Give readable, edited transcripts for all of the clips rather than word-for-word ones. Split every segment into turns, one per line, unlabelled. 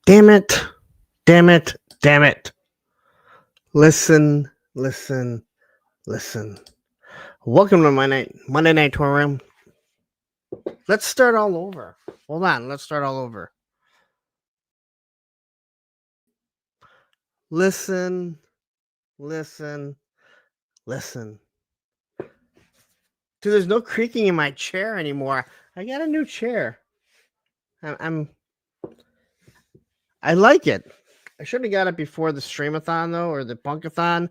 Damn it. Damn it. Damn it. Listen, listen, listen. Welcome to my Monday Night Tour Room. Let's start all over. Hold on. Let's start all over. Listen, listen, listen. Dude, there's no creaking in my chair anymore. I got a new chair. I like it. I should have got it before the streamathon though, or the punkathon,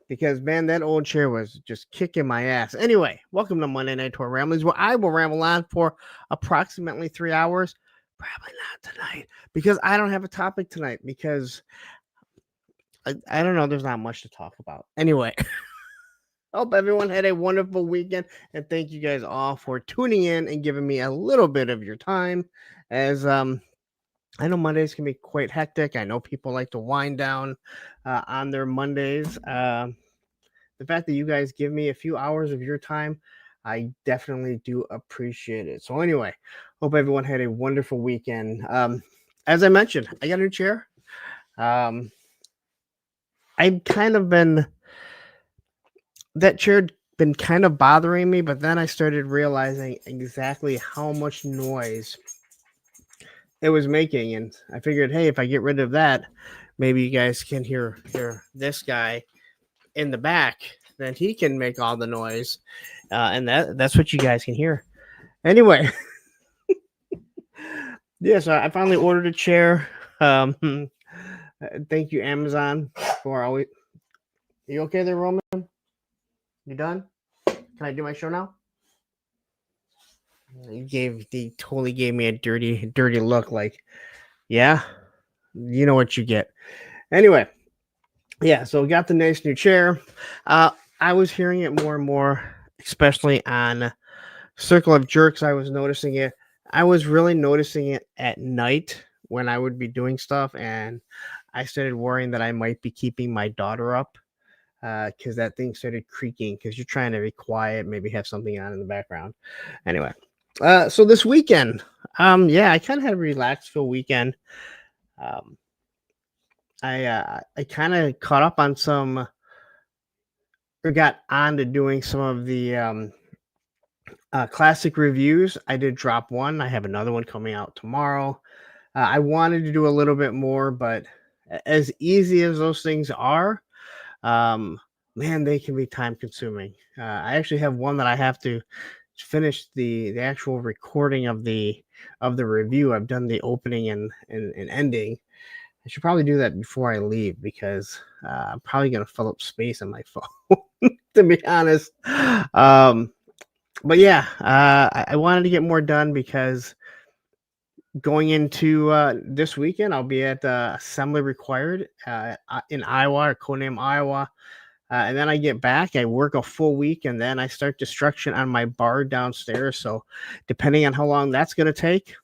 because man, that old chair was just kicking my ass. Anyway, welcome to Monday Night Tour Ramblings, where I will ramble on for approximately 3 hours. Probably not tonight, because I don't have a topic tonight, because I don't know, there's not much to talk about. Anyway, hope everyone had a wonderful weekend, and thank you guys all for tuning in and giving me a little bit of your time, as I know Mondays can be quite hectic. I know people like to wind down on their Mondays. The fact that you guys give me a few hours of your time, I definitely do appreciate it. So anyway, hope everyone had a wonderful weekend. As I mentioned, I got a new chair. I've kind of been, that chair been kind of bothering me, but then I started realizing exactly how much noise it was making, and I figured, hey, if I get rid of that, maybe you guys can hear this guy in the back, then he can make all the noise, and that's what you guys can hear. Anyway, yeah, so I finally ordered a chair. Thank you, Amazon, for always. You okay there, Roman? You done? Can I do my show now? He totally gave me a dirty look, like, yeah, you know what you get. Anyway, yeah, so we got the nice new chair. I was hearing it more and more, especially on Circle of Jerks. I was noticing it. I was really noticing it at night when I would be doing stuff, and I started worrying that I might be keeping my daughter up, because that thing started creaking, because you're trying to be quiet, maybe have something on in the background. Anyway, so this weekend, yeah, I kind of had a relaxed feel weekend. Um, I kind of caught up on some, or got on to doing some of the classic reviews. I did drop one. I have another one coming out tomorrow. I wanted to do a little bit more, but as easy as those things are, man, they can be time consuming. I actually have one that I have to finish the actual recording of the review. I've done the opening and ending. I should probably do that before I leave, because I'm probably going to fill up space on my phone, to be honest. But yeah, I wanted to get more done, because going into this weekend, I'll be at Assembly Required in Iowa, or Codename, Iowa. And then I get back, I work a full week, and then I start destruction on my bar downstairs. So depending on how long that's going to take,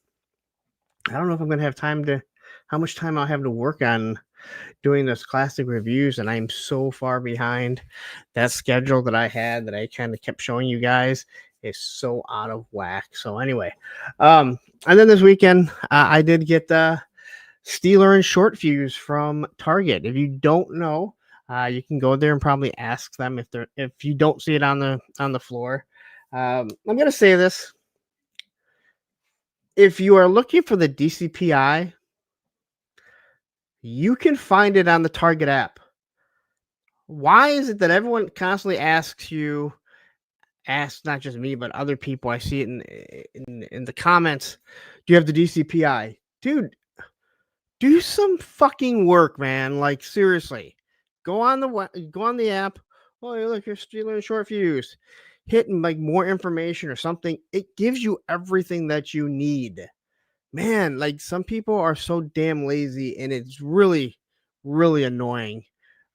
I don't know if I'm going to have time to, how much time I'll have to work on doing those classic reviews. And I'm so far behind. That schedule that I had, that I kind of kept showing you guys, is so out of whack. So anyway, and then this weekend, I did get the Steeler and Short Fuse from Target. If you don't know, you can go there and probably ask them if you don't see it on the floor. I'm gonna say this: if you are looking for the DCPI, you can find it on the Target app. Why is it that everyone constantly asks not just me, but other people? I see it in the comments. Do you have the DCPI, dude? Do some fucking work, man. Like, seriously, go on the app. Oh, look, you're stealing a Short Fuse. Hitting like more information or something. It gives you everything that you need. Man, like, some people are so damn lazy, and it's really, really annoying.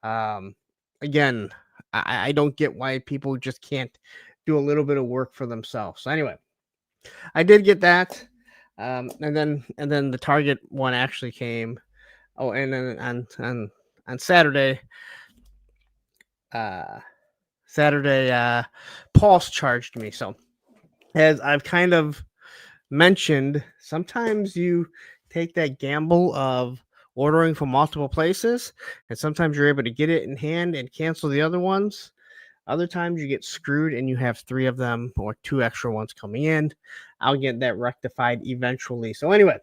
Again, I don't get why people just can't do a little bit of work for themselves. So anyway, I did get that. And then the Target one actually came. Oh, and then on Saturday, uh, Pulse charged me. So as I've kind of mentioned, sometimes you take that gamble of ordering from multiple places, and sometimes you're able to get it in hand and cancel the other ones. Other times you get screwed and you have 3 of them or 2 extra ones coming in. I'll get that rectified eventually. So anyway,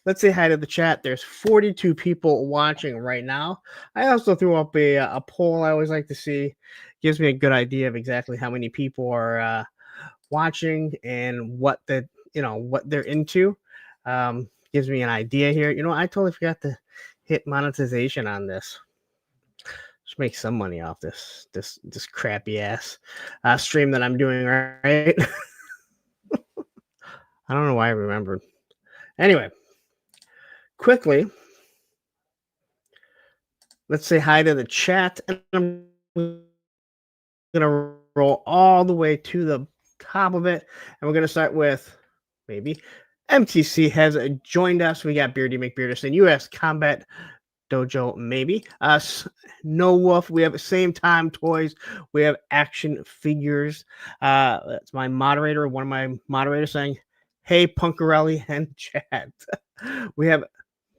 let's say hi to the chat. There's 42 people watching right now. I also threw up a poll I always like to see. Gives me a good idea of exactly how many people are watching and what what they're into. Gives me an idea here. I totally forgot to hit monetization on this. Just make some money off this crappy ass stream that I'm doing, right? I don't know why I remembered. Anyway, quickly, let's say hi to the chat, and I'm gonna roll all the way to the top of it, and we're gonna start with maybe MTC has joined us. We got Beardy McBeardison, US Combat Dojo, maybe us. No Wolf. We have Same Time Toys. We have action figures. That's my moderator. One of my moderators saying, "Hey, Punkarelli and chat." We have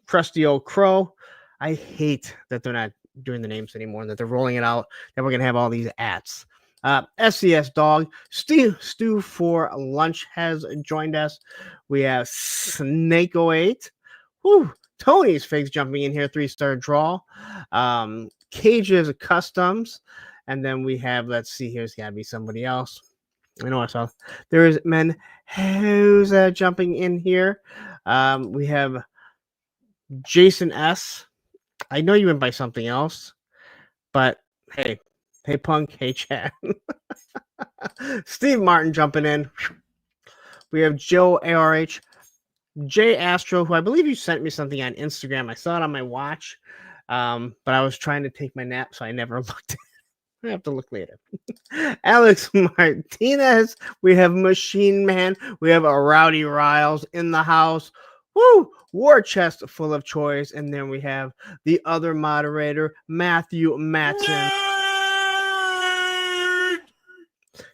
Crusty Old Crow. I hate that they're not doing the names anymore and that they're rolling it out. That we're gonna have all these ats. SCS Dog, Stew for Lunch has joined us. We have Snake 08. Whew. Tony's Figs jumping in here, 3-star draw. Cages Customs. And then we have, let's see, here's got to be somebody else. I know I saw. There is Men who's jumping in here. We have Jason S. I know you went by something else, but hey, Punk, hey, Chad. Steve Martin jumping in. We have Joe ARH. Jay Astro, who I believe you sent me something on Instagram. I saw it on my watch, but I was trying to take my nap, so I never looked. I have to look later. Alex Martinez. We have Machine Man. We have a Rowdy Riles in the house. Woo! War Chest full of choice. And then we have the other moderator, Matthew Matson.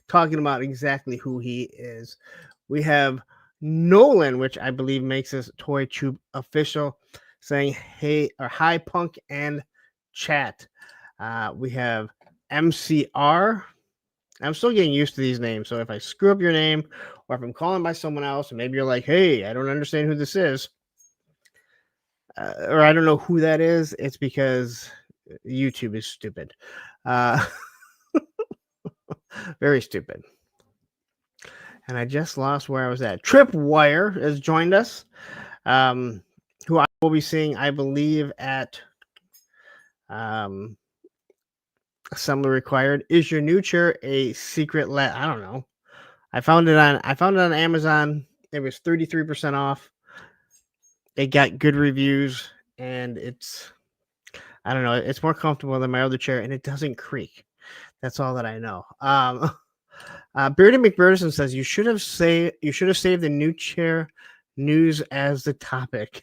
Talking about exactly who he is. We have Nolan, which I believe makes us Toy Tube official, saying hey or hi Punk and chat. We have MCR. I'm still getting used to these names, so if I screw up your name or if I'm calling by someone else and maybe you're like, hey, I don't understand who this is, or I don't know who that is, it's because YouTube is stupid. Very stupid. And I just lost where I was at. Tripwire has joined us, who I will be seeing, I believe, at Assembly Required. Is your new chair a secret I don't know. I found it on Amazon. It was 33% off. It got good reviews, and it's, I don't know, it's more comfortable than my other chair, and it doesn't creak. That's all that I know. Beardy McBurdison says you should have saved the new chair news as the topic.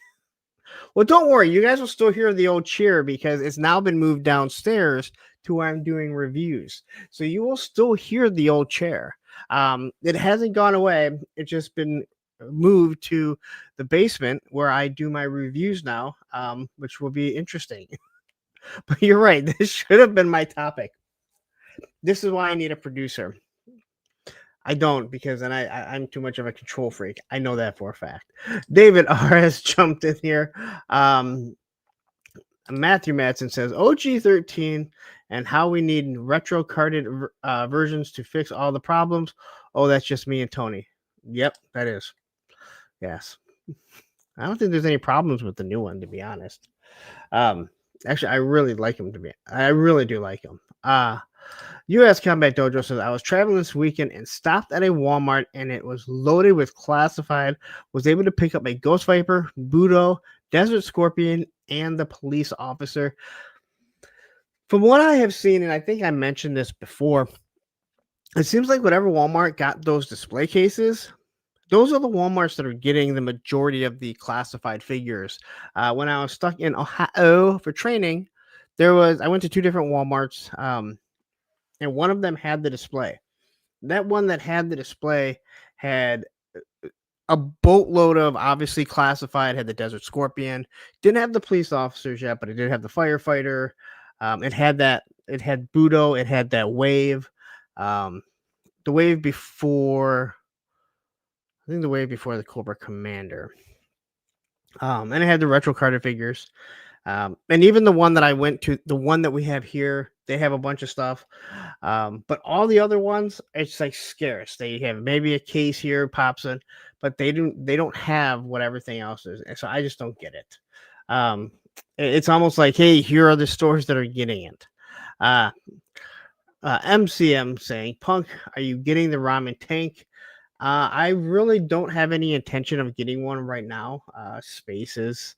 Well, don't worry, you guys will still hear the old chair because it's now been moved downstairs to where I'm doing reviews. So you will still hear the old chair. It hasn't gone away. It's just been moved to the basement where I do my reviews now, which will be interesting. But you're right. This should have been my topic. This is why I need a producer. I don't, because then I'm too much of a control freak. I know that for a fact. David R has jumped in here. Matthew Madsen says OG13 and how we need retro carded versions to fix all the problems. Oh, that's just me and Tony. Yep, that is. Yes. I don't think there's any problems with the new one, to be honest. Actually, I really like him I really do like him. US Combat Dojo says I was traveling this weekend and stopped at a Walmart and it was loaded with classified. Was able to pick up a Ghost Viper, Budo, Desert Scorpion, and the police officer. From what I have seen, and I think I mentioned this before, it seems like whatever Walmart got those display cases, those are the Walmarts that are getting the majority of the classified figures. When I was stuck in Ohio for training, I went to 2 different Walmarts, and one of them had the display. That one that had the display had a boatload of obviously classified. Had the Desert Scorpion, didn't have the police officers yet, but it did have the firefighter. It had that. It had Budo. It had that wave. The wave before. I think the wave before the Cobra Commander. And it had the retro Carter figures. And even the one that I went to, the one that we have here, they have a bunch of stuff. But all the other ones, it's like scarce. They have maybe a case here pops in, but they don't have what everything else is. And so I just don't get it. It's almost like, hey, here are the stores that are getting it. MCM saying, Punk, are you getting the ramen tank? I really don't have any intention of getting one right now. Space is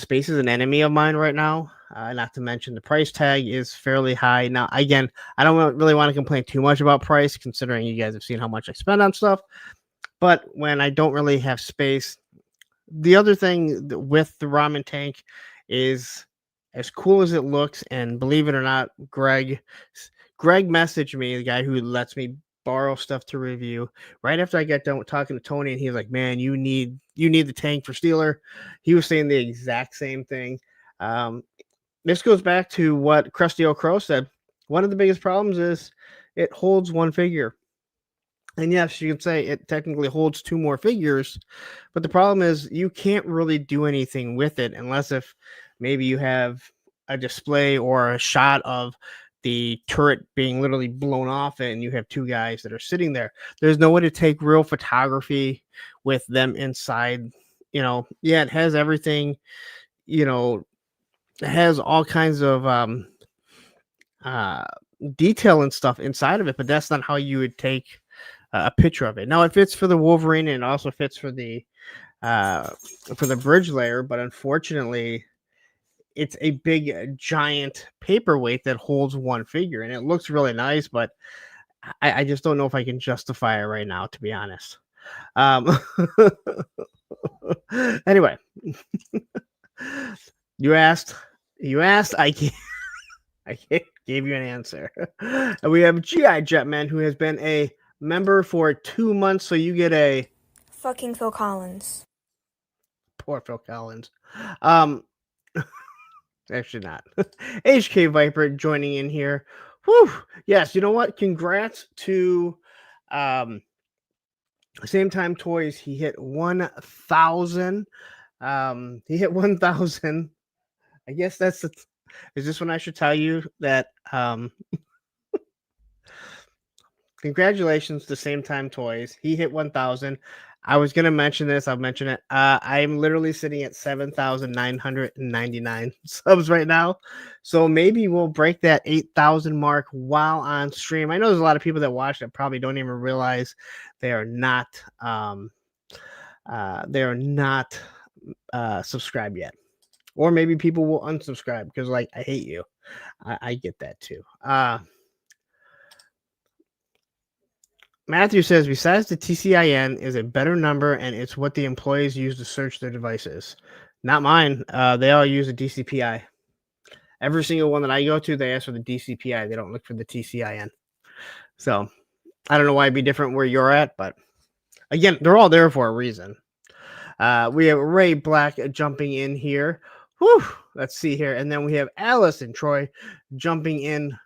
an enemy of mine right now. Not to mention the price tag is fairly high. Now, again, I don't really want to complain too much about price, considering you guys have seen how much I spend on stuff. But when I don't really have space, the other thing with the ramen tank is, as cool as it looks, and believe it or not, Greg messaged me, the guy who lets me borrow stuff to review, right after I got done with talking to Tony, and he was like, man, you need the tank for Steeler. He was saying the exact same thing. This goes back to what Krusty O'Crow said. One of the biggest problems is it holds one figure. And yes, you could say it technically holds two more figures, but the problem is you can't really do anything with it unless if maybe you have a display or a shot of the turret being literally blown off and you have two guys that are sitting there. There's no way to take real photography with them inside. Yeah, it has everything, it has all kinds of detail and stuff inside of it, but that's not how you would take a picture of it. Now it fits for the Wolverine and it also fits for the bridge layer, but unfortunately it's a big giant paperweight that holds one figure, and it looks really nice, but I just don't know if I can justify it right now, to be honest. Anyway, you asked, I gave you an answer. And we have G.I. Jetman, who has been a member for 2 months, so you get a
fucking Phil Collins.
Poor Phil Collins. Actually not. HK Viper joining in here. Whew. Yes, you know what? Congrats to Same Time Toys. He hit 1,000. He hit 1,000. I guess is this when I should tell you that congratulations to Same Time Toys. He hit 1,000. I was going to mention this. I'll mention it. I'm literally sitting at 7,999 subs right now. So maybe we'll break that 8,000 mark while on stream. I know there's a lot of people that watch that probably don't even realize they are not subscribed yet. Or maybe people will unsubscribe because, like, I hate you. I get that too. Matthew says, besides the TCIN is a better number, and it's what the employees use to search their devices. Not mine. They all use a DCPI. Every single one that I go to, they ask for the DCPI. They don't look for the TCIN. So I don't know why it'd be different where you're at, but again, they're all there for a reason. We have Ray Black jumping in here. Whew, let's see here. And then we have Alice and Troy jumping in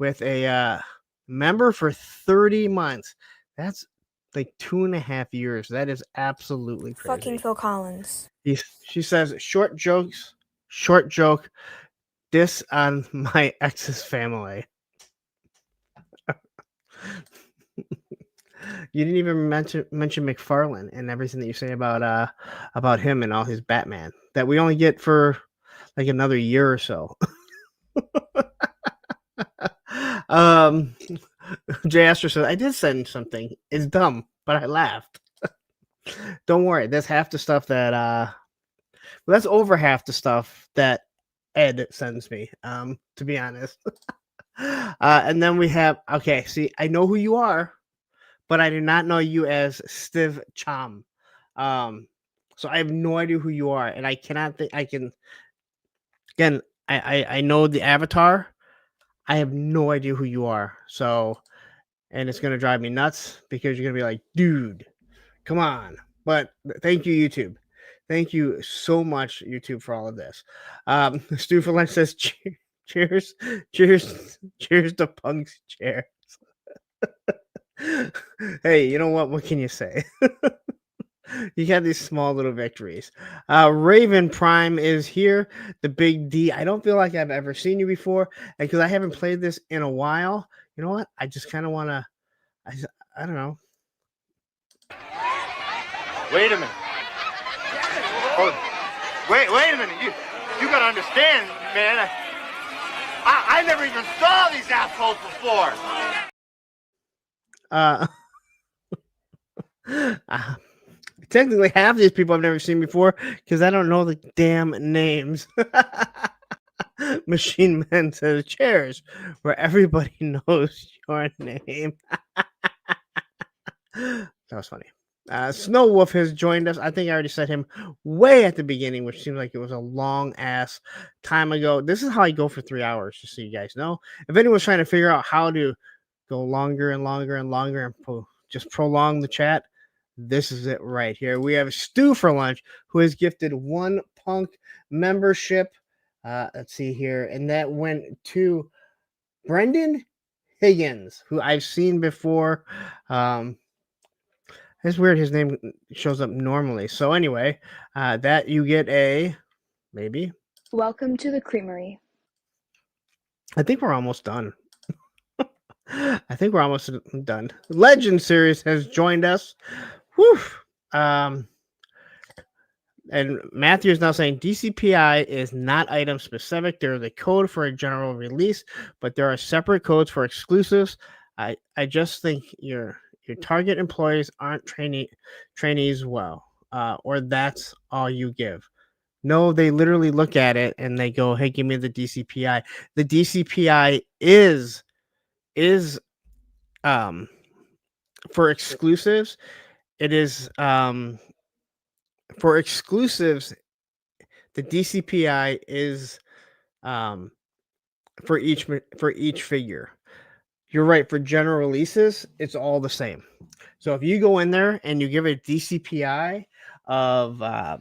with a member for 30 months. That's like 2.5 years. That is absolutely crazy.
Fucking Phil Collins.
She says, short joke. Diss on my ex's family. You didn't even mention McFarlane and everything that you say about him and all his Batman that we only get for like another year or so. Jay Astor says, I did send something. It's dumb, but I laughed. Don't worry. That's half the stuff that that's over half the stuff that Ed sends me, to be honest. And then we have, okay, see, I know who you are, but I do not know you as Steve Cham. So I have no idea who you are, and I cannot think I can. Again, I know the avatar. I have no idea who you are. So, and it's gonna drive me nuts because you're gonna be like, dude, Come on. But thank you, YouTube. Thank you so much, YouTube, for all of this. Stu for Lunch says, cheers, cheers to Punk's chair. Hey, you know what? What can you say? You have these small little victories. Raven Prime is here. The Big D. I don't feel like I've ever seen you before, and because I haven't played this in a while, you know what? I just kind of want to. I don't know.
Wait a minute. Oh, wait a minute. You gotta understand, man. I never even saw these assholes before.
Technically, half of these people I've never seen before because I don't know the damn names. Machine Man says chairs where everybody knows your name. That was funny. Snow Wolf has joined us. I think I already said him way at the beginning, which seems like it was a long ass time ago. This is how I go for 3 hours, just so you guys know. If anyone's trying to figure out how to go longer and longer and longer and just prolong the chat, this is it right here. We have Stu for Lunch, who has gifted 1 Punk membership. Let's see here. And that went to Brendan Higgins, who I've seen before. It's weird. His name shows up normally. So anyway, that you get a maybe.
Welcome to the Creamery.
I think we're almost done. I think we're almost done. Legend Series has joined us. Whew. And Matthew is now saying DCPI is not item specific. There is a code for a general release, but there are separate codes for exclusives. I just think your target employees aren't trainees well, or that's all you give. No, they literally look at it and they go, "Hey, give me the DCPI." The DCPI is for exclusives. It is for exclusives. The DCPI is for each figure. You're right. For general releases, it's all the same. So if you go in there and you give a DCPI of a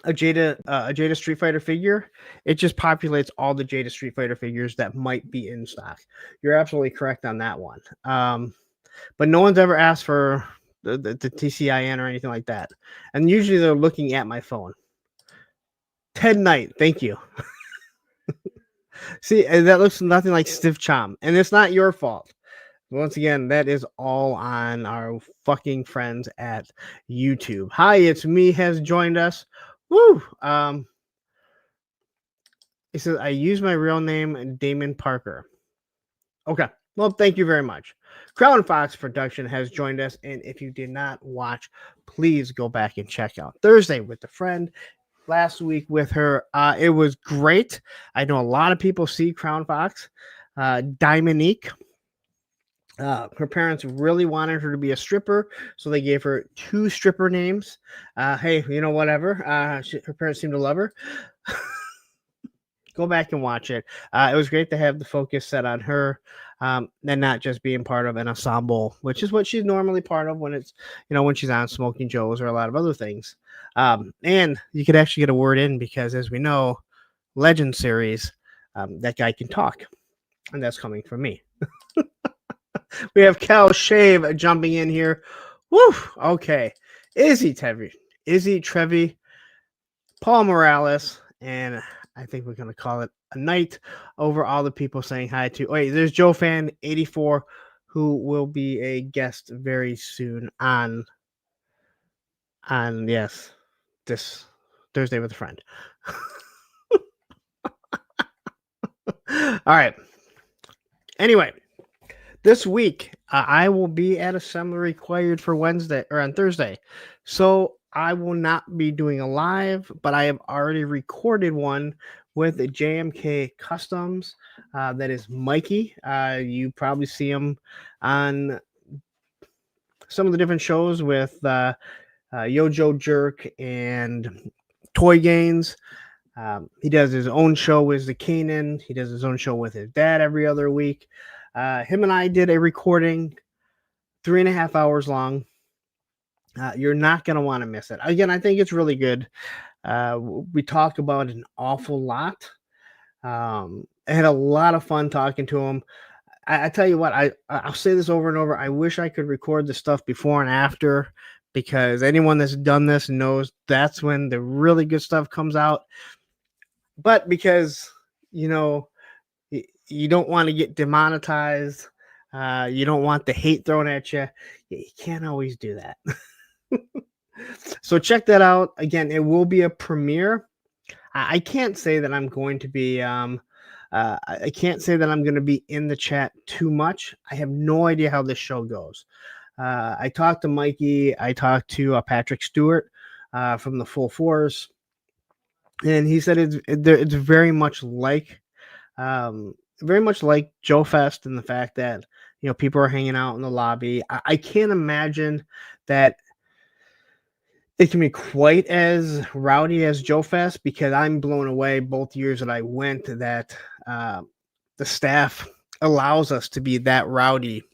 Jada Street Fighter figure, it just populates all the Jada Street Fighter figures that might be in stock. You're absolutely correct on that one. But no one's ever asked for the TCIN or anything like that. And usually they're looking at my phone. Ted Knight, thank you. See, that looks nothing like Stiff Chom, and it's not your fault. Once again, that is all on our fucking friends at YouTube. Hi, it's me has joined us. Woo! He says, I use my real name, Damon Parker. Okay. Well, thank you very much. Crown Fox Production has joined us, and if you did not watch, please go back and check out Thursday with a Friend. Last week with her, it was great. I know a lot of people see Crown Fox. Dominique, her parents really wanted her to be a stripper, so they gave her 2 stripper names. Hey, you know, whatever. Her parents seem to love her. Go back and watch it. It was great to have the focus set on her, and not just being part of an ensemble, which is what she's normally part of when it's, you know, when she's on Smoking Joe's or a lot of other things. And you could actually get a word in because, as we know, Legend Series, that guy can talk, and that's coming from me. We have Cal Shave jumping in here. Woo! Okay. Izzy Trevi, Paul Morales, and I think we're going to call it a night over all the people saying hi to. Wait, there's Joe Fan 84 who will be a guest very soon on yes, this Thursday with a Friend. All right. Anyway, this week I will be at Assembly Required for Wednesday or on Thursday. So I will not be doing a live, but I have already recorded one with JMK Customs. That is Mikey. You probably see him on some of the different shows with Yojo Jerk and Toy Gains. He does his own show with the Kanan. He does his own show with his dad every other week. Him and I did a recording 3.5 hours long. You're not going to want to miss it. Again, I think it's really good. We talk about it an awful lot. I had a lot of fun talking to him. I tell you what, I'll say this over and over. I wish I could record the stuff before and after, because anyone that's done this knows that's when the really good stuff comes out. But because, you know, you don't want to get demonetized, you don't want the hate thrown at you. You can't always do that. So check that out. Again, it will be a premiere. I can't say that I'm going to be I can't say that I'm going to be in the chat too much. I have no idea how this show goes. I talked to Mikey. I talked to Patrick Stewart from the Full Force, and he said it's very much like Joe Fest in the fact that, you know, people are hanging out in the lobby. I can't imagine that it can be quite as rowdy as Joe Fest, because I'm blown away both years that I went that the staff allows us to be that rowdy.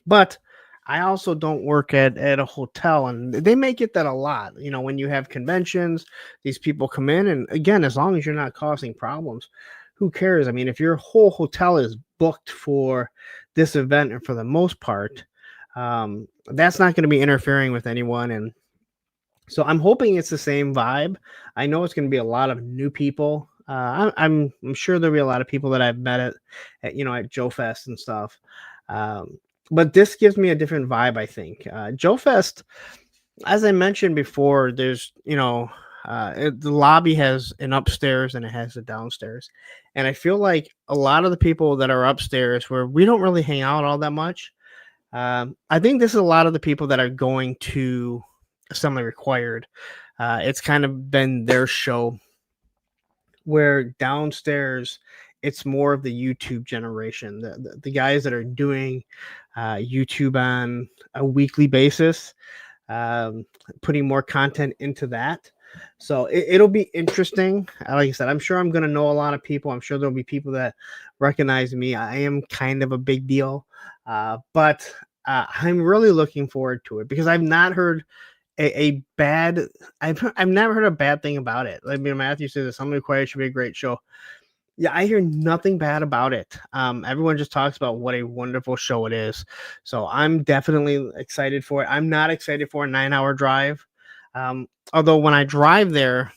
But I also don't work at a hotel, and they make it that a lot. You know, when you have conventions, these people come in, and again, as long as you're not causing problems, who cares? I mean, if your whole hotel is booked for this event, and for the most part, that's not going to be interfering with anyone. And so I'm hoping it's the same vibe. I know it's going to be a lot of new people. I'm sure there'll be a lot of people that I've met at Joe Fest and stuff. But this gives me a different vibe, I think. Joe Fest, as I mentioned before, there's, the lobby has an upstairs and it has a downstairs. And I feel like a lot of the people that are upstairs, where we don't really hang out all that much, I think this is a lot of the people that are going to Assembly Required. It's kind of been their show, where downstairs it's more of the YouTube generation, the guys that are doing YouTube on a weekly basis, putting more content into that. So it'll be interesting. Like I said, I'm sure I'm going to know a lot of people. I'm sure there'll be people that recognize me. I am kind of a big deal, but I'm really looking forward to it, because I've not heard I've never heard a bad thing about it. I mean, Matthew says that Assembly Required should be a great show. Yeah, I hear nothing bad about it. Everyone just talks about what a wonderful show it is. So I'm definitely excited for it. I'm not excited for a 9-hour drive. Although when I drive there,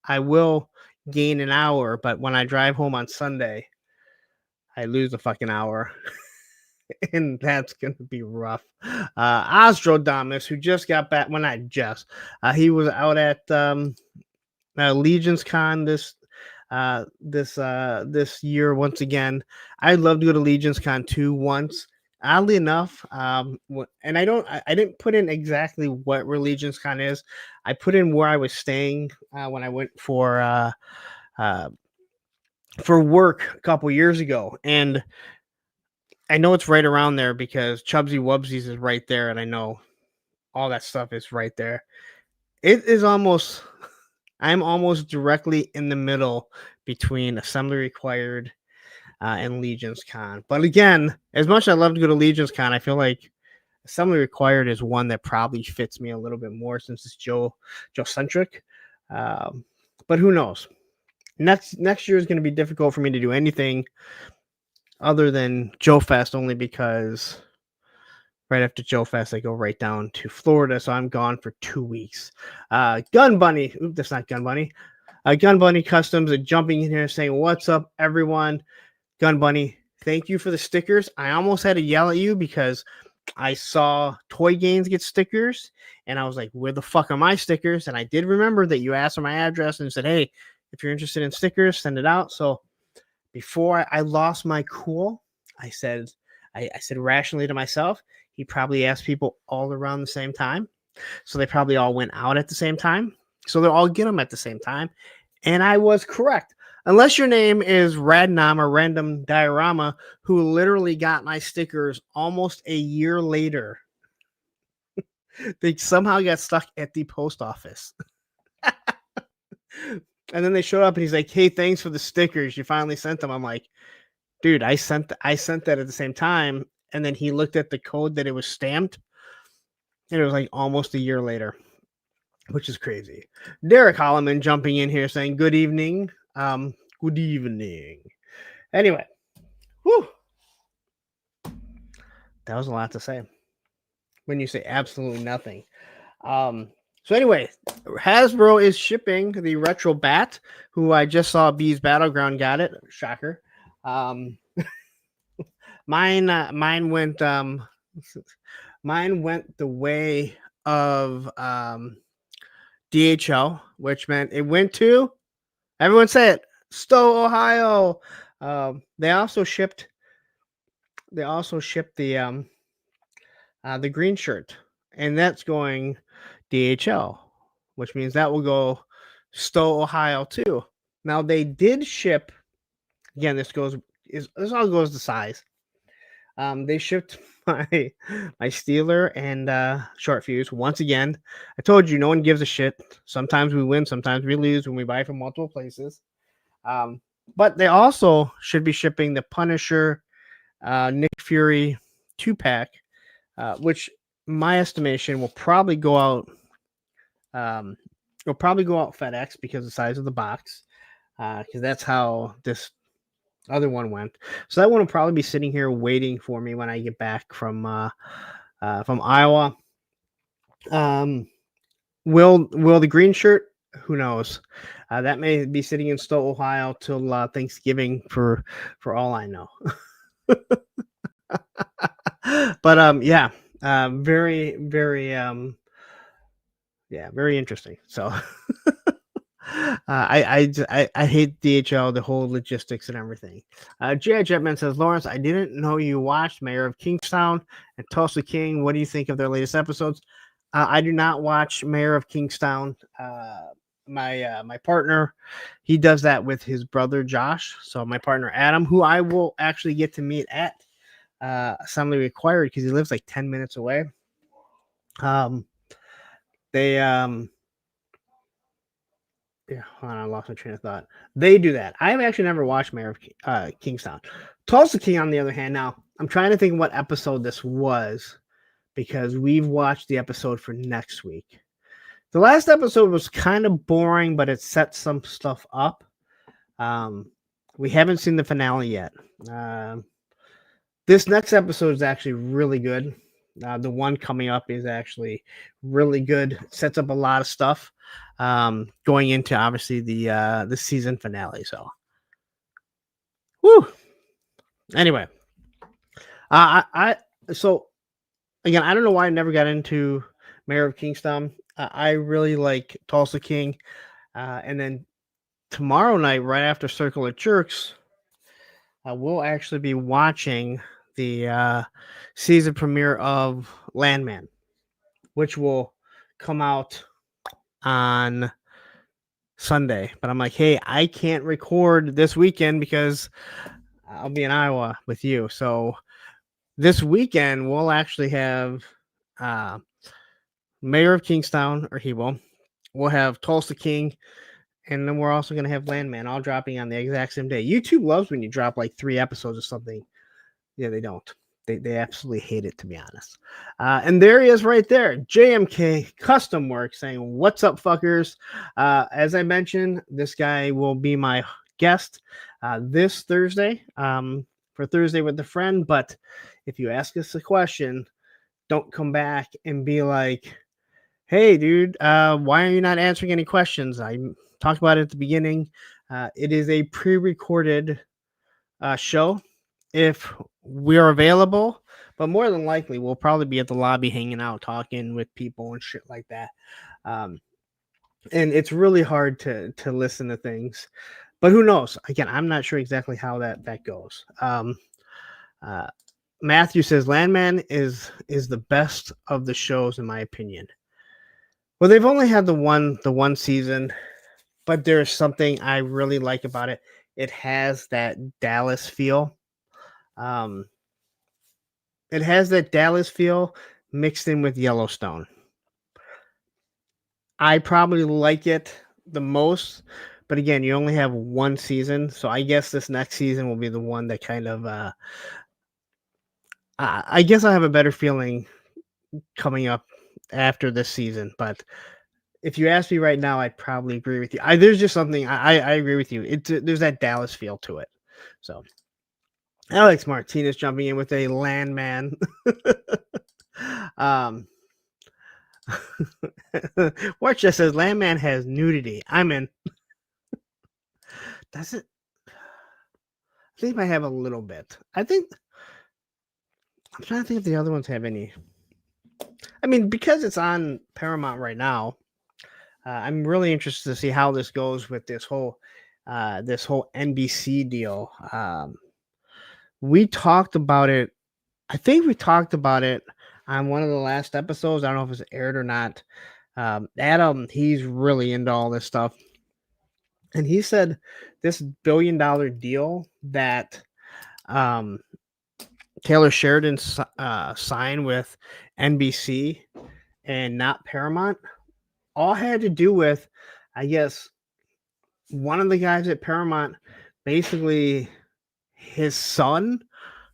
I will gain an hour. But when I drive home on Sunday, I lose a fucking hour. And that's going to be rough. Ostrodamus, who just got back, well, not just, he was out at Legion's Con this year once again. I'd love to go to Legion's Con 2 once. Oddly enough, and I didn't put in exactly where Legion's Con is. I put in where I was staying when I went for work a couple years ago, and I know it's right around there because Chubsy Wubsies is right there, and I know all that stuff is right there. I'm almost directly in the middle between Assembly Required and Legion's Con. But again, as much as I love to go to Legion's Con, I feel like Assembly Required is one that probably fits me a little bit more, since it's Joe-centric. But who knows? Next year is going to be difficult for me to do anything other than Joe Fest, only because right after Joe Fest, I go right down to Florida, so I'm gone for 2 weeks. Gun Bunny, that's not Gun Bunny. Gun Bunny Customs are jumping in here saying, "What's up, everyone?" Gun Bunny, thank you for the stickers. I almost had to yell at you because I saw Toy Gains get stickers, and I was like, "Where the fuck are my stickers?" And I did remember that you asked for my address and said, "Hey, if you're interested in stickers, send it out." So before I lost my cool, I said rationally to myself, he probably asked people all around the same time. So they probably all went out at the same time. So they'll all get them at the same time. And I was correct. Unless your name is Radnom or Random Diorama, who literally got my stickers almost a year later. They somehow got stuck at the post office. And then they showed up and he's like, "Hey, thanks for the stickers. You finally sent them." I'm like, "Dude, I sent that at the same time." And then he looked at the code that it was stamped. And it was like almost a year later, which is crazy. Derek Holloman jumping in here saying, good evening. Good evening. Anyway, whew. That was a lot to say when you say absolutely nothing. So anyway, Hasbro is shipping the Retro Bat, who I just saw Bees Battleground got it. Shocker. Mine went the way of DHL, which meant it went to, everyone say it, Stowe, Ohio. They also shipped the green shirt, and that's going DHL, which means that will go Stowe, Ohio too. Now they did ship, again, this all goes to size. They shipped my Steeler and Short Fuse once again. I told you no one gives a shit. Sometimes we win, sometimes we lose when we buy from multiple places. But they also should be shipping the Punisher, Nick Fury 2-pack, which my estimation will probably go out. It'll probably go out FedEx because of the size of the box, because that's how this other one went. So that one will probably be sitting here waiting for me when I get back from Iowa. Will the green shirt? Who knows? That may be sitting in Stowe, Ohio till Thanksgiving for all I know. But yeah, very very interesting. So I hate DHL, the whole logistics and everything. J.I. Jetman says, Lawrence, I didn't know you watched Mayor of Kingstown and Tulsa King. What do you think of their latest episodes? I do not watch Mayor of Kingstown. My partner, he does that with his brother Josh. So my partner Adam, who I will actually get to meet at Assembly Required because he lives like 10 minutes away. Yeah, hold on, I lost my train of thought. They do that. I've actually never watched Mayor of Kingstown. Tulsa King, on the other hand, now I'm trying to think what episode this was because we've watched the episode for next week. The last episode was kind of boring, but it set some stuff up. We haven't seen the finale yet. This next episode is actually really good. The one coming up is actually really good. It sets up a lot of stuff going into obviously the season finale. So, whoo. Anyway, so again, I don't know why I never got into Mayor of Kingstown. I really like Tulsa King, and then tomorrow night, right after Circle of Jerks, we'll actually be watching the season premiere of Landman, which will come out on Sunday. But I'm like, hey, I can't record this weekend because I'll be in Iowa with you. So this weekend we'll actually have Mayor of Kingstown, or he will. We'll have Tulsa King, and then we're also going to have Landman, all dropping on the exact same day. YouTube loves when you drop like 3 episodes or something. Yeah, they don't. They absolutely hate it, to be honest. And there he is right there. JMK Custom Work saying, what's up, fuckers? As I mentioned, this guy will be my guest this Thursday for Thursday with a Friend. But if you ask us a question, don't come back and be like, hey, dude, why are you not answering any questions? I talked about it at the beginning. It is a pre-recorded show. If we're available, but more than likely we'll probably be at the lobby hanging out, talking with people and shit like that. And it's really hard to listen to things, but who knows? Again, I'm not sure exactly how that goes. Matthew says Landman is the best of the shows in my opinion. Well, they've only had the one season, but there's something I really like about it. It has that Dallas feel. It has that Dallas feel mixed in with Yellowstone. I probably like it the most, but again, you only have one season, so I guess this next season will be the one that kind of I guess I have a better feeling coming up after this season. But if you ask me right now, I'd probably agree with you. There's just something I agree with you. There's that Dallas feel to it. So Alex Martinez jumping in with a landman. Watch just says Landman has nudity. I'm in. Does it? I think it might have a little bit. I'm trying to think if the other ones have any. I mean, because it's on Paramount right now, I'm really interested to see how this goes with this whole NBC deal. We talked about it. I think we talked about it on one of the last episodes. I don't know if it's aired or not. Adam, he's really into all this stuff. And he said this $1 billion deal that Taylor Sheridan signed with NBC and not Paramount all had to do with, I guess, one of the guys at Paramount, basically his son,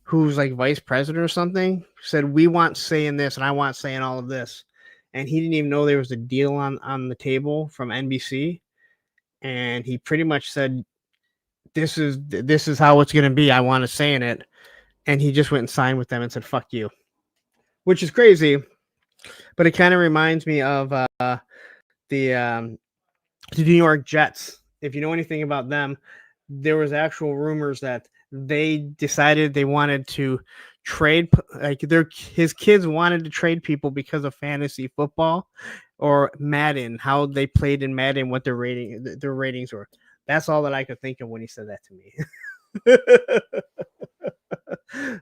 who's like vice president or something, said, we want say in this and I want say in all of this. And he didn't even know there was a deal on the table from NBC. And he pretty much said, this is how it's going to be. I want to say in it. And he just went and signed with them and said, fuck you, which is crazy. But it kind of reminds me of the New York Jets. If you know anything about them, there was actual rumors that they decided they wanted to trade, like his kids wanted to trade people because of fantasy football or Madden, how they played in Madden, what their ratings were. That's all that I could think of when he said that to me.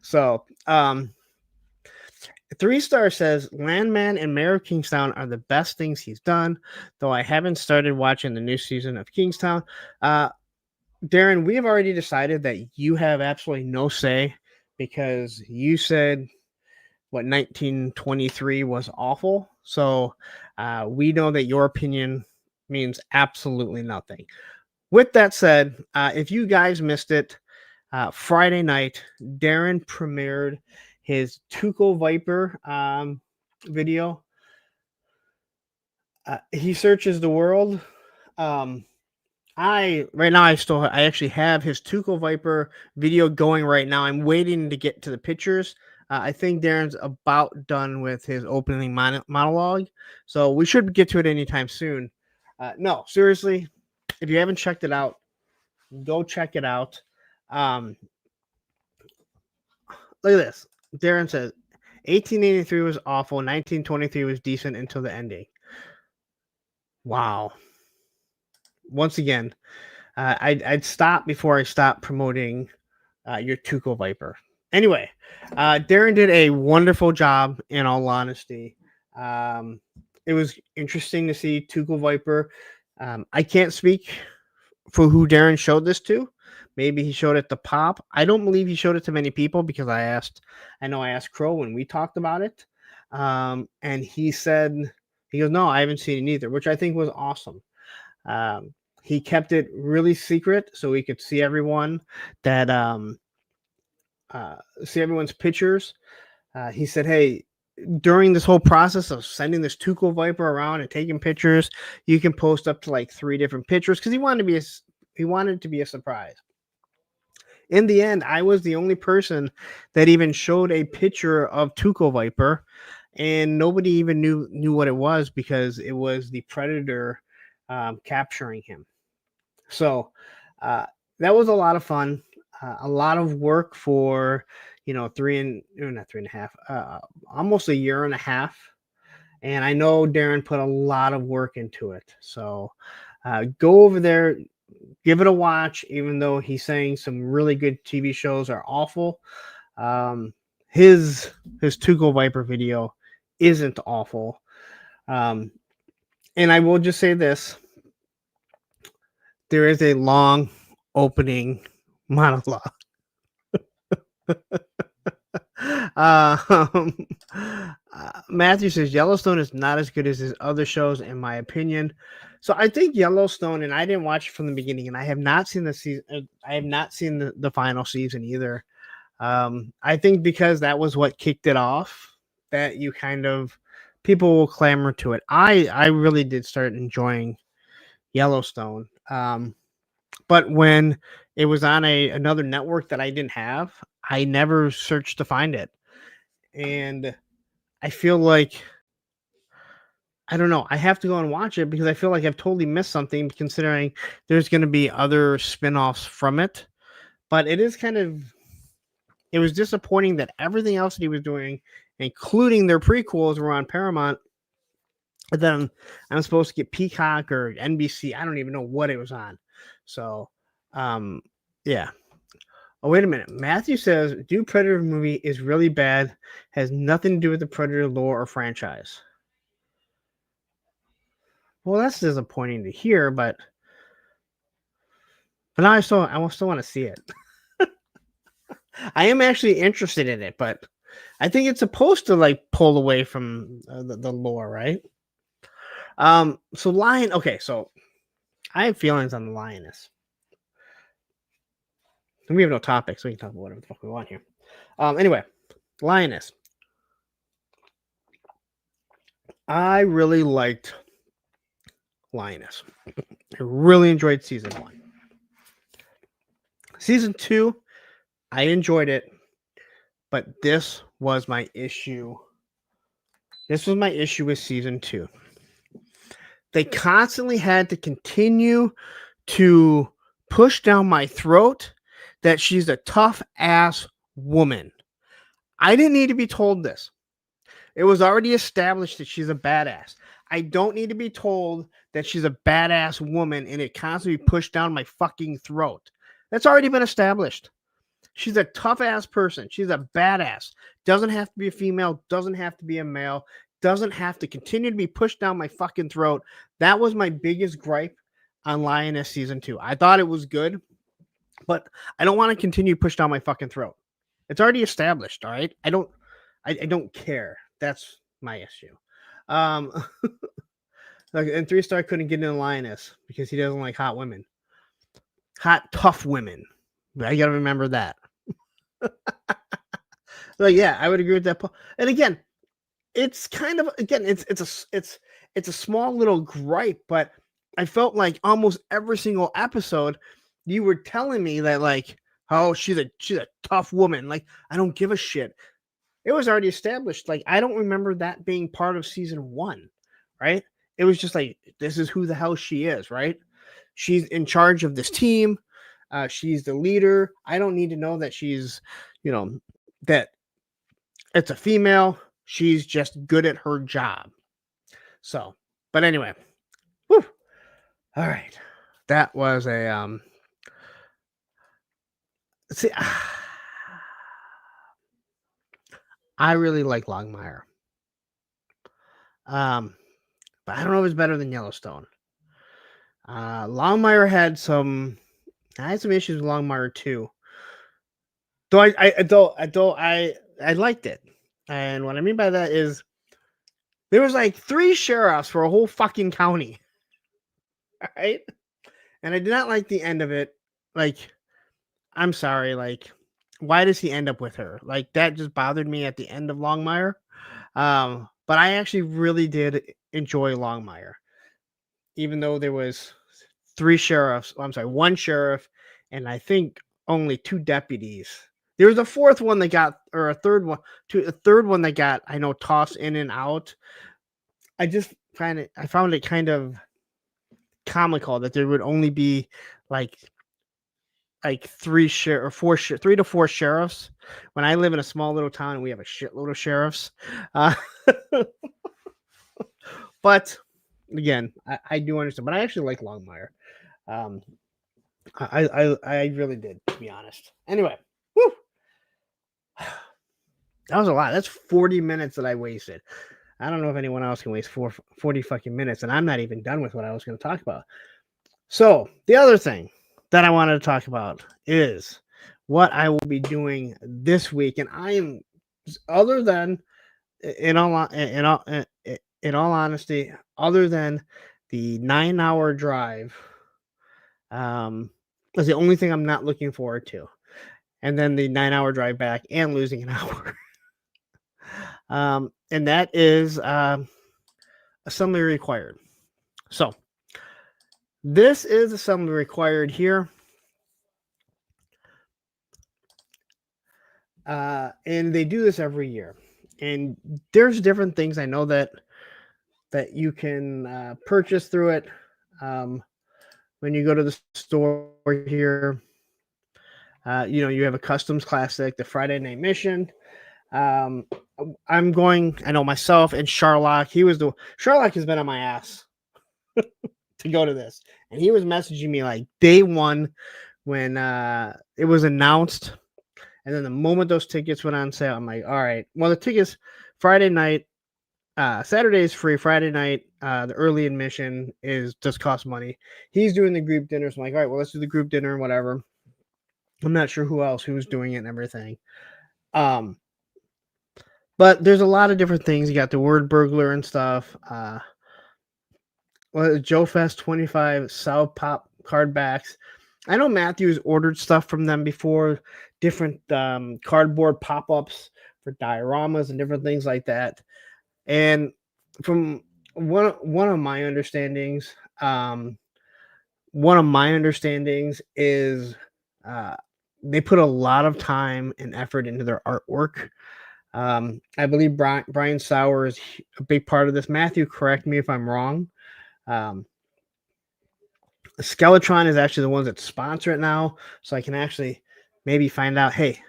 So, 3-star says Landman and Mayor of Kingstown are the best things he's done, though I haven't started watching the new season of Kingstown. Darren, we have already decided that you have absolutely no say because you said what 1923 was awful. So we know that your opinion means absolutely nothing. With that said, if you guys missed it, Friday night, Darren premiered his Tuco Viper video. He searches the world. I actually have his Tuco Viper video going right now. I'm waiting to get to the pictures. I think Darren's about done with his opening monologue, so we should get to it anytime soon. No, seriously, if you haven't checked it out, go check it out. Look at this. Darren says 1883 was awful, 1923 was decent until the ending. Wow. Once again, I'd stop before I stop promoting your Tuco Viper. Anyway, Darren did a wonderful job, in all honesty. It was interesting to see Tuco Viper. I can't speak for who Darren showed this to. Maybe he showed it to Pop. I don't believe he showed it to many people because I asked Crow when we talked about it. And he goes, no, I haven't seen it either, which I think was awesome. He kept it really secret so we could see everyone that see everyone's pictures. He said, hey, during this whole process of sending this Tuco Viper around and taking pictures, you can post up to like 3 different pictures because he wanted it to be a surprise. In the end, I was the only person that even showed a picture of Tuco Viper, and nobody even knew what it was because it was the Predator capturing him. So that was a lot of fun, a lot of work for not 3.5, almost a year and a half. And I know Darren put a lot of work into it. So go over there, give it a watch, even though he's saying some really good TV shows are awful. His Tuco Viper video isn't awful. And I will just say this. There is a long opening monologue. Matthew says Yellowstone is not as good as his other shows, in my opinion. So I think Yellowstone, and I didn't watch it from the beginning, and I have not seen the season. I have not seen the final season either. I think because that was what kicked it off, that you kind of people will clamor to it. I really did start enjoying Yellowstone. But when it was on another network that I didn't have, I never searched to find it. And I feel like I don't know. I have to go and watch it because I feel like I've totally missed something considering there's going to be other spin-offs from it. But it was disappointing that everything else that he was doing, including their prequels, were on Paramount. But then I'm supposed to get Peacock or NBC. I don't even know what it was on. So, yeah. Oh, wait a minute. Matthew says, Dude Predator movie is really bad. Has nothing to do with the Predator lore or franchise. Well, that's disappointing to hear, but now I still want to see it. I am actually interested in it, but I think it's supposed to like pull away from the lore, right? So Lion. Okay, so I have feelings on the Lioness. And we have no topic, so we can talk about whatever the fuck we want here. Anyway, Lioness. I really liked Lioness. I really enjoyed season 1. Season 2, I enjoyed it, but this was my issue. This was my issue with season 2. They constantly had to continue to push down my throat that she's a tough ass woman. I didn't need to be told this. It was already established that she's a badass. I don't need to be told that she's a badass woman and it constantly pushed down my fucking throat. That's already been established. She's a tough ass person. She's a badass. Doesn't have to be a female. Doesn't have to be a male. Doesn't have to continue to be pushed down my fucking throat. That was my biggest gripe on Lioness season 2. I thought it was good, but I don't want to continue to push down my fucking throat. It's already established. All right. I don't care. That's my issue. And 3-star couldn't get in Lioness because he doesn't like hot women. Hot, tough women. I gotta remember that. Like, yeah, I would agree with that. And again, it's kind of it's a small little gripe, but I felt like almost every single episode you were telling me that like, oh, she's a tough woman. Like, I don't give a shit. It was already established. Like, I don't remember that being part of season 1, right? It was just like, this is who the hell she is, right? She's in charge of this team. She's the leader. I don't need to know that she's, that it's a female. She's just good at her job. So, but anyway, whew. All right. That was a, see, I really like Longmire. But I don't know if it's better than Yellowstone. Longmire had some issues with Longmire too. Though I liked it. And what I mean by that is there was like 3 sheriffs for a whole fucking county. All right? And I did not like the end of it. Like, I'm sorry, like, why does he end up with her? Like, that just bothered me at the end of Longmire. But I actually really did enjoy Longmire. Even though there was 3 sheriffs, one sheriff, and I think only 2 deputies. There was a 4th one that got, or a third one that got, I know, tossed in and out. I found it kind of comical that there would only be like 3 to 4 sheriffs when I live in a small little town and we have a shitload of sheriffs. But again, I do understand, but I actually like Longmire. I really did, to be honest. Anyway, whew. That was a lot. That's 40 minutes that I wasted. I don't know if anyone else can waste 40 fucking minutes, and I'm not even done with what I was going to talk about. So the other thing that I wanted to talk about is what I will be doing this week, and I am, other than in all honesty, other than the 9-hour drive, is the only thing I'm not looking forward to, and then the 9-hour drive back and losing an hour. and that is assembly required. So this is assembly required here. And they do this every year. And there's different things I know that you can purchase through it. When you go to the store here, you have a Customs Classic, the Friday Night Mission. I'm going, I know myself and Sherlock, Sherlock has been on my ass to go to this. And he was messaging me like day one when it was announced. And then the moment those tickets went on sale, I'm like, all right, well, the tickets Friday night, Saturday is free. Friday night, the early admission does cost money. He's doing the group dinner. So I'm like, all right, well, let's do the group dinner, whatever. I'm not sure who's doing it and everything. But there's a lot of different things. You got the word burglar and stuff. Joe Fest 25 South Pop card backs. I know Matthew's ordered stuff from them before, different cardboard pop-ups for dioramas and different things like that. And from one of my understandings, is they put a lot of time and effort into their artwork. I believe Brian Sauer is a big part of this. Matthew, correct me if I'm wrong. Skeletron is actually the ones that sponsor it now, so I can actually maybe find out, hey,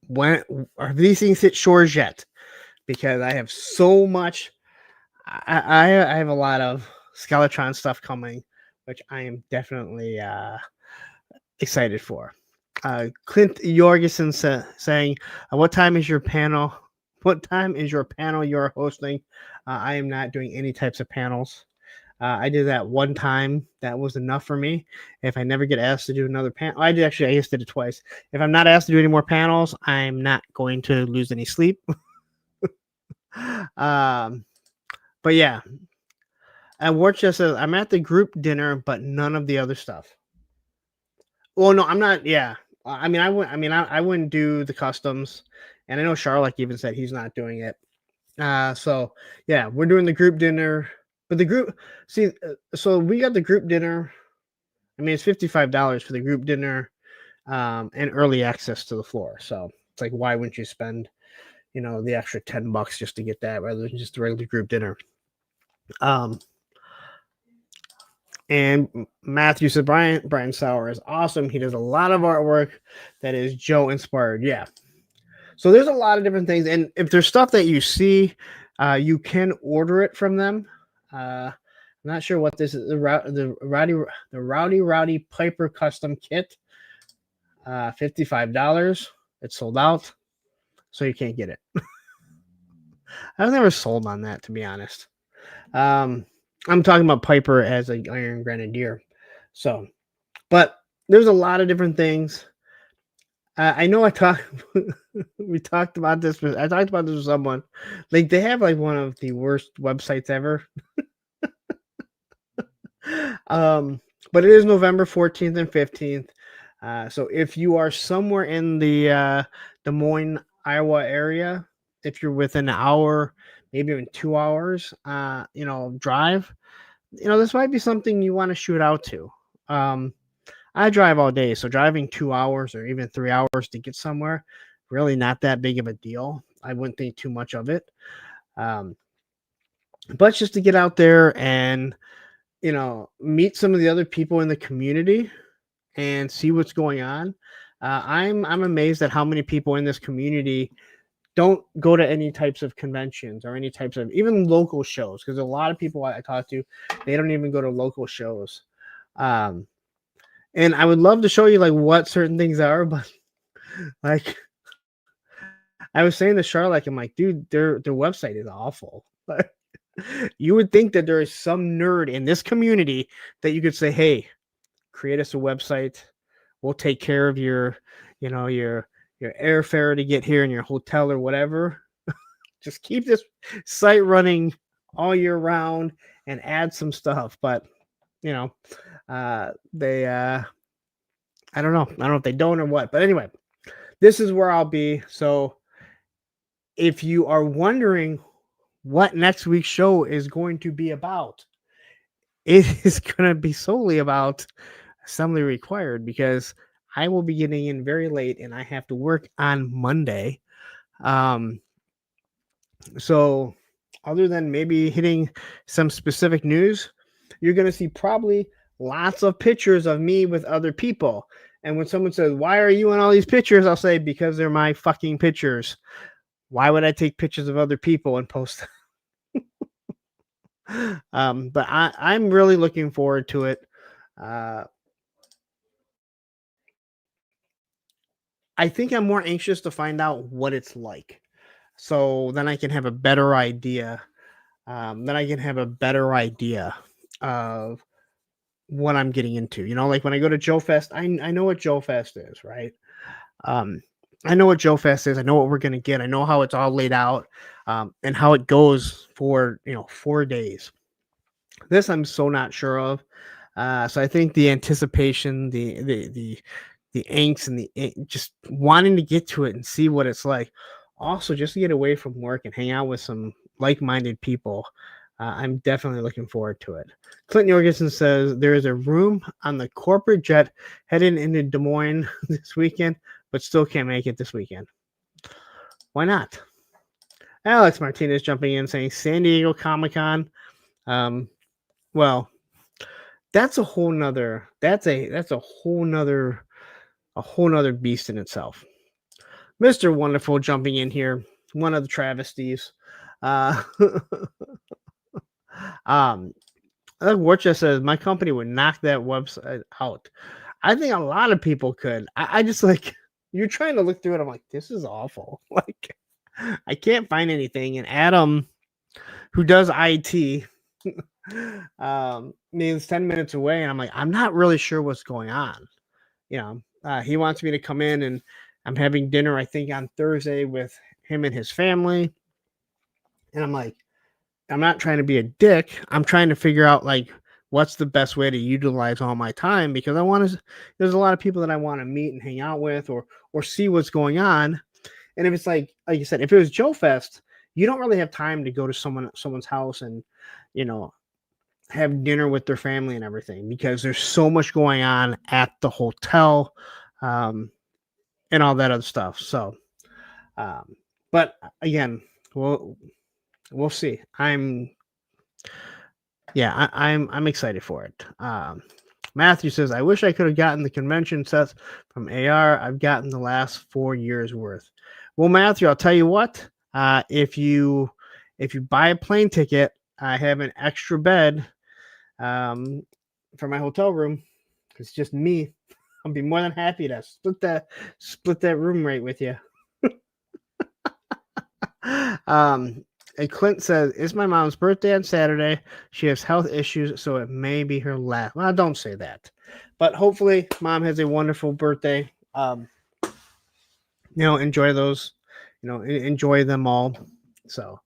when are these things hit shores yet? Because I have so much. I have a lot of Skeletron stuff coming, which I am definitely excited for. Clint Jorgensen saying, "What time is your panel? What time is your panel you're hosting?" I am not doing any types of panels. I did that one time. That was enough for me. If I never get asked to do another panel, I just did it twice. If I'm not asked to do any more panels, I'm not going to lose any sleep. But yeah, and Warchester says, I'm at the group dinner, but none of the other stuff. Well, no, I'm not. Yeah, I wouldn't do the customs, and I know Sherlock even said he's not doing it. So yeah, we're doing the group dinner. But the group, so we got the group dinner. I mean, it's $55 for the group dinner, and early access to the floor. So it's like, why wouldn't you spend, the extra $10 just to get that rather than just the regular group dinner? And Matthew said Brian Sauer is awesome. He does a lot of artwork that is Joe inspired. Yeah. So there's a lot of different things, and if there's stuff that you see, you can order it from them. I'm not sure what this is. The Rowdy Piper custom kit, $55. It's sold out, so you can't get it. I was never sold on that, to be honest. I'm talking about Piper as an Iron Grenadier. So, but there's a lot of different things. I know we talked about this. I talked about this with someone. Like, they have like one of the worst websites ever. But it is November 14th and 15th. So if you are somewhere in the Des Moines, Iowa area, if you're within an hour, maybe even 2 hours, drive, this might be something you want to shoot out to. I drive all day, so driving 2 hours or even 3 hours to get somewhere, really not that big of a deal. I wouldn't think too much of it. But just to get out there and, meet some of the other people in the community and see what's going on. I'm amazed at how many people in this community don't go to any types of conventions or any types of even local shows, because a lot of people I talk to, they don't even go to local shows. And I would love to show you like what certain things are, but like I was saying to Charlotte, I'm like, dude, their website is awful. You would think that there is some nerd in this community that you could say, hey, create us a website. We'll take care of your airfare to get here and your hotel or whatever. Just keep this site running all year round and add some stuff. But, they, I don't know. I don't know if they don't or what. But anyway, this is where I'll be. So if you are wondering what next week's show is going to be about, it is going to be solely about Assembly Required, because I will be getting in very late and I have to work on Monday. So other than maybe hitting some specific news, you're going to see probably lots of pictures of me with other people. And when someone says, "Why are you in all these pictures?" I'll say, "Because they're my fucking pictures. Why would I take pictures of other people and post them?" But I'm really looking forward to it. I think I'm more anxious to find out what it's like, so then I can have a better idea. Then I can have a better idea of what I'm getting into. You know, like when I go to Joe Fest, I know what Joe Fest is, right? Um, I know what Joe Fest is. I know what we're gonna get. I know how it's all laid out, and how it goes for 4 days. This I'm so not sure of. So I think the anticipation, the angst, and just wanting to get to it and see what it's like. Also, just to get away from work and hang out with some like-minded people. I'm definitely looking forward to it. Clinton Jorgensen says there is a room on the corporate jet heading into Des Moines this weekend, but still can't make it this weekend. Why not? Alex Martinez jumping in saying San Diego Comic-Con. Well, that's a whole nother beast in itself. Mr. Wonderful jumping in here, one of the travesties. Warcha says my company would knock that website out. I think a lot of people could. I just like, you're trying to look through it. I'm like, this is awful. Like, I can't find anything. And Adam, who does IT, means 10 minutes away, and I'm like, I'm not really sure what's going on. He wants me to come in, and I'm having dinner, I think, on Thursday with him and his family. And I'm like, I'm not trying to be a dick. I'm trying to figure out like what's the best way to utilize all my time, because there's a lot of people that I want to meet and hang out with, or see what's going on. And if it's like you said, if it was Joe Fest, you don't really have time to go to someone's house and, have dinner with their family and everything, because there's so much going on at the hotel, and all that other stuff. So, but again, we'll see. I'm excited for it. Matthew says, I wish I could have gotten the convention sets from AR. I've gotten the last 4 years worth. Well, Matthew, I'll tell you what, if you buy a plane ticket, I have an extra bed for my hotel room. It's just me. I'll be more than happy to split that room rate with you. And Clint says, it's my mom's birthday on Saturday. She has health issues, so it may be her last. Well, don't say that. But hopefully mom has a wonderful birthday. Enjoy those. Enjoy them all. So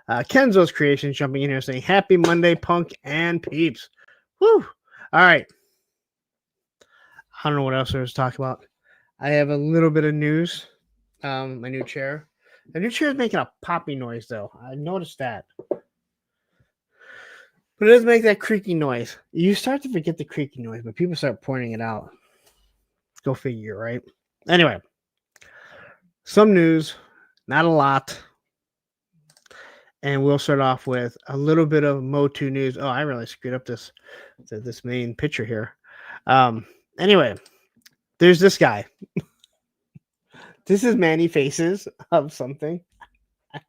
Kenzo's Creations jumping in here saying, happy Monday, Punk and Peeps. Woo! All right. I don't know what else there is to talk about. I have a little bit of news. My new chair. The new chair is making a popping noise, though. I noticed that. But it does make that creaky noise. You start to forget the creaky noise, but people start pointing it out. Go figure, right? Anyway, some news, not a lot. And we'll start off with a little bit of Motu news. Oh, I really screwed up this main picture here. Anyway, there's this guy. This is Manny Faces of something. I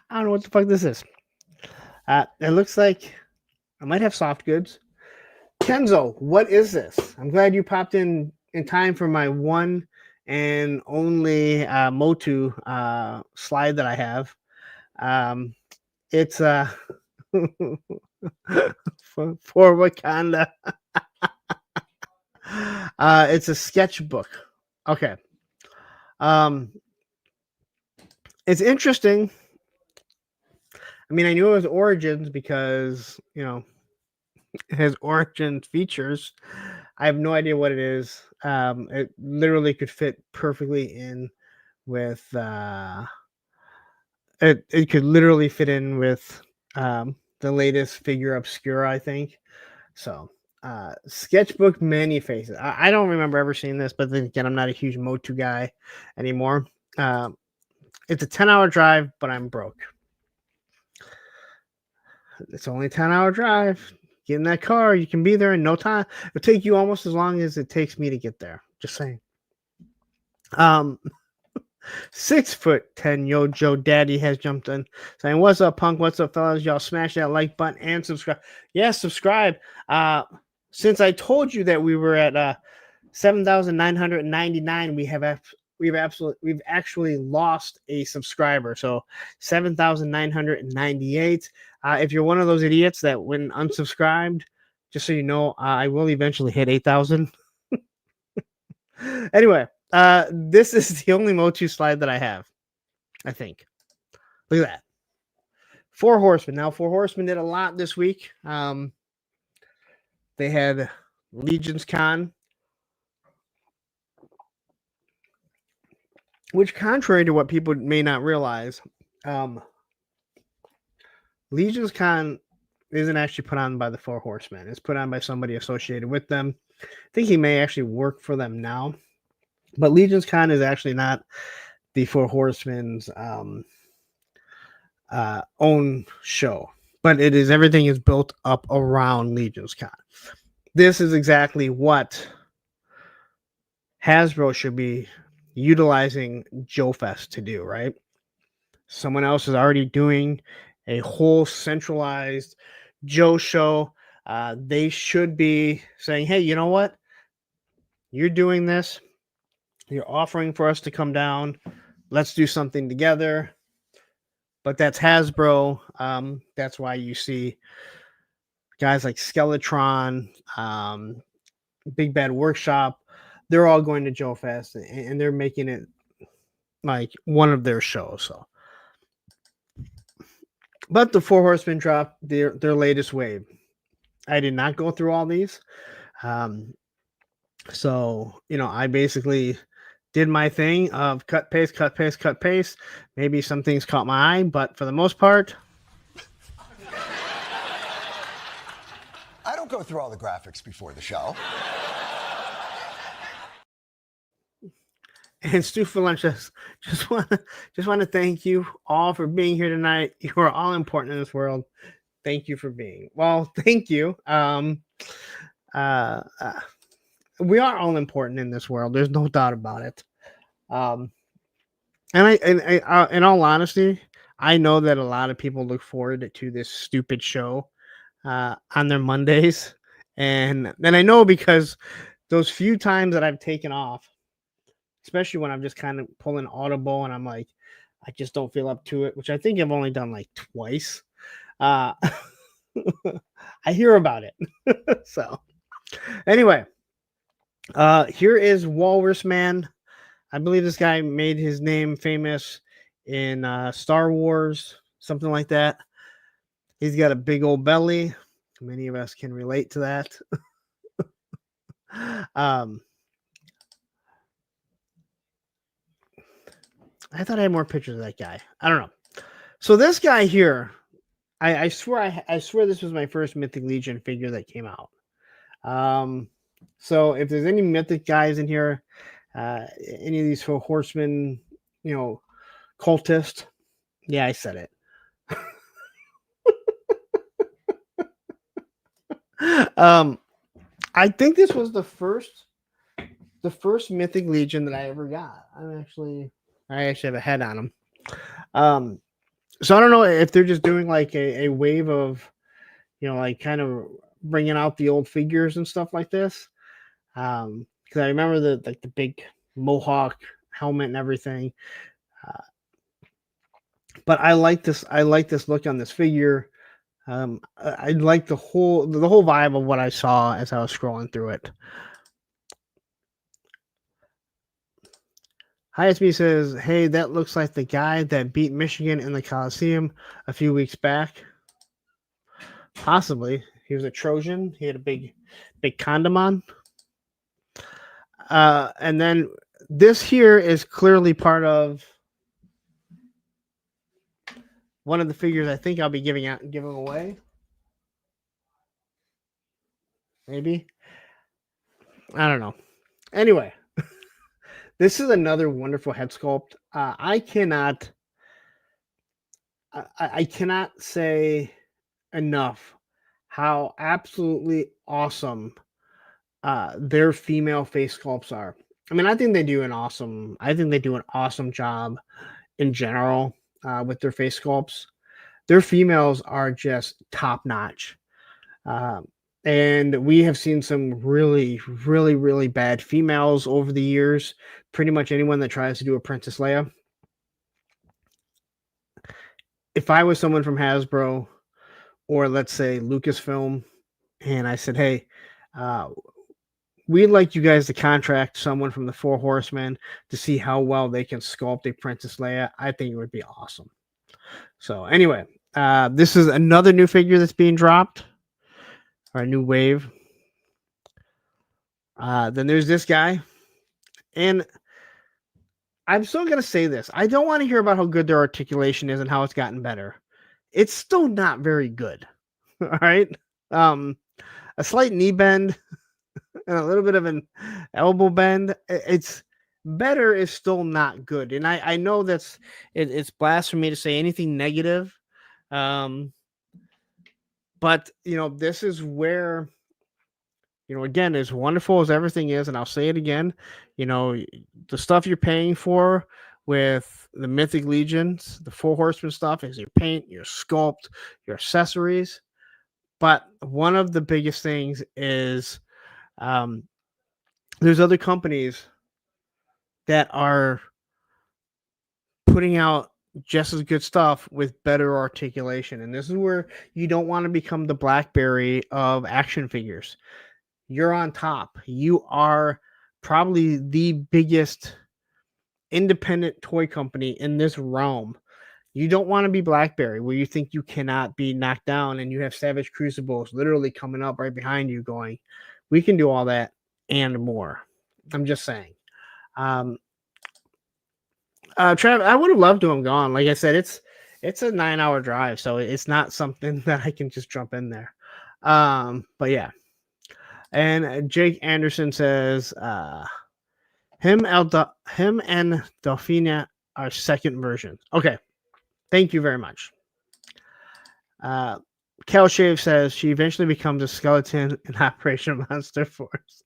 don't know what the fuck this is. It looks like I might have soft goods. Kenzo, what is this? I'm glad you popped in time for my one and only Motu slide that I have. It's for Wakanda. It's a sketchbook. Okay. It's interesting. I mean, I knew it was Origins because, it has Origins features. I have no idea what it is. It literally could fit perfectly in with It could literally fit in with the latest figure obscura, I think. So sketchbook many faces. I don't remember ever seeing this, but then again, I'm not a huge Motu guy anymore. It's a 10-hour drive, but I'm broke. It's only a 10-hour drive. Get in that car, you can be there in no time. It'll take you almost as long as it takes me to get there. Just saying. 6'10" Yo Joe Daddy has jumped in saying, "What's up, punk? What's up, fellas? Y'all smash that like button and subscribe." Yeah, subscribe. Since I told you that we were at 7,999, we've actually lost a subscriber. So 7,998. If you're one of those idiots that went unsubscribed, just so you know, I will eventually hit 8,000. Anyway, this is the only Motu slide that I have, I think. Look at that. 4 Horsemen. Now, 4 Horsemen did a lot this week. They had Legion's Con, which, contrary to what people may not realize, Legion's Con isn't actually put on by the 4 Horsemen. It's put on by somebody associated with them. I think he may actually work for them now. But Legion's Con is actually not the 4 Horsemen's own show. But it is, everything is built up around Legion's Con. This is exactly what Hasbro should be utilizing Joe Fest to do, right? Someone else is already doing a whole centralized Joe show. They should be saying, hey, you know what? You're doing this. You're offering for us to come down. Let's do something together. But that's Hasbro. That's why you see guys like Skeletron, Big Bad Workshop. They're all going to Joe Fest, and they're making it like one of their shows. So, but the 4 Horsemen dropped their latest wave. I did not go through all these. So, I basically did my thing of cut, paste, cut, paste, cut, paste. Maybe some things caught my eye, but for the most part,
I don't go through all the graphics before the show.
And Stu for Lunch just want to thank you all for being here tonight. You are all important in this world. Thank you for being. Well, thank you. We are all important in this world. There's no doubt about it. And I, in all honesty, I know that a lot of people look forward to this stupid show on their Mondays, and I know because those few times that I've taken off, especially when I'm just kind of pulling Audible and I'm like, I just don't feel up to it, which I think I've only done like twice. I hear about it. So anyway, here is Walrus Man. I believe this guy made his name famous in Star Wars, something like that. He's got a big old belly. Many of us can relate to that. I thought I had more pictures of that guy. I don't know. So this guy here, I swear this was my first Mythic Legion figure that came out. So if there's any Mythic guys in here, any of these 4 Horsemen, cultist, yeah, I said it. I think this was the first Mythic Legion that I ever got. I actually have a head on them. So I don't know if they're just doing like a wave of, like kind of bringing out the old figures and stuff like this. Because I remember the big mohawk helmet and everything. But I like this. I like this look on this figure. I like the whole vibe of what I saw as I was scrolling through it. HiSB says, hey, that looks like the guy that beat Michigan in the Coliseum a few weeks back. Possibly. He was a Trojan. He had a big condom on. And then this here is clearly part of one of the figures I think I'll be giving away. Maybe. I don't know. Anyway, this is another wonderful head sculpt. I cannot say enough how absolutely awesome their female face sculpts are. I mean, I think they do an awesome job in general with their face sculpts. Their females are just top notch. And we have seen some really, really, really bad females over the years. Pretty much anyone that tries to do a Princess Leia. If I was someone from Hasbro or let's say Lucasfilm, and I said, hey, we'd like you guys to contract someone from the Four Horsemen to see how well they can sculpt a Princess Leia, I think it would be awesome. So anyway, this is another new figure that's being dropped, or a new wave. Then there's this guy, and I'm still going to say this. I don't want to hear about how good their articulation is and how it's gotten better. It's still not very good. All right. A slight knee bend and a little bit of an elbow bend. It's better is still not good. And I know it's blasphemy to say anything negative. But this is where, again, as wonderful as everything is, and I'll say it again, the stuff you're paying for with the Mythic Legions, the Four Horsemen stuff is your paint, your sculpt, your accessories. But one of the biggest things is there's other companies that are putting out just as good stuff with better articulation. And this is where you don't want to become the BlackBerry of action figures. You're on top. You are probably the biggest independent toy company in this realm. You don't want to be BlackBerry, where you think you cannot be knocked down and you have Savage Crucibles literally coming up right behind you going, we can do all that and more. I'm just saying. Trav, I would have loved to have gone. Like I said, it's a 9-hour drive, so it's not something that I can just jump in there. But yeah. And Jake Anderson says, him and Delphina are second versions. Okay. Thank you very much. Cal Shave says she eventually becomes a skeleton in Operation Monster Force.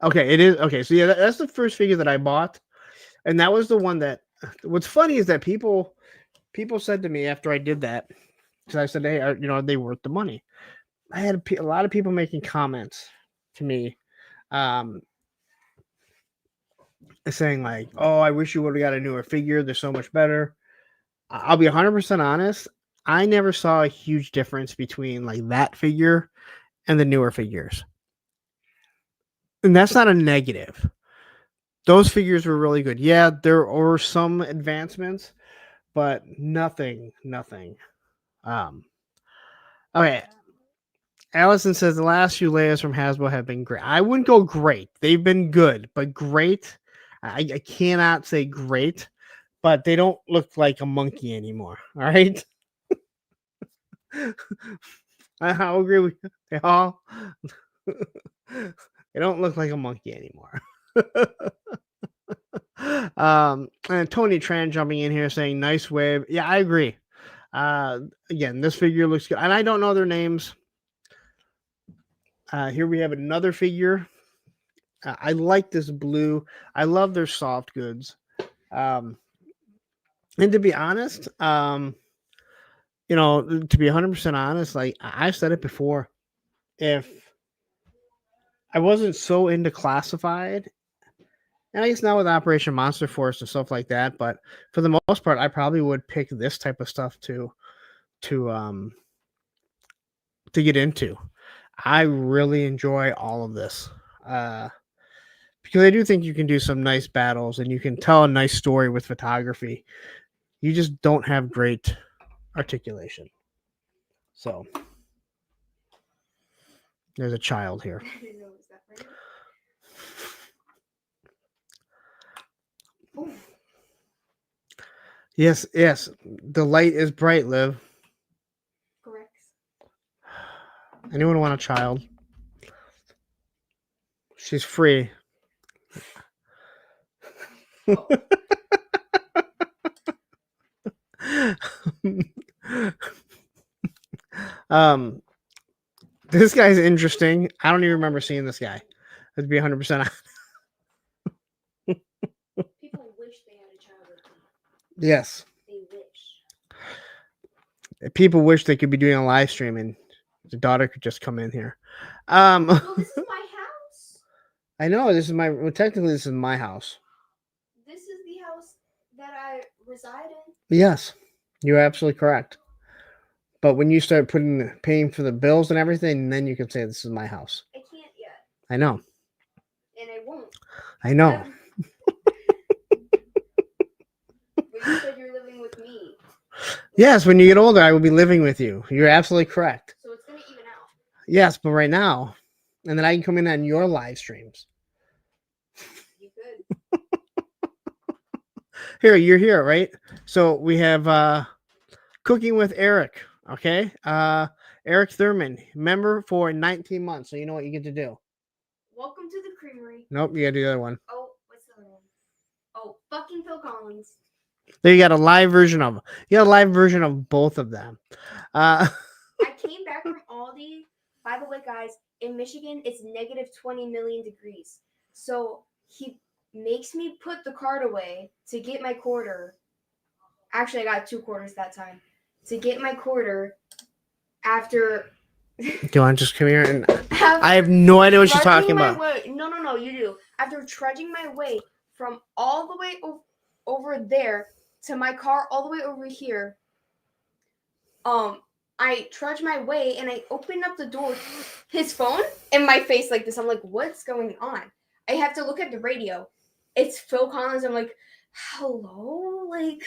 Okay, it is. Okay, so yeah, that's the first figure that I bought. And that was the one that, what's funny is that people said to me after I did that, because I said, hey, are they worth the money? I had a lot of people making comments to me, saying like, oh, I wish you would have got a newer figure. They're so much better. I'll be 100% honest. I never saw a huge difference between like that figure and the newer figures. And that's not a negative. Those figures were really good. Yeah, there were some advancements, but nothing. Okay. Allison says the last few layers from Hasbro have been great. I wouldn't go great. They've been good, but great. I cannot say great, but they don't look like a monkey anymore. All right. I'll agree with you. They all they don't look like a monkey anymore. And Tony Tran jumping in here saying nice wave. Yeah, I agree. Again, this figure looks good, and I don't know their names. Here we have another figure. I like this blue. I love their soft goods. And to be honest, to be 100% honest, like I've said it before, if I wasn't so into classified, and I guess now with Operation Monster Force and stuff like that, but for the most part, I probably would pick this type of stuff to get into. I really enjoy all of this because I do think you can do some nice battles and you can tell a nice story with photography. You just don't have great articulation. So there's a child here. Yes, yes. The light is bright, Liv.
Correct.
Anyone want a child? She's free. um, this guy's interesting. I don't even remember seeing this guy. Let's be 100% honest.
People wish they had a child like me.
Yes.
They wish.
People wish they could be doing a live stream and the daughter could just come in here.
Well, this is my house.
I know this is well, technically this is my house.
This is the house that I reside in.
Yes, you're absolutely correct. But when you start paying for the bills and everything, then you can say this is my house.
I can't yet,
I know.
and I won't.
I know.
But you said you're living with me.
Yes, when you get older, I will be living with you. You're absolutely correct.
So it's gonna even out.
Yes, but right now, and then I can come in on your live streams.
You could.
Here, you're here, right? So we have Cooking with Eric. Okay. Eric Thurman, member for 19 months. So you know what you get to do.
Welcome to the creamery.
Nope, you gotta do the other one.
Oh, what's the other one? Oh, fucking Phil Collins.
There you got a live version of them. You got a live version of both of them.
I came back from Aldi. By the way, guys, in Michigan, it's negative 20 million degrees. So he makes me put the card away to get my quarter. Actually, I got 2 quarters that time. To get my quarter after.
Do you want to just come here and I have no idea what you're talking about.
No, you do. After trudging my way from all the way over there to my car, all the way over here, I trudged my way and I opened up the door. His phone in my face like this. I'm like, what's going on? I have to look at the radio. It's Phil Collins. I'm like, hello? Like,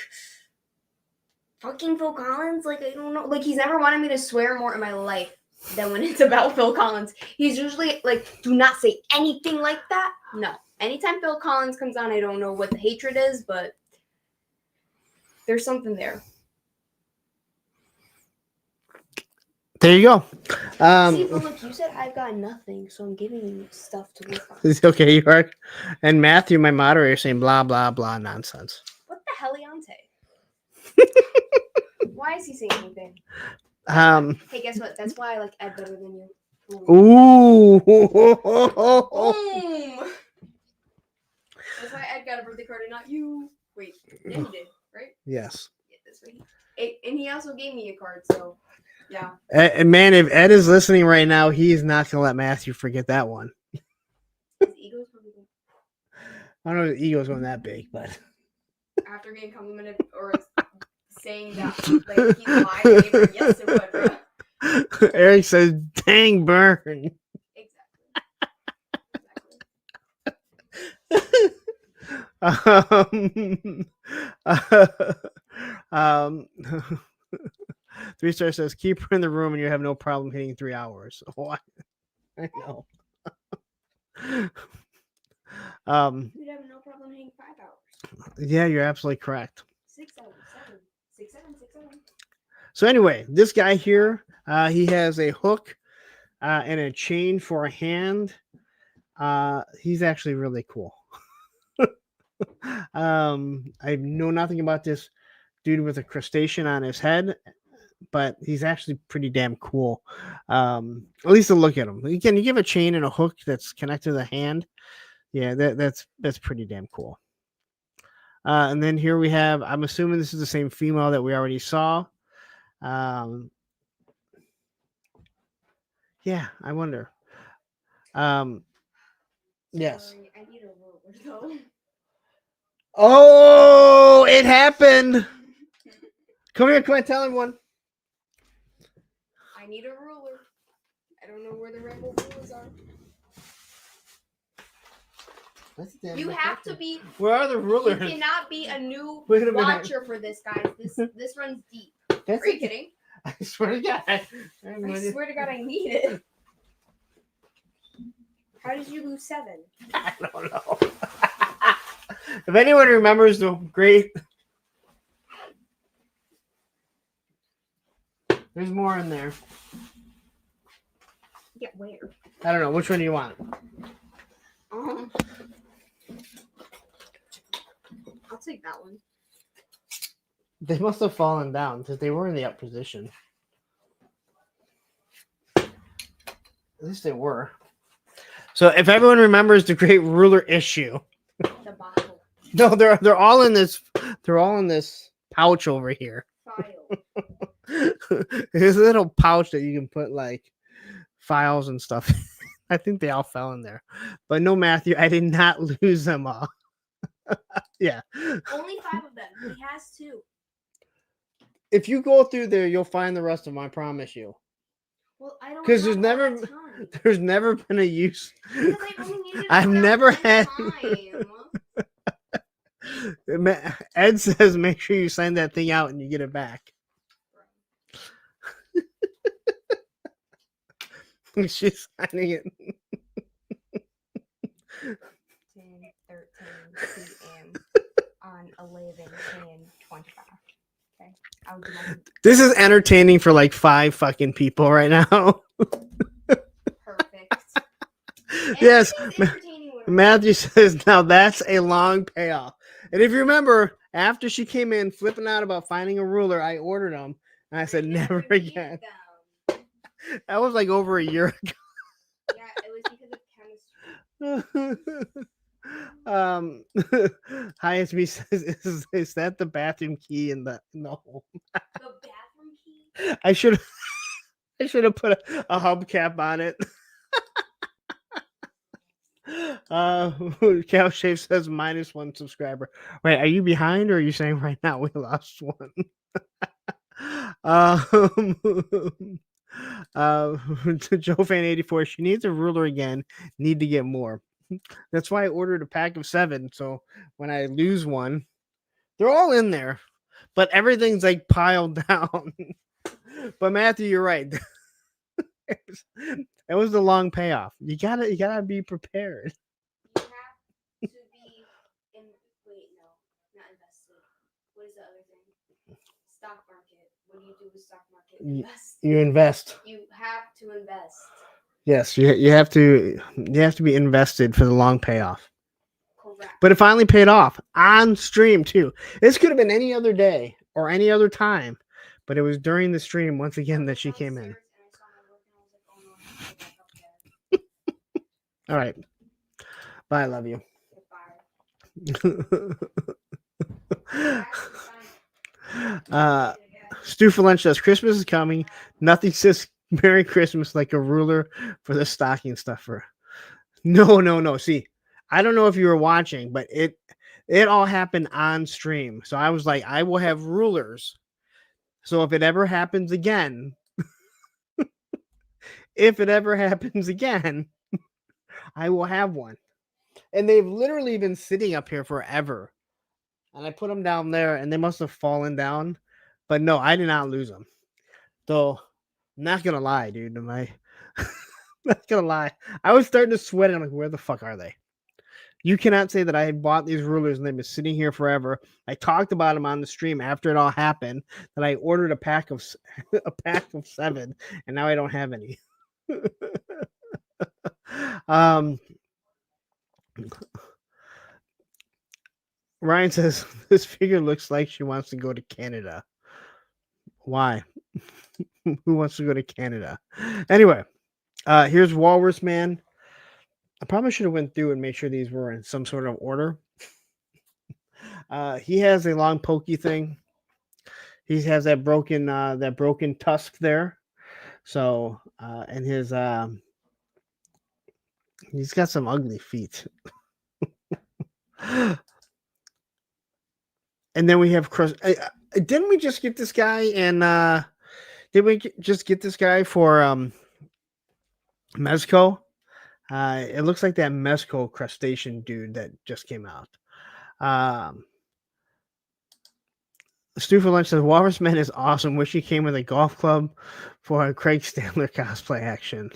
fucking Phil Collins? Like, I don't know. Like, he's never wanted me to swear more in my life than when it's about Phil Collins. He's usually like, do not say anything like that. No. Anytime Phil Collins comes on, I don't know what the hatred is, but there's something there.
There you go.
See, but look, you said I've got nothing, so I'm giving you stuff to work on.
It's okay, you are. And Matthew, my moderator, saying blah, blah, blah nonsense.
What the heliante? Why is he saying anything? Hey, guess what? That's why I like Ed better than you.
Ooh.
Boom! That's why Ed got a birthday card and not you. Wait, yeah, he did, right?
Yes.
Yeah, that's right. And he also gave me a card, so yeah.
And man, if Ed is listening right now, he's not gonna let Matthew forget that one.
His ego's probably good.
I don't know if the ego's going that big, but
After getting complimented or saying that like he's lying, yes it would, bro.
Eric says, "Dang burn."
Exactly.
Three Star says, "Keep her in the room, and you have no problem hitting 3 hours." Oh, I know.
You'd have no problem hitting 5 hours.
Yeah, you're absolutely correct.
6 hours, 7, 6, 7, 6, 7.
So anyway, this guy here, he has a hook and a chain for a hand. He's actually really cool. I know nothing about this dude with a crustacean on his head, but he's actually pretty damn cool. At least to look at him. Again, you give a chain and a hook that's connected to the hand. Yeah, that's pretty damn cool. And then here we have, I'm assuming this is the same female that we already saw. Yeah, I wonder. Yes.
Sorry, I need a ruler though.
Oh, it happened. Come here, come on, tell everyone.
I need a ruler. I don't know where the rainbow rulers are. You have to be.
Where are the
You
rulers?
cannot be a new
Wait a minute.
watcher for this, guys. This runs deep. Are you kidding?
I swear to God.
I swear to God, I need it. How did you lose 7?
I don't know. If anyone remembers the great There's more in there.
Yeah, where?
I don't know. Which one do you want?
I'll take that one.
They must have fallen down because they were in the up position. At least they were. So if everyone remembers the great ruler issue,
The bottle.
no, they're all in this. They're all in this pouch over here.
File.
There's a little pouch that you can put like files and stuff. I think they all fell in there, but no, Matthew, I did not lose them all. Yeah,
Only 5 of them. He has 2.
if you go through there, you'll find the rest of them. I promise you.
Well, I don't.
'Cause
have
there's
all
never-
that time.
There's never been a use.
Because I only needed
I've
about
never
one
had-
time.
Ed says make sure you sign that thing out and you get it back. She's signing it.
10, 13 p.m. on 11/10/25. Okay, I'll do my
This is entertaining for like 5 fucking people right now.
perfect.
Yes,
Everything's entertaining when I'm-
Matthew says now that's a long payoff. And if you remember, after she came in flipping out about finding a ruler, I ordered them and I said never
repeated
again.
them.
That was like over a year
Yeah, it was because of chemistry.
ISB says is that the bathroom key in the hole?
The bathroom key.
I should have put a hubcap on it. Cow Shave says -1 subscriber. Wait, are you behind or are you saying right now we lost one? To Joe Fan 84, she needs a ruler again. Need to get more. That's why I ordered a pack of 7. So when I lose one, they're all in there, but everything's like piled down. But Matthew, you're right. It was the long payoff. You gotta be prepared.
You have to be in. Wait, no, not invested. What is the other thing? Stock market. What do you do with stock market? Invest.
You invest.
You have to invest.
Yes, you have to be invested for the long payoff.
Correct.
But it finally paid off on stream too. This could have been any other day or any other time, but it was during the stream once again that she came in. All right. Bye, I love you. Stu for lunch says Christmas is coming. Nothing says Merry Christmas like a ruler for the stocking stuffer. No. See, I don't know if you were watching, but it all happened on stream. So I was like, I will have rulers. So if it ever happens again, I will have one. And they've literally been sitting up here forever. And I put them down there and they must have fallen down. But no, I did not lose them. Though, I'm not going to lie, dude. Not going to lie. I was starting to sweat. And I'm like, where the fuck are they? You cannot say that I bought these rulers and they've been sitting here forever. I talked about them on the stream after it all happened. That I ordered a pack of 7. And now I don't have any. Ryan says this figure looks like she wants to go to Canada. Why? Who wants to go to Canada? Anyway, here's Walrus Man. I probably should have went through and made sure these were in some sort of order. He has a long pokey thing. He has that broken tusk there. So, and his he's got some ugly feet. And then we have Chris. Didn't we just get this guy? And did we just get this guy for Mezco? It looks like that Mezco crustacean dude that just came out. Stu for lunch says Walrus Man is awesome. Wish he came with a golf club for a Craig Stanley cosplay action.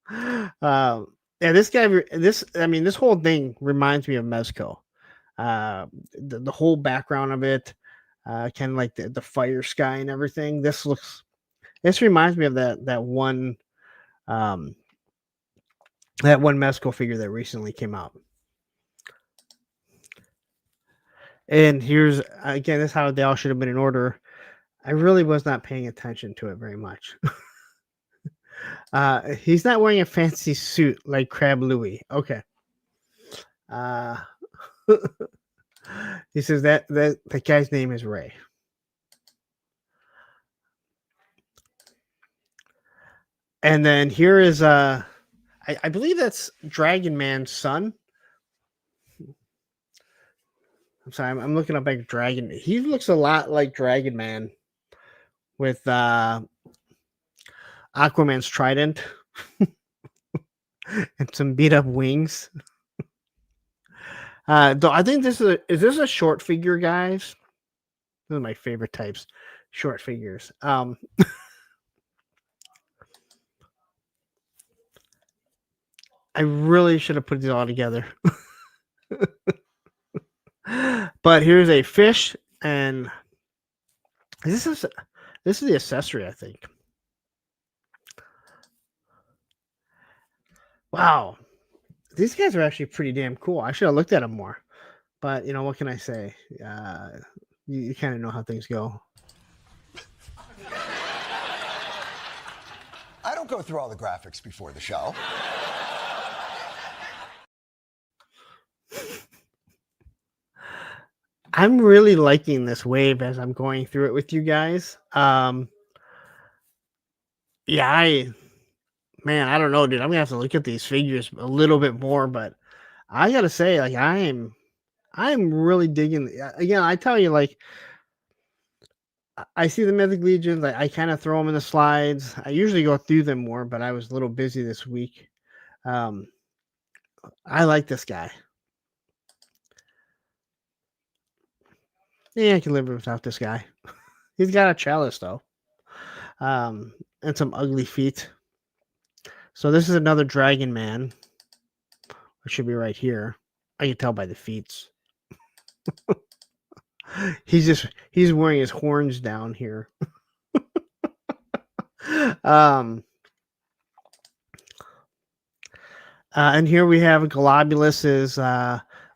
Yeah, this guy. This whole thing reminds me of Mezco. The whole background of it, kind of like the fire sky and everything. This looks This reminds me of that one Mezco figure that recently came out. And here's again, this is how they all should have been in order. I really was not paying attention to it very much. He's not wearing a fancy suit like Crab Louie. Okay. He says that guy's name is Ray. And then here is I believe that's Dragon Man's son. I'm sorry, I'm looking up like Dragon. He looks a lot like Dragon Man with Aquaman's trident and some beat up wings. Though I think is this a short figure, guys? Those are my favorite types, short figures. I really should have put these all together. But here's a fish, and this is the accessory, I think. Wow, these guys are actually pretty damn cool. I should have looked at them more, but you know what can I say? You kind of know how things go.
I don't go through all the graphics before the show.
I'm really liking this wave as I'm going through it with you guys. Yeah, I don't know, dude. I'm gonna have to look at these figures a little bit more, but I gotta say, like, I'm really digging. Again, I tell you, like, I see the Mythic Legions. I kind of throw them in the slides. I usually go through them more, but I was a little busy this week. I like this guy. Yeah, I can live without this guy. He's got a chalice though, and some ugly feet. So this is another Dragon Man. It should be right here. I can tell by the feet. He's wearing his horns down here. And here we have Globulus's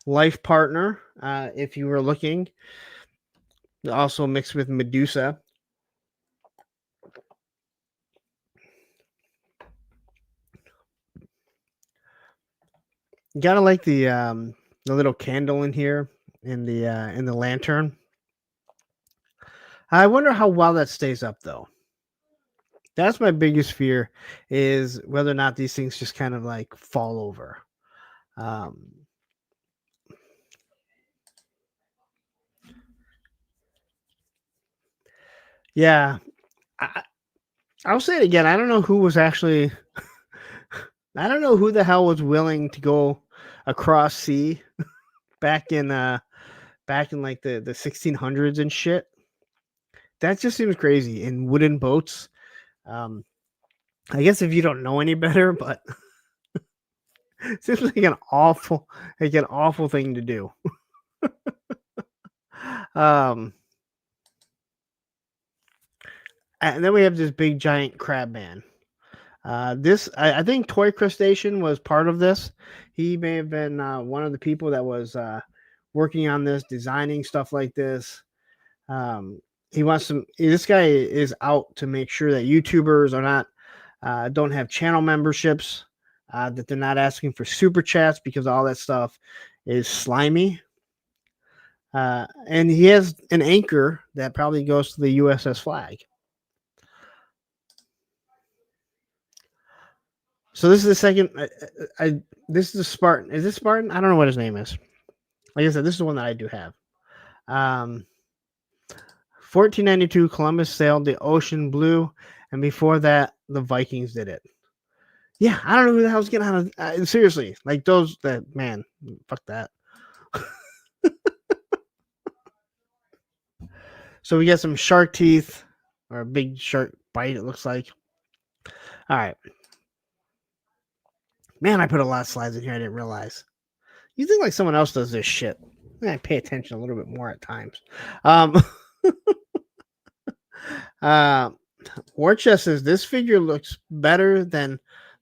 life partner. If you were looking, also mixed with Medusa. You gotta like the little candle in here in the lantern. I wonder how well that stays up though. That's my biggest fear, is whether or not these things just kind of like fall over. Yeah, I'll say it again. I don't know who was actually. I don't know who the hell was willing to go across sea back in like the 1600s and shit. That just seems crazy, in wooden boats. I guess if you don't know any better, but it seems like an awful thing to do. And then we have this big giant crab man. This I think Toy Crustacean was part of this. He may have been one of the people that was working on this, designing stuff like this. He wants some. This guy is out to make sure that YouTubers are not don't have channel memberships, that they're not asking for super chats, because all that stuff is slimy. And he has an anchor that probably goes to the USS Flag. So this is the second. This is the Spartan. Is this Spartan? I don't know what his name is. Like I said, this is the one that I do have. 1492, Columbus sailed the ocean blue, and before that, the Vikings did it. Yeah, I don't know who the hell's getting on. Seriously, like those. That man, fuck that. So we got some shark teeth, or a big shark bite. It looks like. All right. Man, I put a lot of slides in here I didn't realize. You think like someone else does this shit. I pay attention a little bit more at times. Warchest says this figure looks better than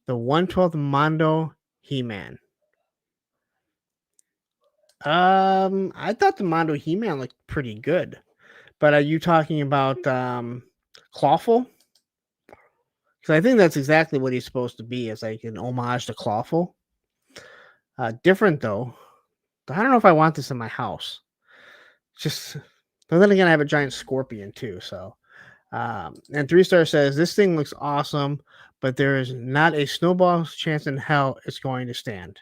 the 1/12 Mondo He-Man. I thought the Mondo He-Man looked pretty good, but are you talking about Clawful? Because I think that's exactly what he's supposed to be, as like an homage to Clawful. Different though. I don't know if I want this in my house. Just, but then again, I have a giant scorpion too. So, and 3-star says this thing looks awesome, but there is not a snowball's chance in hell it's going to stand.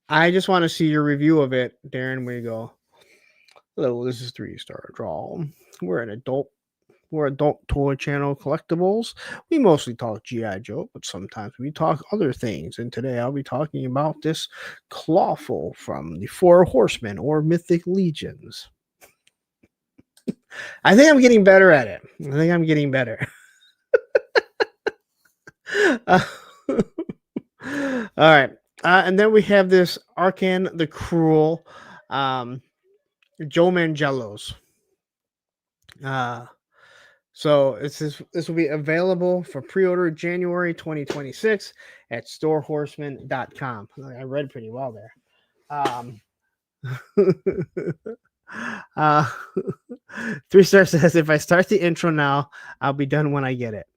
I just want to see your review of it, Darren. Where you go? Hello, this is 3-star Draw. We're adult toy channel collectibles. We mostly talk G.I. Joe, but sometimes we talk other things. And today I'll be talking about this Clawful from the Four Horsemen or Mythic Legions. I think I'm getting better at it. I think I'm getting better. All right. And then we have this Arkan the Cruel, Joe Mangello's. So this will be available for pre-order January 2026 at storehorseman.com. I read pretty well there. 3-star says, if I start the intro now, I'll be done when I get it.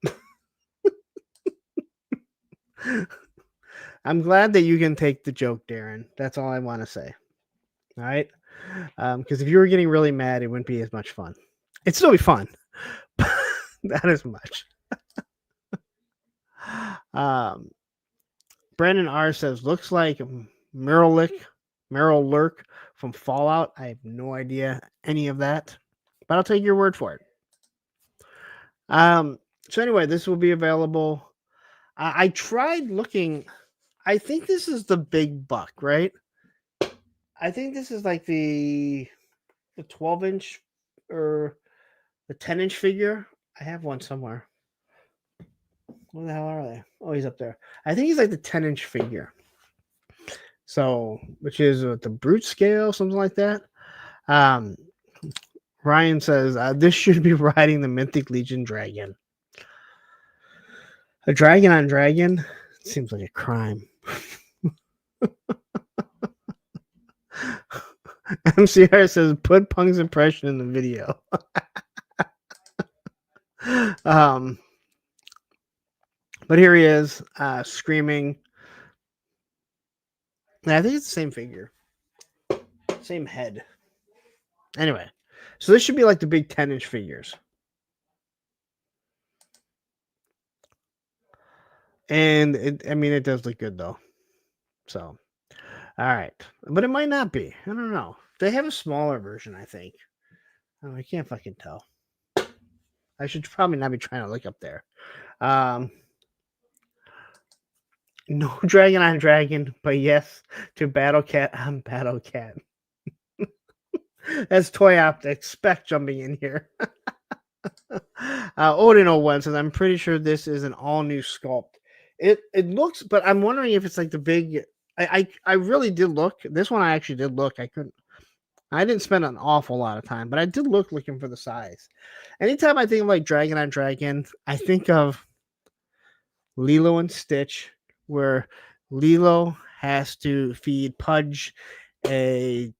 I'm glad that you can take the joke, Darren. That's all I want to say. All right? Because if you were getting really mad, it wouldn't be as much fun. It'd still be fun. Not as much. Brandon R says, looks like Meryl Lurk from Fallout. I have no idea any of that, but I'll take your word for it. So anyway, this will be available. I tried looking. I think this is the big buck, right? I think this is like the 12-inch or the 10-inch figure. I have one somewhere. Where the hell are they? Oh, he's up there. I think he's like the 10-inch figure. So, which is the brute scale, something like that. Ryan says, this should be riding the Mythic Legion dragon. A dragon on dragon? Seems like a crime. MCR says, put Punk's impression in the video. But here he is, screaming. I think it's the same figure. Same head. Anyway, so this should be like the big 10-inch figures. And it does look good though. So, all right. But it might not be. I don't know. They have a smaller version, I think. I can't fucking tell. I should probably not be trying to look up there. No dragon on dragon, but yes to Battle Cat on Battle Cat. That's Toy Optics Spec jumping in here. Odin01 says, I'm pretty sure this is an all-new sculpt. It looks, but I'm wondering if it's like the big. I really did look. This one I actually did look. I didn't spend an awful lot of time, but I did look looking for the size. Anytime I think of like Dragon on Dragon, I think of Lilo and Stitch, where Lilo has to feed Pudge a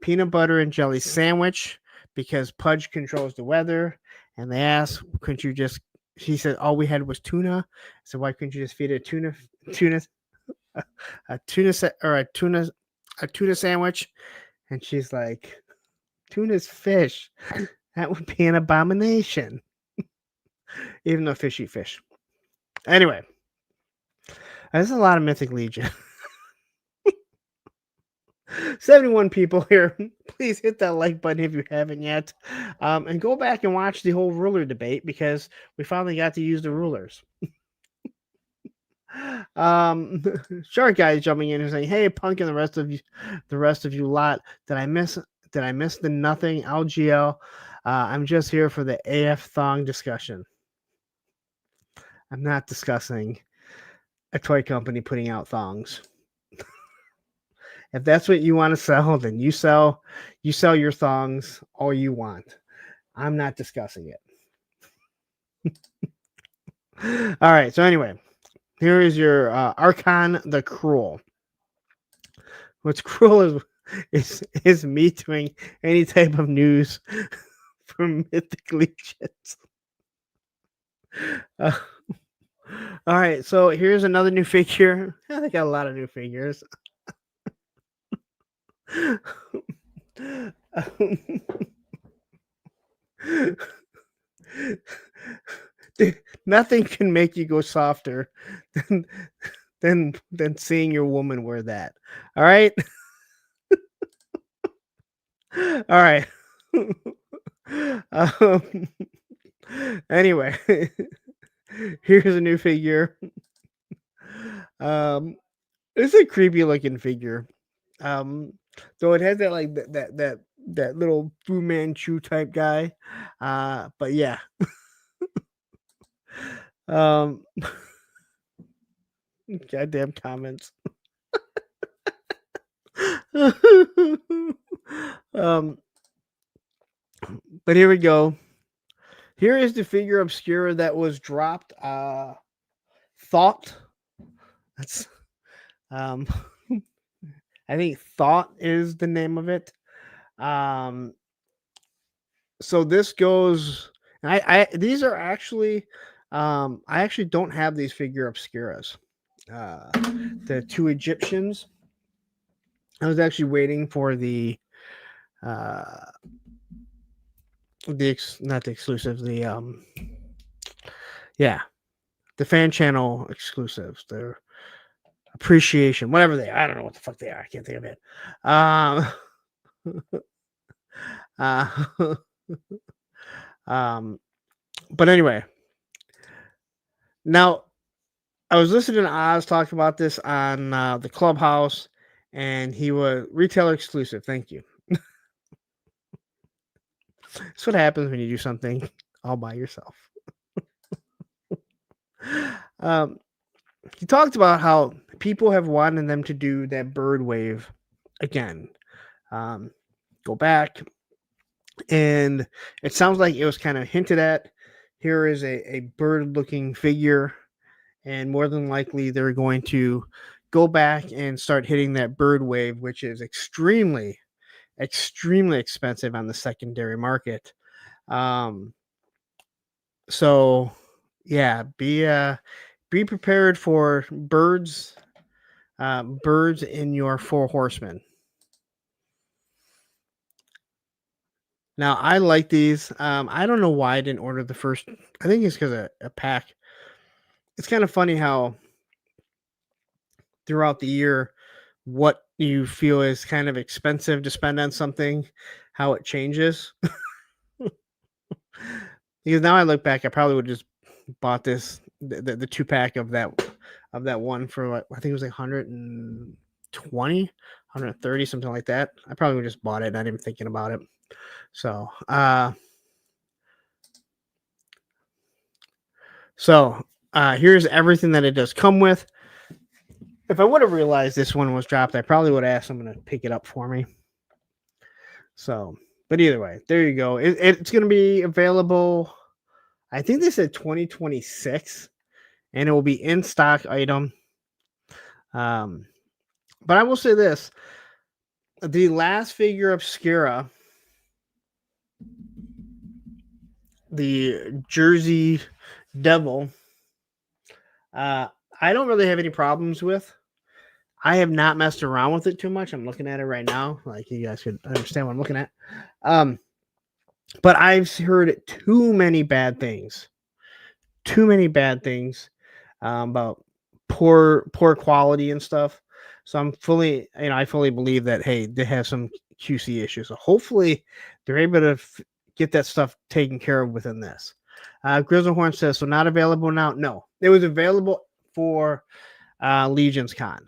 peanut butter and jelly sandwich because Pudge controls the weather. And they asked, couldn't you just, she said, all we had was tuna. So why couldn't you just feed a tuna sandwich? And she's like, tuna's fish. That would be an abomination. Even though fish eat fish. Anyway, there's a lot of Mythic Legion. 71 people here. Please hit that like button if you haven't yet. And go back and watch the whole ruler debate because we finally got to use the rulers. Shark Guy is jumping in and saying, hey, Punk and the rest of you lot. Did I miss the nothing LGL? I'm just here for the AF thong discussion. I'm not discussing a toy company putting out thongs. If that's what you want to sell, then you sell your thongs all you want. I'm not discussing it. All right. So anyway, here is your Archon the Cruel. What's cruel is me doing any type of news from Mythic Legions. Uh, all right. So here's another new figure. They got a lot of new figures. Nothing can make you go softer than seeing your woman wear that. All right. All right. um, anyway, here's a new figure. It's a creepy looking figure. So it has that like that little Fu Manchu type guy. But yeah. Goddamn comments. But here we go. Here is the figure obscura that was dropped. Thought. That's I think Thought is the name of it. So this goes. These are actually. I actually don't have these figure obscuras. The two Egyptians. I was actually waiting for the not the exclusives, the fan channel exclusives, their appreciation, whatever they are. I don't know what the fuck they are. I can't think of it. But anyway, now I was listening to Oz talk about this on the Clubhouse, and he was retailer exclusive. Thank you. That's what happens when you do something all by yourself. He talked about how people have wanted them to do that bird wave again. Go back. And it sounds like it was kind of hinted at. Here is a bird-looking figure. And more than likely, they're going to go back and start hitting that bird wave, which is extremely expensive on the secondary market. So yeah, be prepared for birds in your Four Horsemen. Now I like these. I don't know why I didn't order the first. I think it's because of a pack. It's kind of funny how throughout the year, what you feel is kind of expensive to spend on something, how it changes. Because now I look back, I probably would have just bought this the 2-pack of that one for like, I think it was like 120, 130, something like that. I probably would have just bought it, not even thinking about it. So here's everything that it does come with. If I would have realized this one was dropped, I probably would have asked someone to pick it up for me. So, but either way, there you go. It's going to be available. I think they said 2026, and it will be in stock item. But I will say this: the last figure obscura, the Jersey Devil, I don't really have any problems with. I have not messed around with it too much. I'm looking at it right now. Like, you guys could understand what I'm looking at. But I've heard too many bad things about poor quality and stuff. So I fully believe that, hey, they have some QC issues. So hopefully they're able to get that stuff taken care of within this. Grizzlehorn says, so not available now? No, it was available for Legion's Con.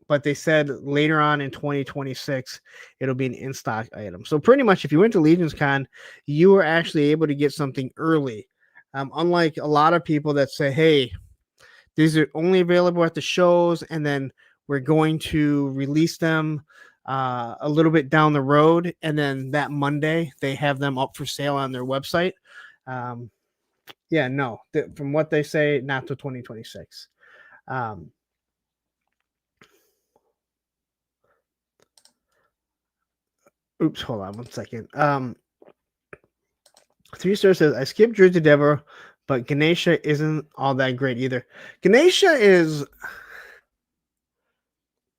But they said later on in 2026, it'll be an in-stock item. So pretty much if you went to Legion's Con, you were actually able to get something early. Unlike a lot of people that say, hey, these are only available at the shows, and then we're going to release them a little bit down the road, and then that Monday, they have them up for sale on their website. Yeah, no. From what they say, not till 2026. Oops, hold on 1 second. 3 Star says I skipped Jersey Devil, but Ganesha isn't all that great either. Ganesha is.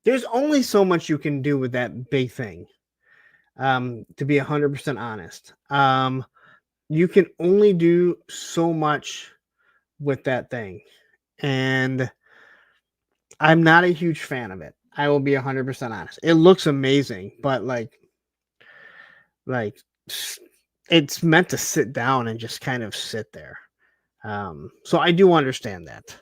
There's only so much you can do with that big thing. To be 100% honest, you can only do so much with that thing, and I'm not a huge fan of it. I will be 100% honest. It looks amazing, but like it's meant to sit down and just kind of sit there. So I do understand that.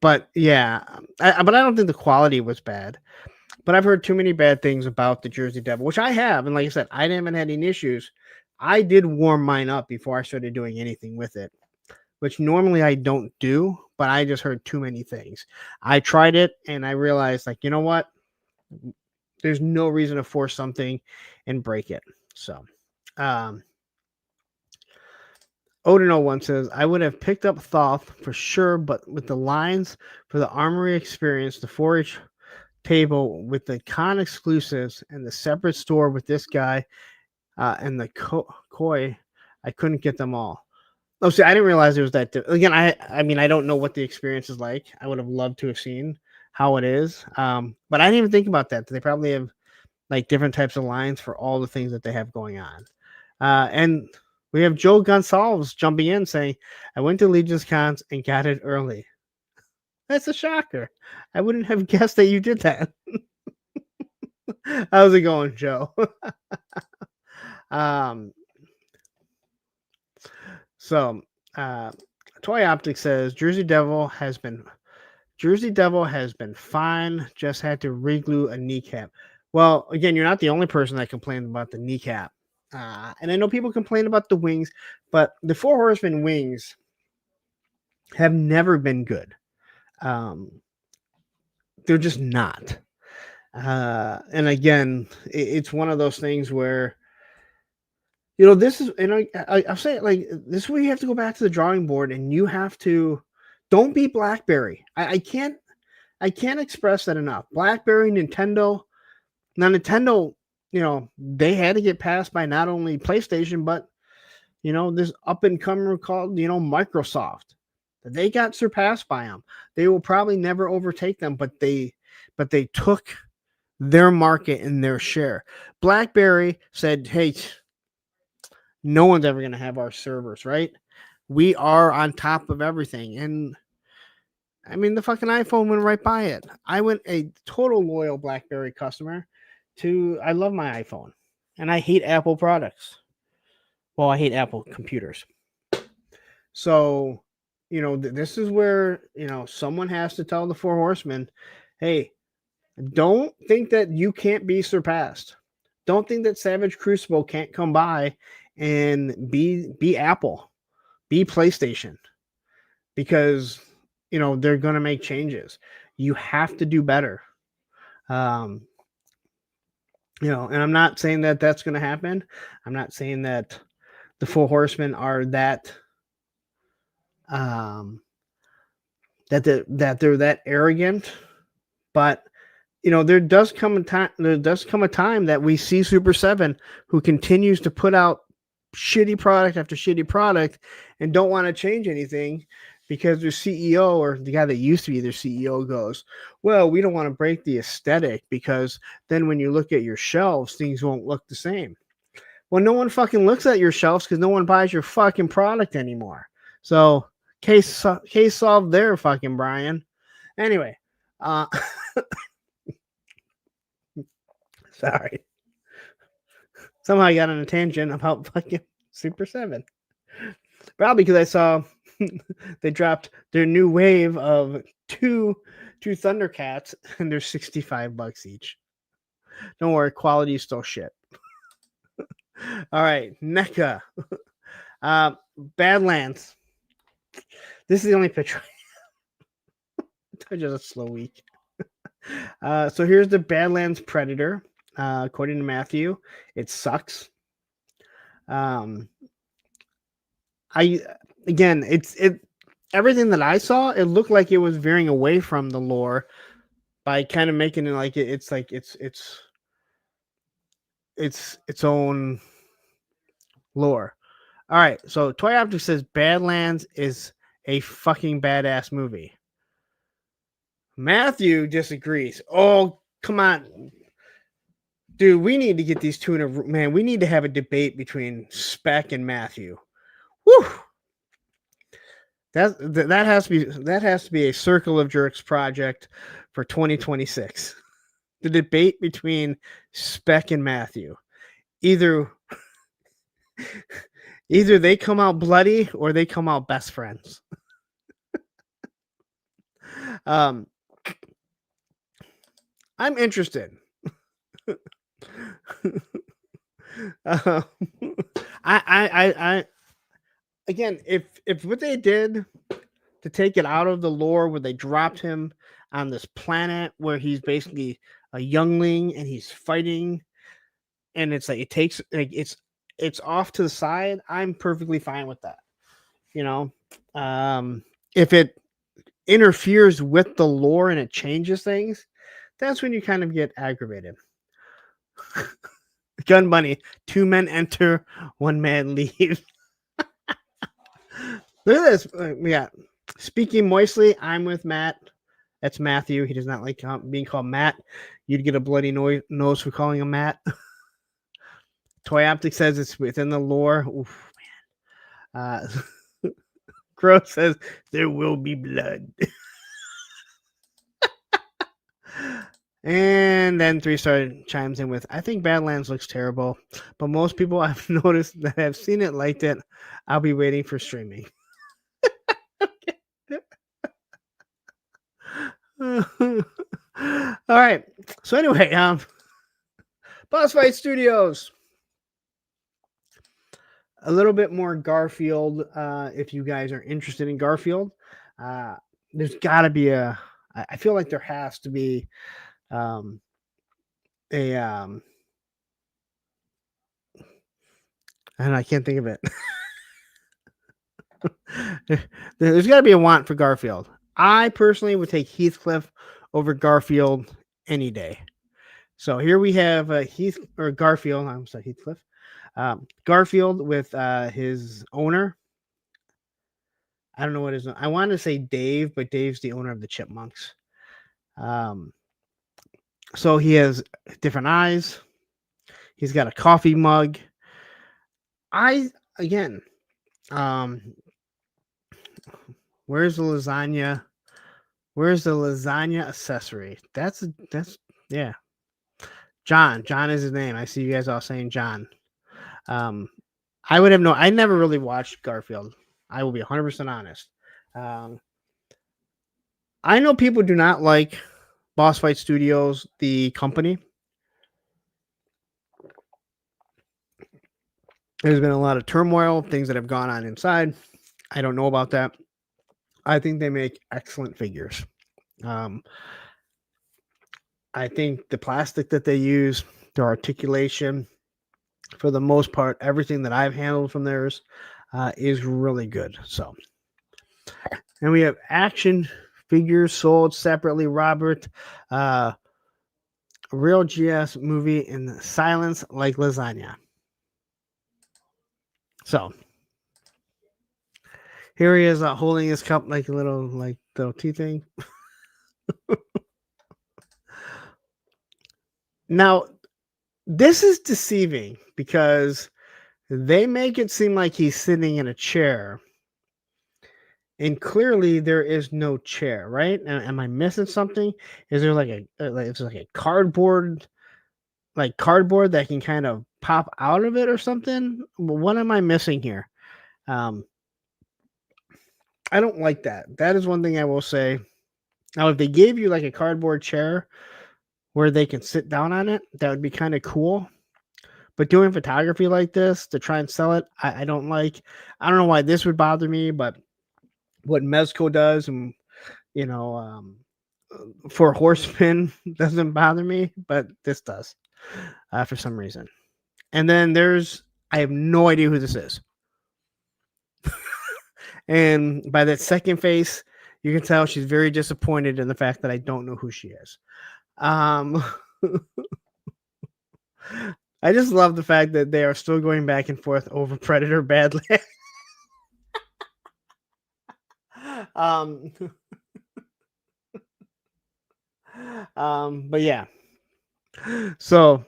But yeah, but I don't think the quality was bad. But I've heard too many bad things about the Jersey Devil, which I have. And like I said, I haven't had any issues. I did warm mine up before I started doing anything with it, which normally I don't do, but I just heard too many things. I tried it and I realized, like, you know what? There's no reason to force something and break it. So, Odin01 says, I would have picked up Thoth for sure, but with the lines for the Armory experience, the 4-H table with the con exclusives and the separate store with this guy and the koi, I couldn't get them all. Oh, see, I didn't realize it was that. Again, I mean, I don't know what the experience is like. I would have loved to have seen how it is. But I didn't even think about that. They probably have like different types of lines for all the things that they have going on. And we have Joe Gonsalves jumping in saying, I went to Legion's Cons and got it early. That's a shocker. I wouldn't have guessed that you did that. How's it going, Joe? So Toy Optic says Jersey Devil has been fine, just had to reglue a kneecap. Well, again, you're not the only person that complained about the kneecap. And I know people complain about the wings, but the Four Horsemen wings have never been good. They're just not. And again, it's one of those things where, you know, this is, and I'll say it like this is where you have to go back to the drawing board and you have to, don't be BlackBerry. I can't express that enough. BlackBerry, Nintendo. Now, Nintendo, you know, they had to get passed by not only PlayStation, but, you know, this up and comer called, you know, Microsoft. They got surpassed by them. They will probably never overtake them, but they took their market and their share. BlackBerry said, hey, no one's ever going to have our servers, right? We are on top of everything. And I mean, the fucking iPhone went right by it. I went a total loyal BlackBerry customer to, I love my iPhone and I hate Apple products. Well, I hate Apple computers. So, you know, this is where, you know, someone has to tell the Four Horsemen, hey, don't think that you can't be surpassed. Don't think that Savage Crucible can't come by and be Apple, be PlayStation, because, you know, they're going to make changes. You have to do better. You know, and I'm not saying that that's going to happen. I'm not saying that the Four Horsemen are that that they're that arrogant, but you know, there does come a time that we see Super 7 who continues to put out shitty product after shitty product and don't want to change anything because their CEO or the guy that used to be their CEO goes, well, we don't want to break the aesthetic because then when you look at your shelves, things won't look the same. Well, no one fucking looks at your shelves because no one buys your fucking product anymore. So case solved there, fucking Brian. Anyway, sorry. Somehow I got on a tangent about fucking Super 7. Probably because I saw they dropped their new wave of two Thundercats and they're $65 each. Don't worry, quality is still shit. All right, NECA. Badlands. This is the only picture. It's just a slow week. So here's the Badlands Predator. According to Matthew, it sucks. I again, it everything that I saw, it looked like it was veering away from the lore by kind of making it like it's like its own lore. All right, so Toy Optic says Badlands is a fucking badass movie. Matthew disagrees. Oh, come on. Dude, we need to get these two in a man. We need to have a debate between Spec and Matthew. Woo! That has to be a Circle of Jerks project for 2026. The debate between Spec and Matthew. Either they come out bloody or they come out best friends. I'm interested. I again, if what they did to take it out of the lore where they dropped him on this planet where he's basically a youngling and he's fighting, and it's like it takes like it's off to the side, I'm perfectly fine with that. You know, if it interferes with the lore and it changes things, that's when you kind of get aggravated. Gun Bunny, 2 men enter, 1 man leave. Look at this. We got Speaking Moistly. I'm with Matt. That's Matthew. He does not like being called Matt. You'd get a bloody nose for calling him Matt. Toy Optic says it's within the lore. Oof, man. Crow says there will be blood. And then 3-star chimes in with, I think Badlands looks terrible, but most people I've noticed that have seen it liked it. I'll be waiting for streaming. All right. So anyway, Boss Fight Studios. A little bit more Garfield. If you guys are interested in Garfield, there's got to be I feel like there has to be and I can't think of it. There's got to be a want for Garfield. I personally would take Heathcliff over Garfield any day. So here we have Garfield. I'm sorry, Heathcliff. Garfield with his owner. I don't know what his. I wanted to say Dave, but Dave's the owner of the Chipmunks. So he has different eyes. He's got a coffee mug. Where's the lasagna? Where's the lasagna accessory? That's yeah. John is his name. I see you guys all saying John. I would have I never really watched Garfield. I will be 100% honest. I know people do not like Boss Fight Studios, the company. There's been a lot of turmoil, things that have gone on inside. I don't know about that. I think they make excellent figures. I think the plastic that they use, their articulation, for the most part, everything that I've handled from theirs is really good. So, and we have action figures sold separately. Robert, Real GS movie in silence like lasagna. So here he is holding his cup like a little tea thing. Now, this is deceiving because they make it seem like he's sitting in a chair. And clearly there is no chair, right? Am I missing something? Is there it's like a cardboard that can kind of pop out of it or something? What am I missing here? I don't like that. That is one thing I will say. Now, if they gave you like a cardboard chair where they can sit down on it, that would be kind of cool. But doing photography like this to try and sell it, I don't like. I don't know why this would bother me, but what Mezco does, and for Horseman doesn't bother me, but this does for some reason. And then I have no idea who this is. And by that second face, you can tell she's very disappointed in the fact that I don't know who she is. I just love the fact that they are still going back and forth over Predator Badlands. But yeah. So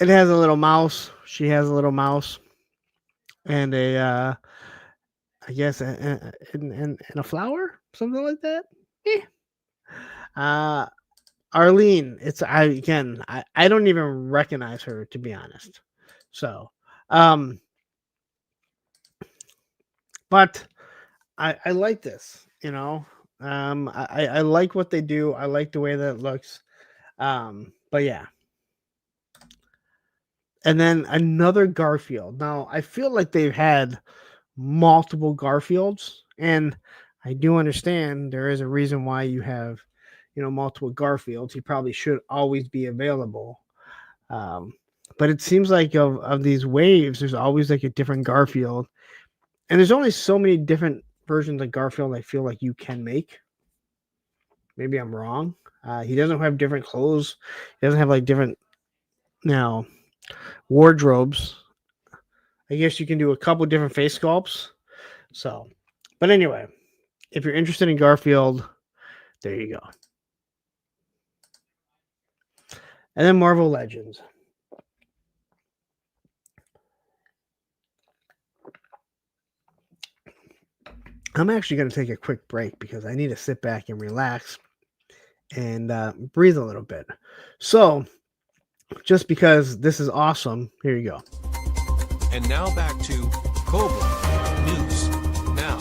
it has a little mouse. She has a little mouse and I guess and a flower, something like that. Arlene, I don't even recognize her, to be honest. So, but I like this, I like what they do. I like the way that it looks. But yeah. And then another Garfield. Now, I feel like they've had multiple Garfields, and I do understand there is a reason why you have, multiple Garfields. He probably should always be available. But it seems like of these waves, there's always like a different Garfield. And there's only so many different versions of Garfield I feel like you can make. Maybe I'm wrong. He doesn't have different clothes. He doesn't have like different wardrobes. I guess you can do a couple different face sculpts. So, but anyway, if you're interested in Garfield, there you go. And then Marvel Legends. I'm actually going to take a quick break because I need to sit back and relax and breathe a little bit. So, just because this is awesome, here you go.
And now back to Cobra News Now.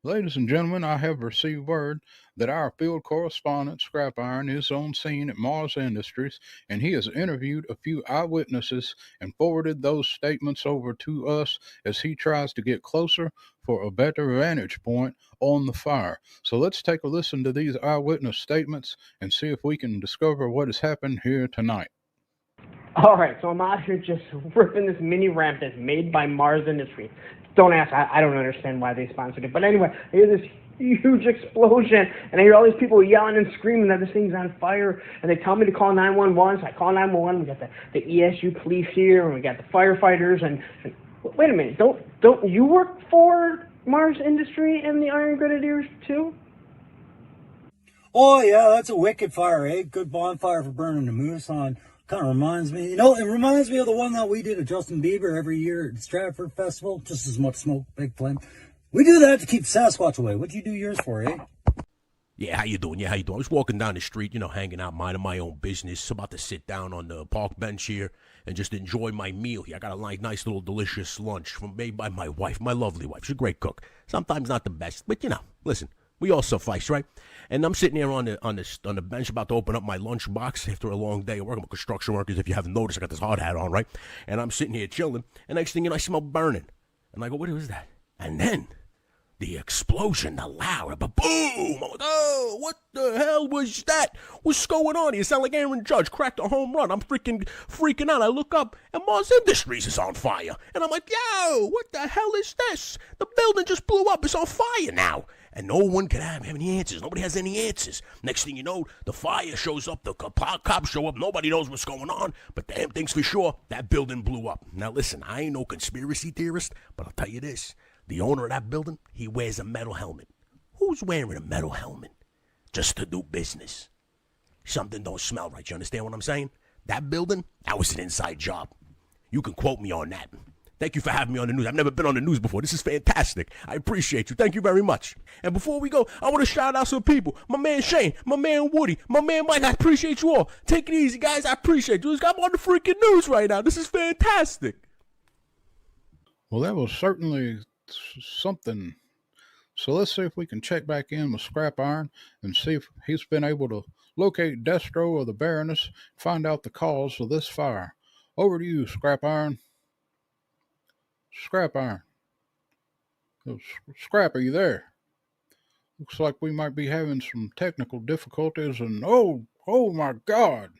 Ladies and gentlemen, I have received word that our field correspondent, Scrap Iron, is on scene at Mars Industries, and he has interviewed a few eyewitnesses and forwarded those statements over to us as he tries to get closer for a better vantage point on the fire. So let's take a listen to these eyewitness statements and see if we can discover what has happened here tonight.
All right, so I'm out here just ripping this mini ramp that's made by Mars Industries. Don't ask, I don't understand why they sponsored it. But anyway, I hear this huge explosion, and I hear all these people yelling and screaming that this thing's on fire, and they tell me to call 911, so I call 911. We got the ESU police here, and we got the firefighters, and wait a minute, don't you work for Mars Industry and the Iron Grenadiers too?
Oh yeah, that's a wicked fire, eh? Good bonfire for burning the moose on. Kind of reminds me, it reminds me of the one that we did at Justin Bieber every year at Stratford Festival. Just as much smoke, big flame. We do that to keep Sasquatch away. What'd you do yours for, eh?
Yeah, how you doing? I was walking down the street, hanging out, minding my own business. About to sit down on the park bench here and just enjoy my meal here. I got a nice little delicious lunch made by my wife, my lovely wife. She's a great cook. Sometimes not the best, but listen, we all suffice, right? And I'm sitting here on the bench about to open up my lunch box after a long day of working with construction workers. If you haven't noticed, I got this hard hat on, right? And I'm sitting here chilling, and next thing you know, I smell burning. And I go, what is that? And then the explosion, the loud, boom! Oh, what the hell was that? What's going on? You sound like Aaron Judge cracked a home run. I'm freaking out. I look up, and Mars Industries is on fire. And I'm like, yo, what the hell is this? The building just blew up. It's on fire now. And no one can have any answers. Nobody has any answers. Next thing you know, the fire shows up. The cops show up. Nobody knows what's going on. But damn thing's for sure, that building blew up. Now listen, I ain't no conspiracy theorist, but I'll tell you this. The owner of that building, he wears a metal helmet. Who's wearing a metal helmet? Just to do business. Something don't smell right. You understand what I'm saying? That building, that was an inside job. You can quote me on that. Thank you for having me on the news. I've never been on the news before. This is fantastic. I appreciate you. Thank you very much. And before we go, I want to shout out some people. My man Shane, my man Woody, my man Mike. I appreciate you all. Take it easy, guys. I appreciate you. I'm on the freaking news right now. This is fantastic.
Well, that was certainly something. So let's see if we can check back in with Scrap Iron and see if he's been able to locate Destro or the Baroness, find out the cause of this fire. Over to you, Scrap Iron. Scrap Iron. Scrap, are you there? Looks like we might be having some technical difficulties, and oh my God.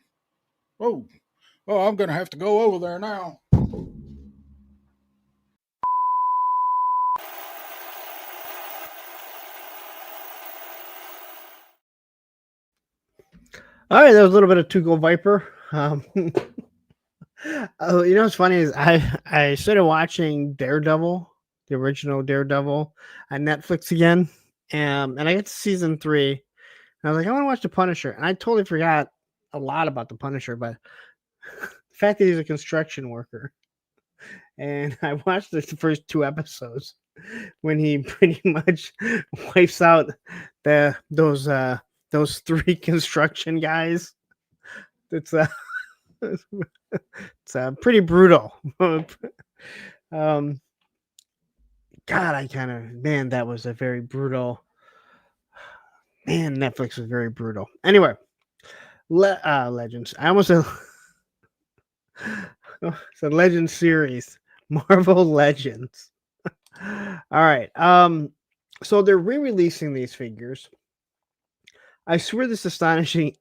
Oh, I'm going to have to go over there now.
All right, that was a little bit of Two Go Viper. Oh, you know what's funny is I started watching Daredevil, the original Daredevil, on Netflix again, and I got to season 3, and I was like, I want to watch The Punisher, and I totally forgot a lot about The Punisher, but the fact that he's a construction worker, and I watched the first 2 episodes when he pretty much wipes out those 3 construction guys. It's it's pretty brutal. God, that was a very brutal. Man, Netflix was very brutal. Anyway, Legends. I almost said, it's a Legends series, Marvel Legends. All right. So they're re-releasing these figures. I swear this astonishing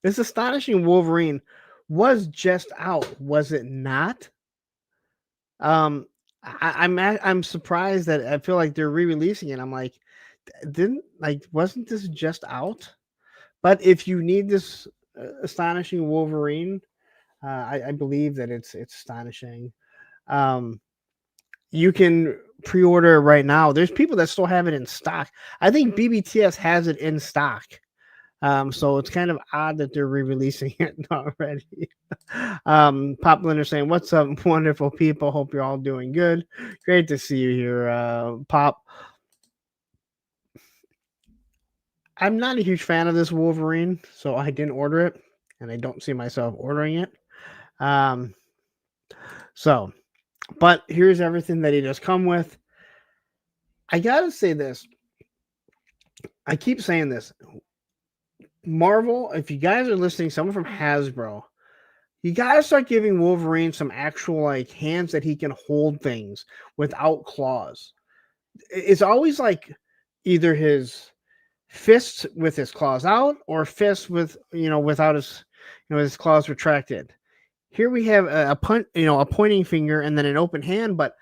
Wolverine was just out, was it not? I'm surprised that I feel like they're re-releasing it. I'm like, wasn't this just out? But if you need this astonishing Wolverine, I believe that it's astonishing. You can pre-order it right now. There's people that still have it in stock. I think BBTS has it in stock. So it's kind of odd that they're re-releasing it already. Pop Linder saying, "What's up, wonderful people? Hope you're all doing good. Great to see you here, Pop." I'm not a huge fan of this Wolverine, so I didn't order it, and I don't see myself ordering it. But here's everything that he does come with. I gotta say this. I keep saying this. Marvel, if you guys are listening, someone from Hasbro, you gotta start giving Wolverine some actual like hands that he can hold things without claws. It's always like either his fists with his claws out or fists with without his his claws retracted. Here we have a pointing finger and then an open hand, but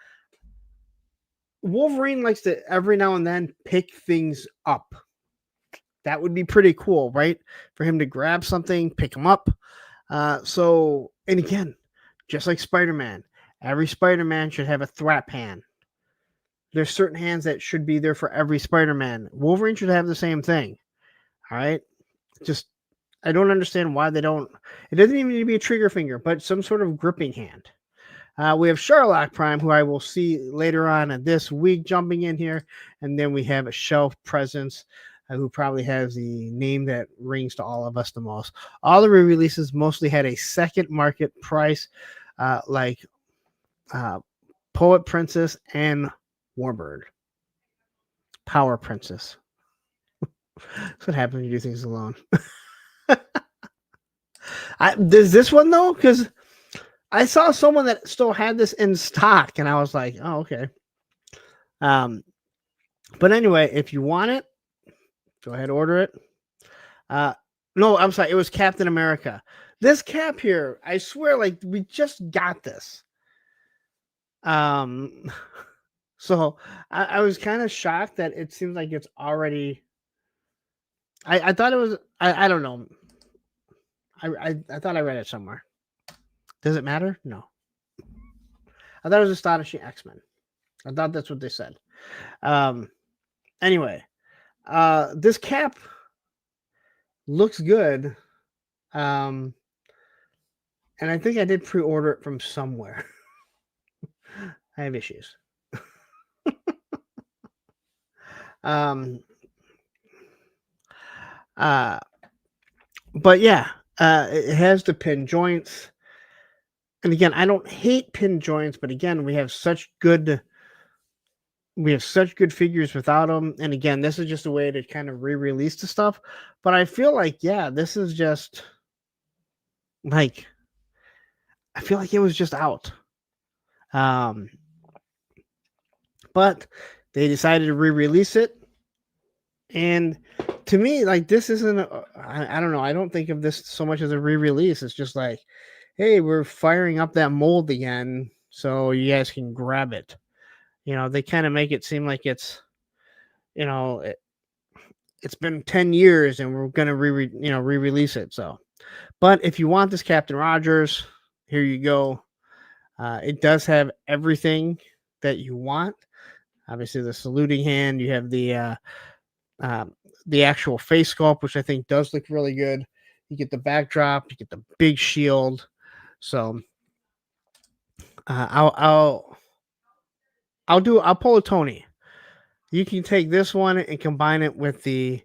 Wolverine likes to every now and then pick things up. That would be pretty cool, right? For him to grab something, pick him up. And again, just like Spider-Man, every Spider-Man should have a thwap hand. There's certain hands that should be there for every Spider-Man. Wolverine should have the same thing. All right? Just, I don't understand why they don't. It doesn't even need to be a trigger finger, but some sort of gripping hand. We have Sherlock Prime, who I will see later on this week jumping in here. And then we have a Shelf Presence, who probably has the name that rings to all of us the most. All the re-releases mostly had a second market price, like Poet Princess and Warbird. Power Princess. That's what happens when you do things alone. There's this one, though, because I saw someone that still had this in stock, and I was like, oh, okay. But anyway, if you want it, go ahead, order it. No, I'm sorry. It was Captain America. This cap here, I swear, like we just got this. So I was kind of shocked that it seems like it's already. I thought it was. I don't know. I thought I read it somewhere. Does it matter? No. I thought it was Astonishing X-Men. I thought that's what they said. Anyway. This cap looks good. And I think I did pre-order it from somewhere. I have issues. But yeah, it has the pin joints. And again, I don't hate pin joints, but again, we have such good figures without them. And again, this is just a way to kind of re-release the stuff. But I feel like, yeah, this is just like, I feel like it was just out. But they decided to re-release it. And to me, like, this isn't, I don't know. I don't think of this so much as a re-release. It's just like, hey, we're firing up that mold again so you guys can grab it. They kind of make it seem like it's, it's been 10 years and we're gonna re-release it. So, but if you want this Captain Rogers, here you go. It does have everything that you want. Obviously, the saluting hand. You have the actual face sculpt, which I think does look really good. You get the backdrop. You get the big shield. So, I'll pull a Tony. You can take this one and combine it with the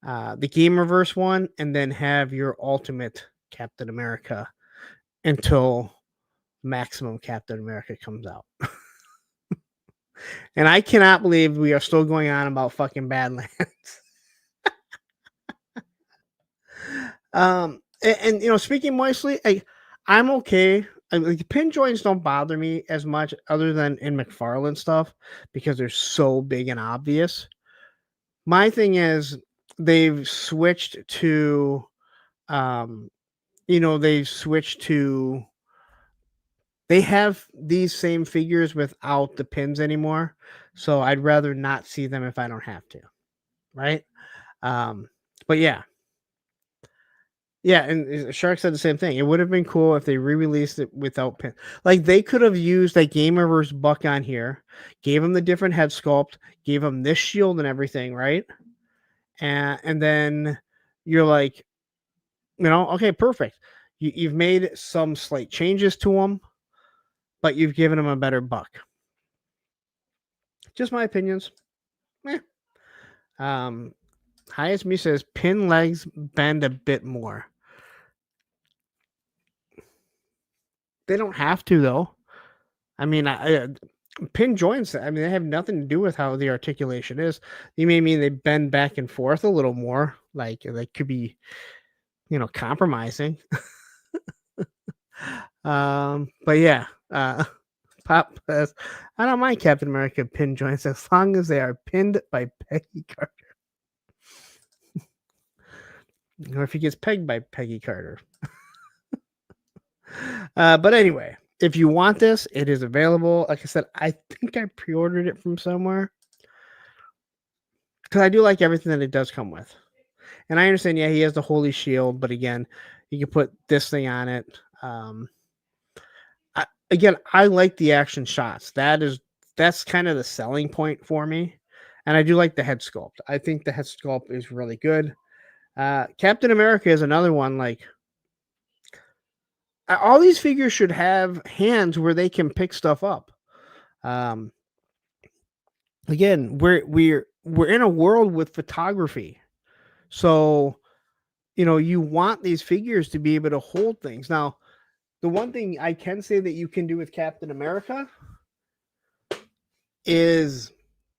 Gamerverse one, and then have your ultimate Captain America until Maximum Captain America comes out. And I cannot believe we are still going on about fucking Badlands. And you know, speaking moistly, I'm okay. Like, the pin joints don't bother me as much, other than in McFarlane stuff, because they're so big and obvious. My thing is they've switched to, they have these same figures without the pins anymore. So I'd rather not see them if I don't have to. Right. But yeah. Yeah, and Shark said the same thing. It would have been cool if they re-released it without pin. Like, they could have used that Gamerverse Buck on here, gave him the different head sculpt, gave him this shield and everything, right? And then you're like, okay, perfect. You've made some slight changes to him, but you've given him a better Buck. Just my opinions. Highest Me says pin legs bend a bit more. They don't have to, though. I mean, pin joints, I mean, they have nothing to do with how the articulation is. You may mean they bend back and forth a little more, like they could be, compromising. But yeah, Pop says, I don't mind Captain America pin joints as long as they are pinned by Peggy Carter. Or if he gets pegged by Peggy Carter. But anyway, if you want this, it is available. Like I said, I think I pre-ordered it from somewhere, because I do like everything that it does come with. And I understand, yeah, he has the Holy Shield, but again, you can put this thing on it. I like the action shots. That's kind of the selling point for me. And I do like the head sculpt. I think the head sculpt is really good. Captain America is another one. Like, all these figures should have hands where they can pick stuff up. Again, we're in a world with photography, so you want these figures to be able to hold things. Now, the one thing I can say that you can do with Captain America is,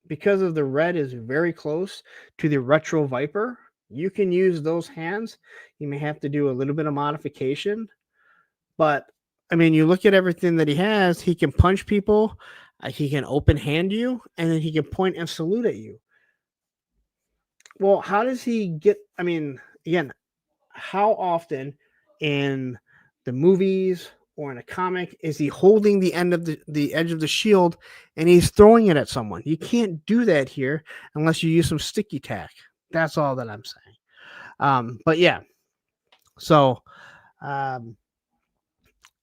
because of the red is very close to the Retro Viper, you can use those hands. You may have to do a little bit of modification. But, I mean, you look at everything that he has. He can punch people. He can open hand you. And then he can point and salute at you. Well, how does he get... I mean, again, how often in the movies or in a comic is he holding the end of the edge of the shield and he's throwing it at someone? You can't do that here unless you use some sticky tack. That's all that I'm saying. But, yeah. So...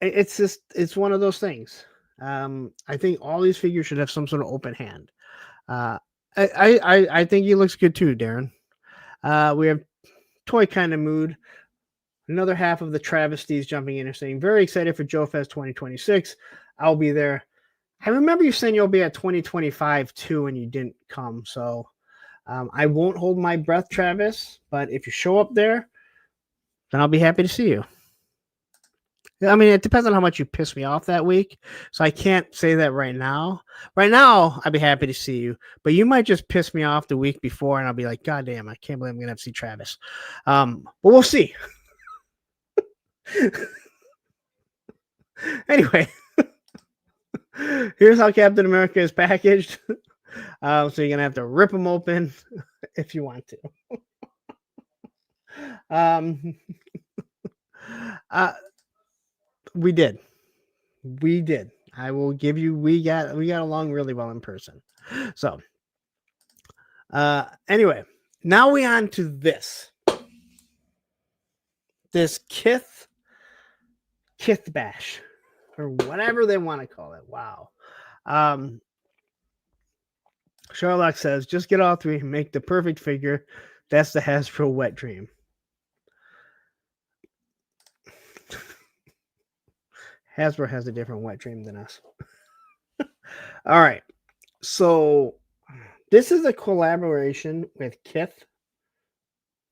it's one of those things. I think all these figures should have some sort of open hand. I think he looks good too, Darren. We have Toy Kind of Mood. Another half of the travesties jumping in and saying, very excited for Joe Fest 2026. I'll be there. I remember you saying you'll be at 2025 too, and you didn't come. So I won't hold my breath, Travis. But if you show up there, then I'll be happy to see you. I mean, it depends on how much you piss me off that week. So I can't say that right now. Right now, I'd be happy to see you. But you might just piss me off the week before, and I'll be like, God damn, I can't believe I'm going to have to see Travis. But we'll see. Anyway, here's how Captain America is packaged. So you're going to have to rip them open if you want to. We did. I will give you. We got along really well in person. So, anyway, Now we on to this. This Kith Bash, or whatever they want to call it. Wow. Sherlock says, just get all three and make the perfect figure. That's the Hasbro wet dream. Hasbro has a different wet dream than us. All right. So this is a collaboration with Kith,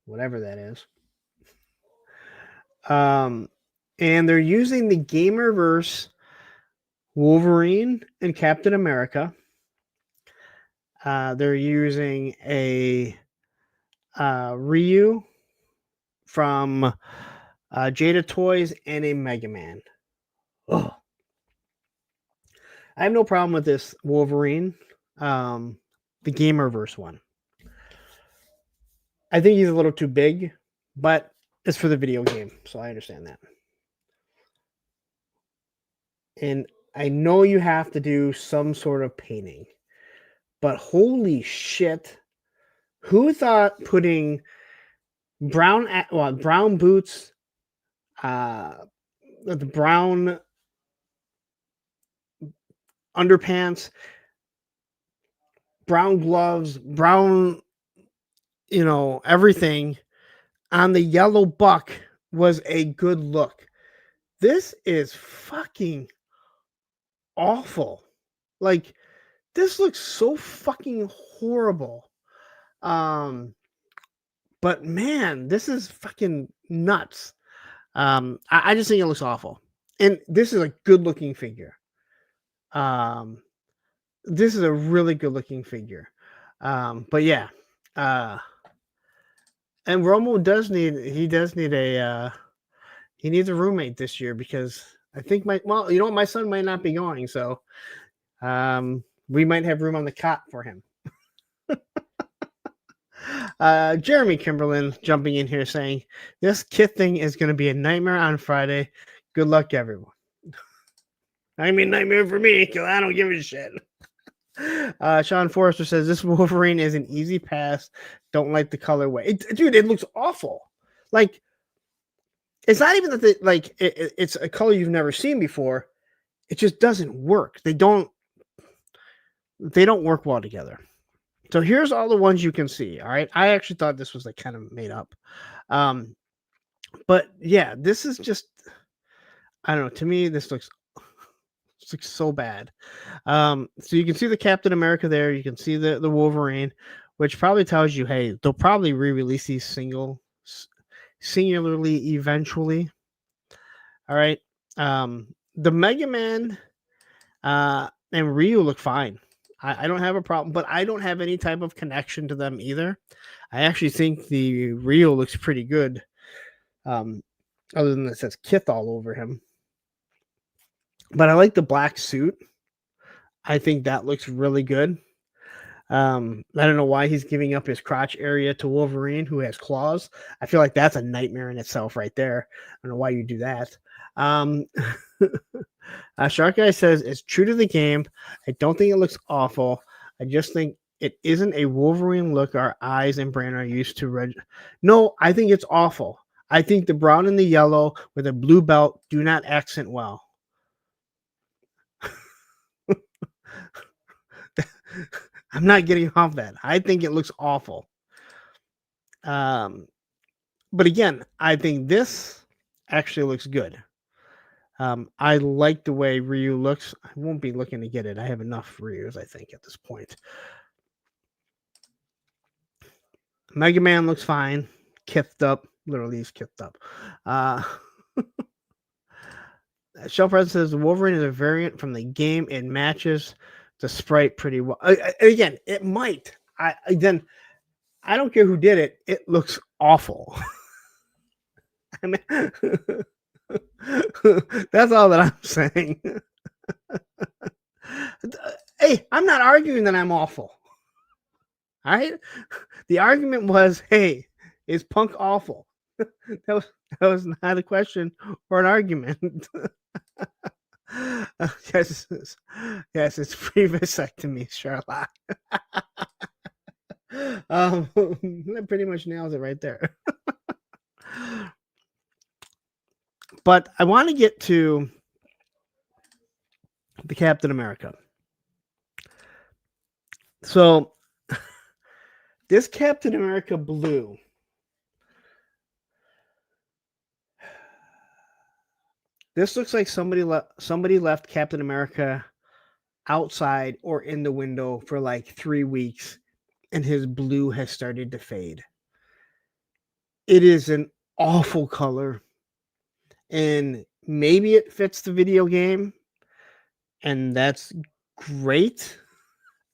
whatever that is. And they're using the Gamerverse Wolverine and Captain America. They're using a Ryu from Jada Toys and a Mega Man. Oh, I have no problem with this Wolverine, the Gamerverse one. I think he's a little too big, but it's for the video game, so I understand that. And I know you have to do some sort of painting, but holy shit, who thought putting brown boots, the brown underpants, brown gloves, brown, everything on the yellow buck was a good look. This is fucking awful. Like, this looks so fucking horrible. But man, this is fucking nuts. I just think it looks awful. And this is a good looking figure. This is a really good looking figure. But yeah. And Romo does need he needs a roommate this year, because I think my son might not be going, so we might have room on the cot for him. Jeremy Kimberlin jumping in here saying, this Kith thing is going to be a nightmare on Friday. Good luck, everyone. I mean, nightmare for me, because I don't give a shit. Sean Forrester says, this Wolverine is an easy pass. Don't like the colorway. Dude, it looks awful. Like, it's not even that it's a color you've never seen before. It just doesn't work. They don't work well together. So here's all the ones you can see. All right. I actually thought this was kind of made up. But yeah, this is just, I don't know. To me, this looks so bad. So you can see the Captain America there. You can see the Wolverine, which probably tells you, hey, they'll probably re-release these singularly eventually. All right. The Mega Man and Ryu look fine. I don't have a problem, but I don't have any type of connection to them either. I actually think the Ryu looks pretty good. Other than it says Kith all over him. But I like the black suit. I think that looks really good. I don't know why he's giving up his crotch area to Wolverine, who has claws. I feel like that's a nightmare in itself right there. I don't know why you do that. Shark Guy says, it's true to the game. I don't think it looks awful. I just think it isn't a Wolverine look our eyes and brain are used to. No, I think it's awful. I think the brown and the yellow with a blue belt do not accent well. I'm not getting off that. I think it looks awful. But again, I think this actually looks good. I like the way Ryu looks. I won't be looking to get it. I have enough Ryus, I think, at this point. Mega Man looks fine. Kithed up. Literally, he's kithed up. Shell President says Wolverine is a variant from the game. It matches the sprite pretty well. Again, it might. I don't care who did it. It looks awful. I mean, that's all that I'm saying. Hey, I'm not arguing that I'm awful. All right. The argument was, hey, is Punk awful? That was not a question or an argument. Yes, it's free vasectomy, Sherlock. That pretty much nails it right there. But I want to get to the Captain America. So this Captain America blue, this looks like somebody left Captain America outside or in the window for like 3 weeks, and his blue has started to fade. It is an awful color, and maybe it fits the video game, and that's great,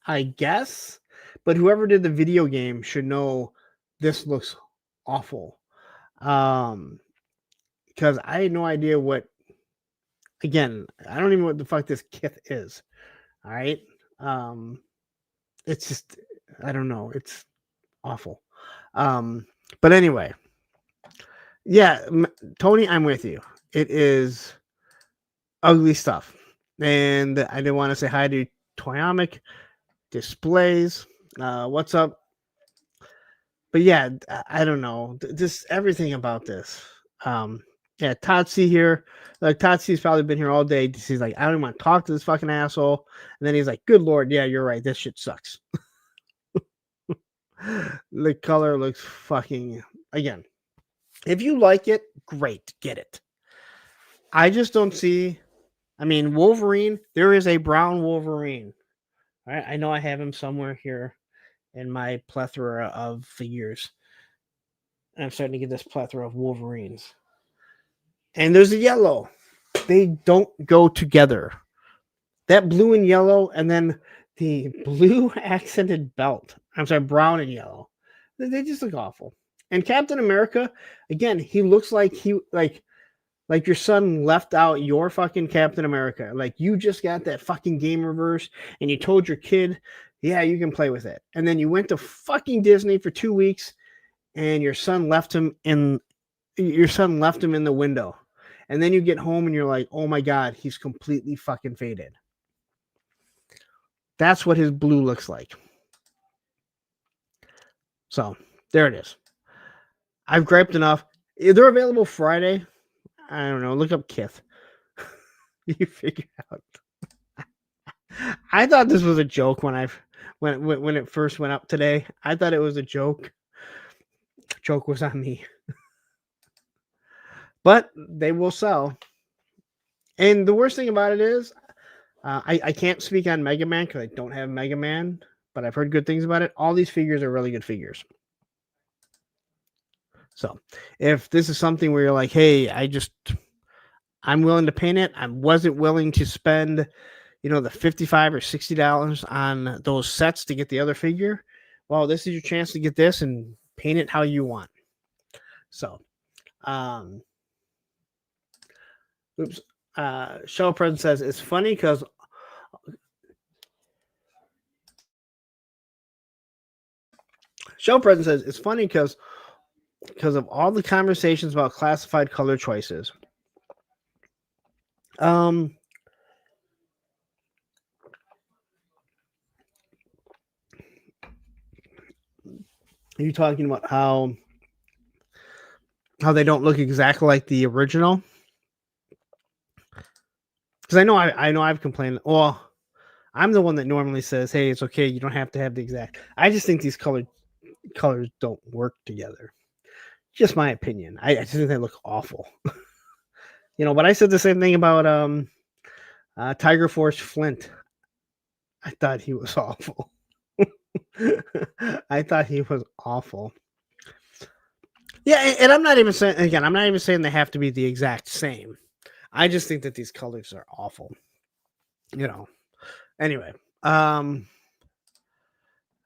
I guess. But whoever did the video game should know this looks awful. Because I had no idea what. Again, I don't even know what the fuck this kit is. All right. It's just, I don't know. It's awful. But anyway, yeah, Tony, I'm with you. It is ugly stuff. And I did want to say hi to Toyomic Displays. What's up? But yeah, I don't know. Just everything about this. Yeah, Totsi here. Like, Totsi's probably been here all day. He's like, I don't even want to talk to this fucking asshole. And then he's like, good Lord, yeah, you're right. This shit sucks. The color looks fucking, again, if you like it, great, get it. I just don't see, I mean, Wolverine, there is a brown Wolverine. All right, I know I have him somewhere here in my plethora of figures. And I'm starting to get this plethora of Wolverines. And there's a yellow. They don't go together. That blue and yellow, and then the blue accented belt. I'm sorry, brown and yellow. They just look awful. And Captain America, again, he looks like like your son left out your fucking Captain America. Like, you just got that fucking game reversed, and you told your kid, yeah, you can play with it. And then you went to fucking Disney for 2 weeks, and your son left him in the window. And then you get home and you're like, oh my God, he's completely fucking faded. That's what his blue looks like. So there it is. I've griped enough. They're available Friday. I don't know. Look up Kith. You figure out. I thought this was a joke when it first went up today. I thought it was a joke. The joke was on me. But they will sell. And the worst thing about it is, I can't speak on Mega Man because I don't have Mega Man, but I've heard good things about it. All these figures are really good figures. So if this is something where you're like, hey, I'm willing to paint it. I wasn't willing to spend, the $55 or $60 on those sets to get the other figure. Well, this is your chance to get this and paint it how you want. So, oops. Shell President says it's funny because of all the conversations about classified color choices. Are you talking about how they don't look exactly like the original? Because I know I've complained. Well, I'm the one that normally says, hey, it's okay. You don't have to have the exact. I just think these colors don't work together. Just my opinion. I just think they look awful. But I said the same thing about Tiger Force Flint. I thought he was awful. I thought he was awful. Yeah, and I'm not even saying they have to be the exact same. I just think that these colors are awful. Anyway. Hi,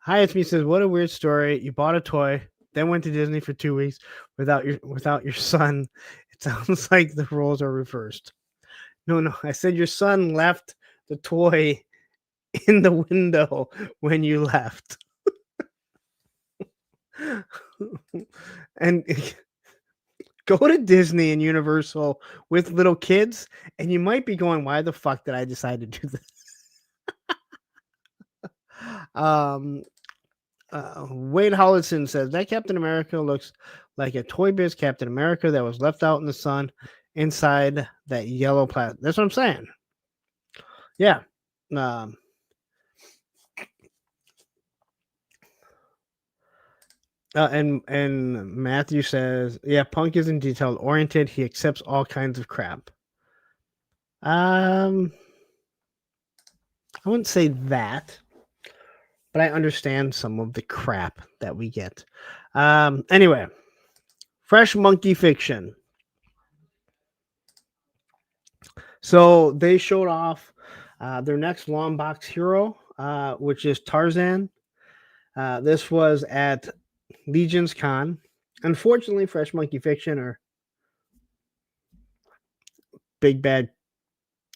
it's me. Says, what a weird story. You bought a toy, then went to Disney for 2 weeks without your son. It sounds like the roles are reversed. No. I said your son left the toy in the window when you left. And go to Disney and Universal with little kids, and you might be going, why the fuck did I decide to do this? Wade Hollison says that Captain America looks like a Toy Biz Captain America that was left out in the sun inside that yellow plastic. That's what I'm saying. Yeah. And Matthew says, yeah, Punk isn't detail oriented. He accepts all kinds of crap. I wouldn't say that, but I understand some of the crap that we get. Anyway, Fresh Monkey Fiction. So they showed off their next long box hero, which is Tarzan. This was at Legion's Con. Unfortunately, Fresh Monkey Fiction or Big Bad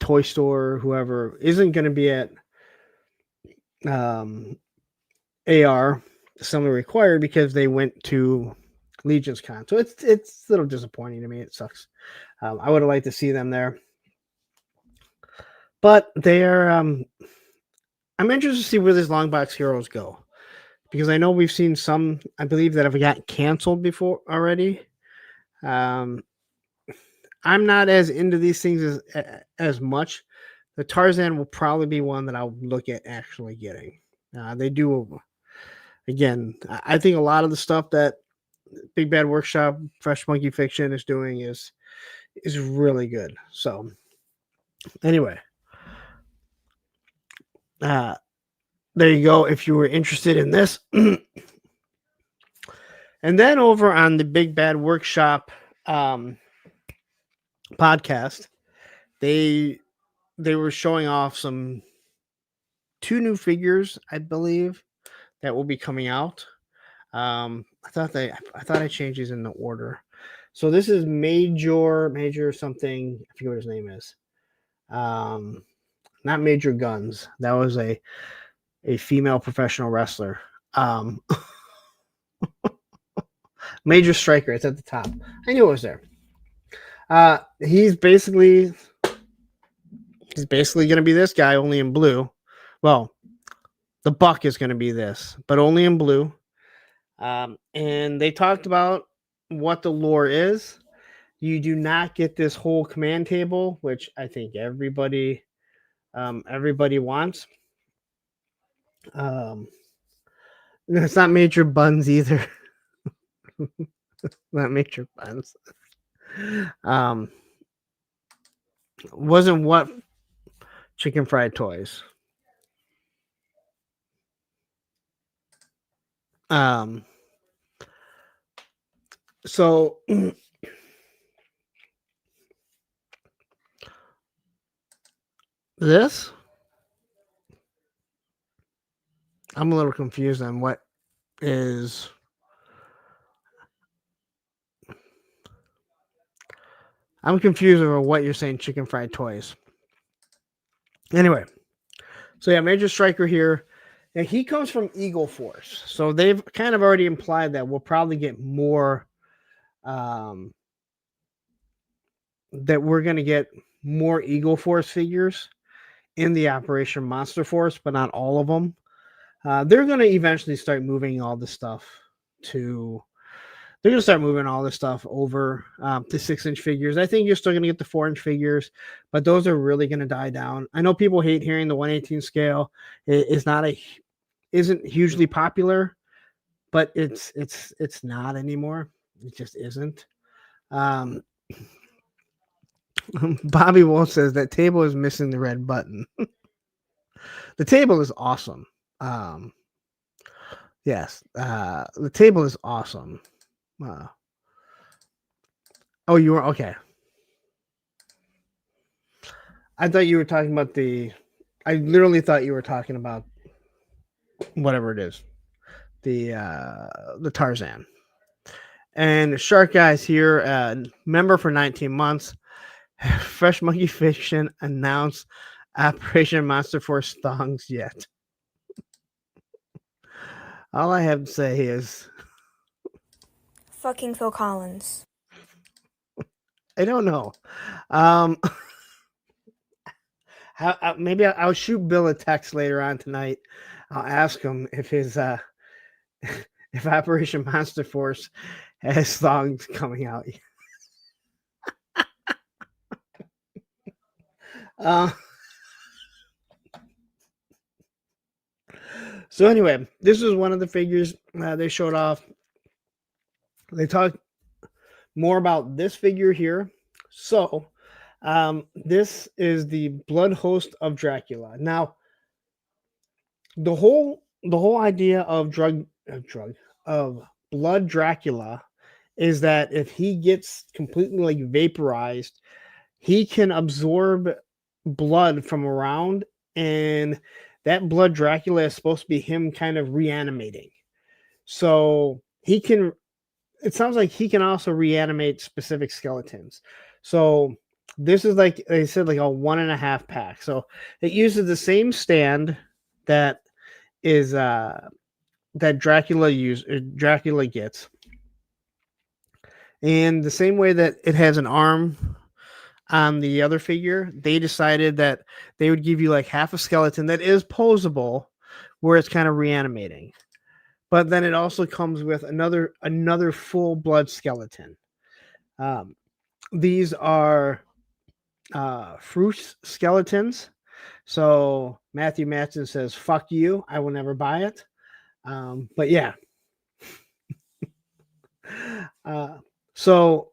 Toy Store, whoever, isn't going to be at AR Assembly Required because they went to Legion's Con. So it's a little disappointing to me. It sucks. I would have liked to see them there. But they are. I'm interested to see where these long box heroes go. Because I know we've seen some, I believe, that have got canceled before already. I'm not as into these things as much. The Tarzan will probably be one that I'll look at actually getting. They do, again, I think a lot of the stuff that Big Bad Workshop, Fresh Monkey Fiction is doing is really good. So, anyway. There you go, if you were interested in this. And then over on the Big Bad Workshop podcast, they were showing off two new figures, I believe, that will be coming out. I thought I changed these in the order. So this is Major something. I forget what his name is. Not Major Guns. That was a female professional wrestler. Major Striker. It's at the top. I knew it was there. He's basically going to be this guy, only in blue. Well, the Buck is going to be this, but only in blue. And they talked about what the lore is. You do not get this whole command table, which I think everybody wants. It's not Major Buns either. Not Major Buns. Wasn't what Chicken Fried Toys. So this, I'm a little confused on what is. I'm confused over what you're saying, Chicken Fried Toys. Anyway, so yeah, Major Striker here. And he comes from Eagle Force. So they've kind of already implied that we'll probably get more, that we're going to get more Eagle Force figures in the Operation Monster Force, but not all of them. They're going to eventually start moving all this stuff over to 6-inch figures. I think you're still going to get the 4-inch figures, but those are really going to die down. I know people hate hearing the 1/18 scale. Isn't hugely popular, but it's not anymore. It just isn't. Bobby Wolf says that table is missing the red button. The table is awesome. Yes, the table is awesome. Oh, you were okay. I thought you were talking about I literally thought you were talking about whatever it is, the Tarzan. And Shark Guy's here, member for 19 months. Fresh Monkey Fiction announced Operation Monster Force thongs yet. All I have to say is
fucking Phil Collins.
I don't know. Maybe I'll shoot Bill a text later on tonight. I'll ask him if his if Operation Monster Force has thongs coming out. So anyway, this is one of the figures they showed off. They talked more about this figure here. So this is the Blood Host of Dracula. Now, the whole idea of Blood Dracula is that if he gets completely like vaporized, he can absorb blood from around, and that Blood Dracula is supposed to be him kind of reanimating. So he can, it sounds like he can also reanimate specific skeletons. So this is like they said, like a 1.5 pack. So it uses the same stand that is that Dracula gets. And the same way that it has an arm on the other figure, they decided that they would give you like half a skeleton that is posable, where it's kind of reanimating. But then it also comes with another full blood skeleton. These are fruit skeletons. So Matthew Matson says, "Fuck you, I will never buy it." But yeah. So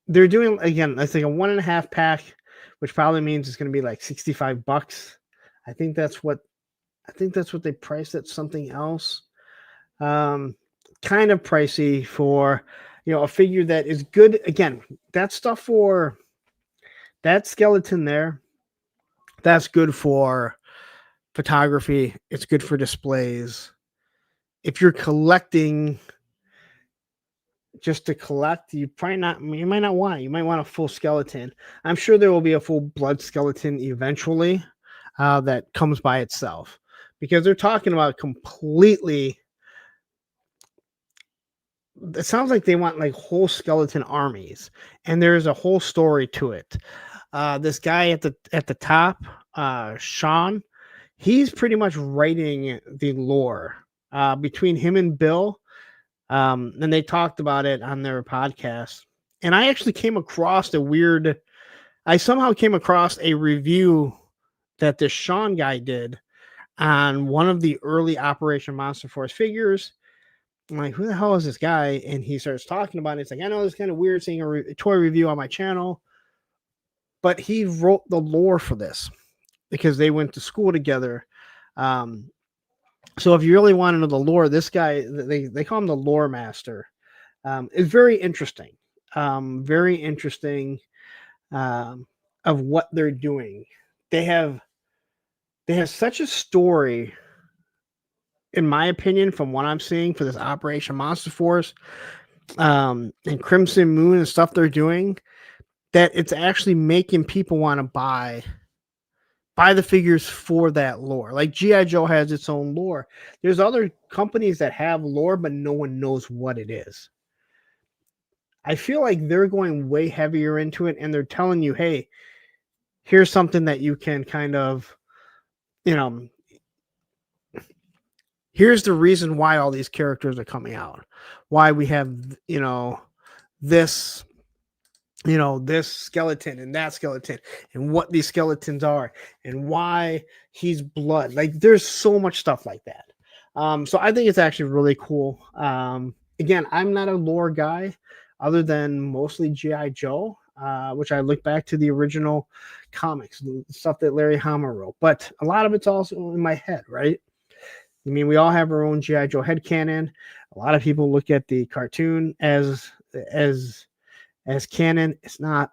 they're doing, again, I think a 1.5 pack, which probably means it's going to be like $65. I think that's what they priced at something else. Kind of pricey for, a figure that is good. Again, that stuff for that skeleton there, that's good for photography. It's good for displays. If you're collecting just to collect, you might not want it. You might want a full skeleton. I'm sure there will be a full blood skeleton eventually that comes by itself, because they're talking about completely. It sounds like they want like whole skeleton armies, and there's a whole story to it. This guy at the top, Sean, he's pretty much writing the lore between him and Bill. And they talked about it on their podcast. And I actually somehow came across a review that this Sean guy did on one of the early Operation Monster Force figures. I'm like, who the hell is this guy? And he starts talking about it. It's like, I know it's kind of weird seeing a toy review on my channel, but he wrote the lore for this because they went to school together. So if you really want to know the lore, this guy, they call him the lore master. It's very interesting. Of what they're doing. They have such a story, in my opinion, from what I'm seeing for this Operation Monster Force, and Crimson Moon and stuff they're doing, that it's actually making people want to buy the figures for that lore. Like G.I. Joe has its own lore. There's other companies that have lore, but no one knows what it is. I feel like they're going way heavier into it, and they're telling you, hey, here's something that you can kind of, here's the reason why all these characters are coming out. Why we have, this skeleton and that skeleton, and what these skeletons are, and why he's blood. Like, there's so much stuff like that. So I think it's actually really cool. Again, I'm not a lore guy other than mostly G.I. Joe, which I look back to the original comics, the stuff that Larry Hama wrote. But a lot of it's also in my head, right? I mean, we all have our own G.I. Joe headcanon. A lot of people look at the cartoon as canon. It's not.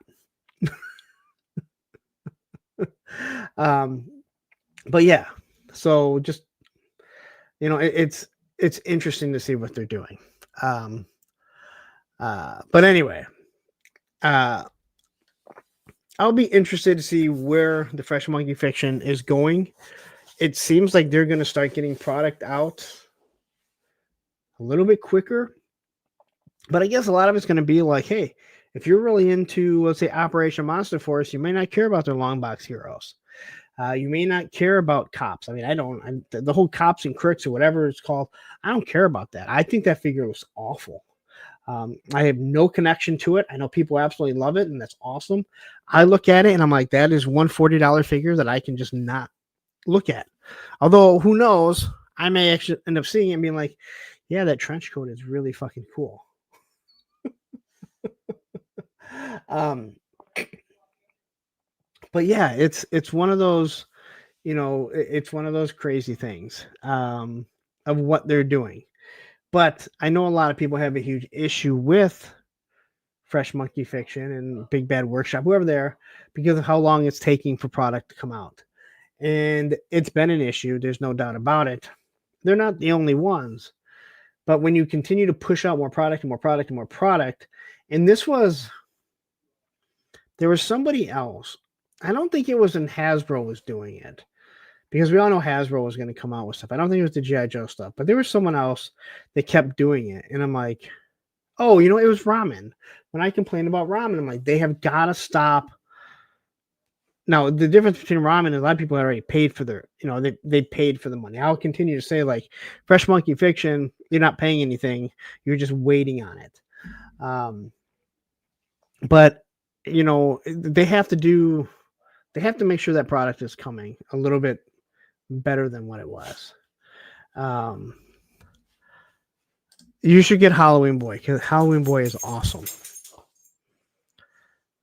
But yeah, so just, it's interesting to see what they're doing. But anyway, I'll be interested to see where the Fresh Monkey Fiction is going. It seems like they're going to start getting product out a little bit quicker. But I guess a lot of it's going to be like, hey, if you're really into, let's say, Operation Monster Force, you may not care about their long box heroes. You may not care about cops. I mean, I don't. The whole cops and crooks or whatever it's called, I don't care about that. I think that figure was awful. I have no connection to it. I know people absolutely love it, and that's awesome. I look at it and I'm like, that is one $40 figure that I can just not look at. Although, who knows? I may actually end up seeing it and being like, yeah, that trench coat is really fucking cool. But yeah, it's one of those, it's one of those crazy things of what they're doing. But I know a lot of people have a huge issue with Fresh Monkey Fiction and Big Bad Workshop, whoever they are, because of how long it's taking for product to come out. And it's been an issue. There's no doubt about it. They're not the only ones. But when you continue to push out more product and more product and more product, and there was somebody else. I don't think it was in Hasbro was doing it, because we all know Hasbro was going to come out with stuff. I don't think it was the G.I. Joe stuff, but there was someone else that kept doing it. And I'm like, oh, it was ramen. When I complained about ramen, I'm like, they have got to stop. Now, the difference between ramen is a lot of people already paid for their, they paid for the money. I'll continue to say, like, Fresh Monkey Fiction, you're not paying anything. You're just waiting on it. But, they have to make sure that product is coming a little bit better than what it was. You should get Halloween Boy, because Halloween Boy is awesome.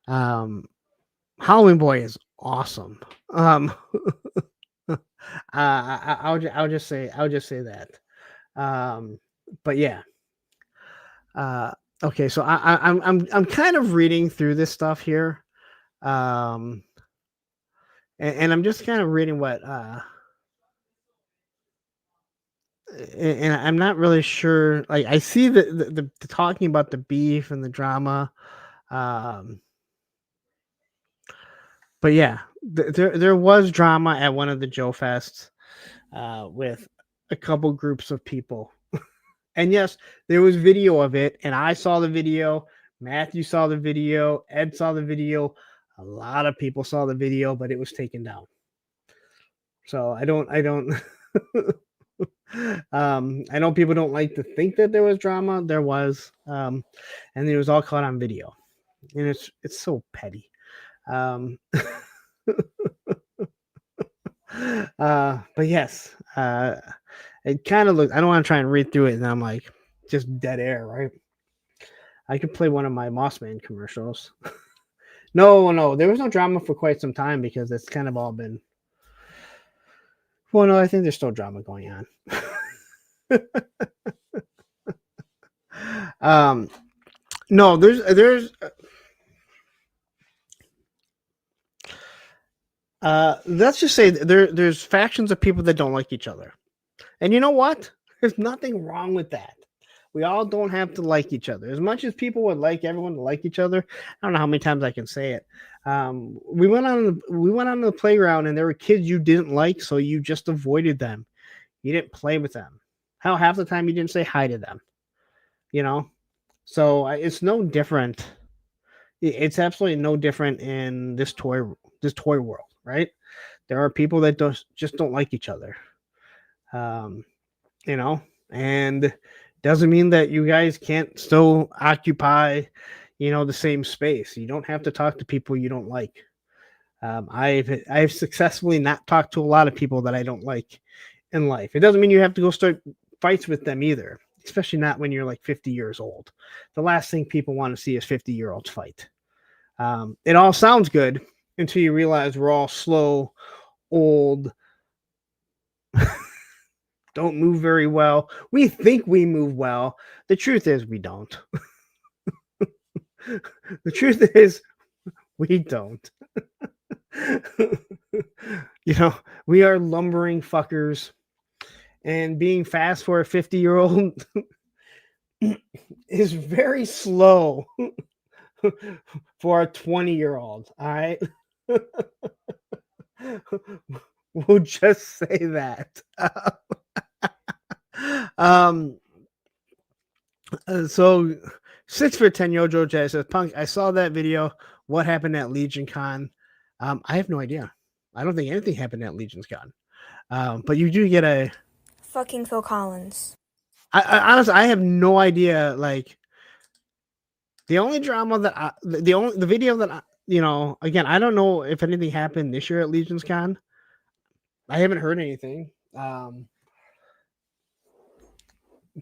Halloween Boy is awesome. I'll just say that. But yeah. Okay, so I'm kind of reading through this stuff here. And I'm just kind of reading what and I'm not really sure. Like, I see the talking about the beef and the drama. But yeah, there was drama at one of the Joe Fests with a couple groups of people. And yes, there was video of it, and I saw the video. Matthew saw the video. Ed saw the video. A lot of people saw the video, but it was taken down. So I don't I know people don't like to think that there was drama. There was, and it was all caught on video, and it's so petty. But yes, it kind of looked. I don't want to try and read through it, and I'm like, just dead air, right? I could play one of my Mossman commercials. No, there was no drama for quite some time, because it's kind of all been. Well, no, I think there's still drama going on. No, there's. Let's just say there's factions of people that don't like each other, and you know what? There's nothing wrong with that. We all don't have to like each other. As much as people would like everyone to like each other, I don't know how many times I can say it. We went on the playground, and there were kids you didn't like, so you just avoided them. You didn't play with them. Half the time you didn't say hi to them. So it's no different. It's absolutely no different in this toy world, right? There are people that just don't like each other. And doesn't mean that you guys can't still occupy, the same space. You don't have to talk to people you don't like. I've successfully not talked to a lot of people that I don't like in life. It doesn't mean you have to go start fights with them either, especially not when you're like 50 years old. The last thing people want to see is 50-year-olds fight. It all sounds good until you realize we're all slow, old, don't move very well. We think we move well. The truth is we don't. The truth is we don't. We are lumbering fuckers, and being fast for a 50-year-old is very slow for a 20-year-old. All right. We'll just say that. So 6 for 10 Yojo Jay says, Punk, I saw that video. What happened at Legion Con? I have no idea. I don't think anything happened at Legion's Con. But you do get a
Fucking Phil Collins.
I honestly, I have no idea. Like, the only drama that the video that again, I don't know if anything happened this year at Legion's Con. I haven't heard anything.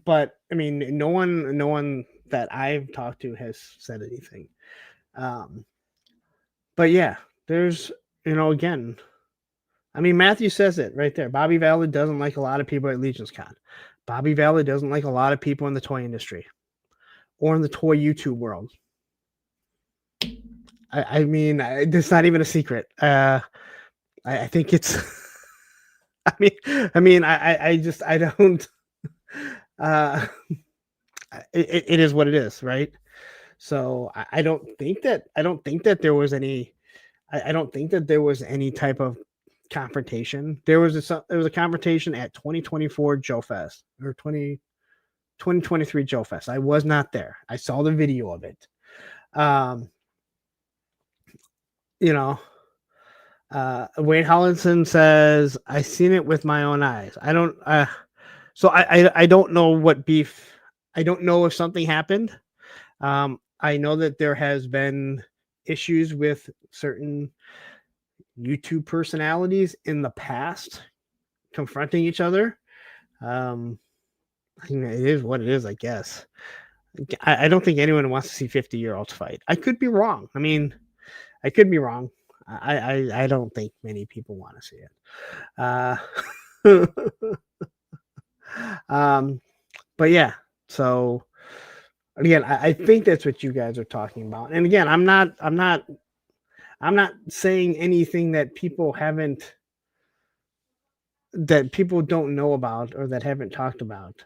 But I mean, no one that I've talked to has said anything. But yeah, there's again. I mean, Matthew says it right there. Bobby Valley doesn't like a lot of people at Legion's Con. Bobby Valley doesn't like a lot of people in the toy industry or in the toy YouTube world. I mean, it's not even a secret. I think it's. I mean, I don't. It is what it is, right? So I don't think that there was any. I don't think that there was any type of confrontation. There was a confrontation at 2024 Joe Fest or 2023 Joe Fest. I was not there. I saw the video of it. Wayne Hollinson says, I seen it with my own eyes. I don't so I don't know what beef. I don't know if something happened. I know that there has been issues with certain YouTube personalities in the past confronting each other. I mean, it is what it is, I guess. I don't think anyone wants to see 50-year-olds fight. I could be wrong. I mean, I could be wrong. I don't think many people want to see it. But yeah, so again, I think that's what you guys are talking about. And again, I'm not saying anything that people don't know about or that haven't talked about.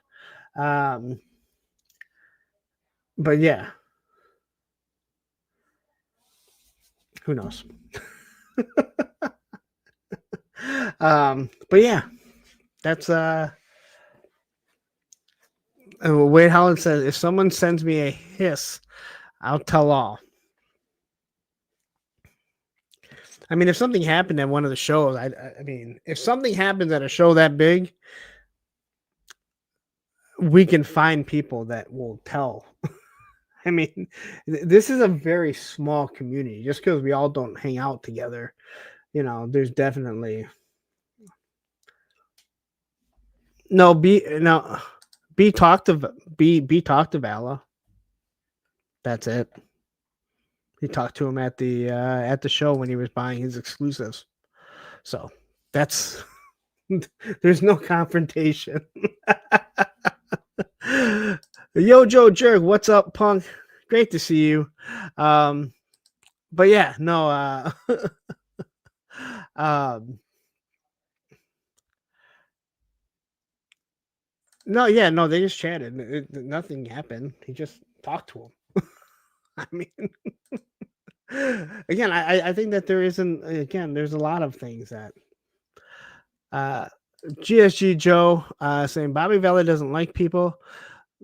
But yeah, who knows? But yeah, that's Wade Holland says, if someone sends me a hiss, I'll tell all. I mean, if something happened at one of the shows, I mean, if something happens at a show that big, we can find people that will tell. I mean, this is a very small community. Just because we all don't hang out together, there's definitely B talked to Vala. That's it. He talked to him at the show when he was buying his exclusives. So that's there's no confrontation. Yo, Joe Jerk, what's up, punk? Great to see you. But yeah, no, no, they just chatted. Nothing happened. He just talked to him. I mean, again, I think that there's a lot of things that GSG Joe saying Bobby Valley doesn't like people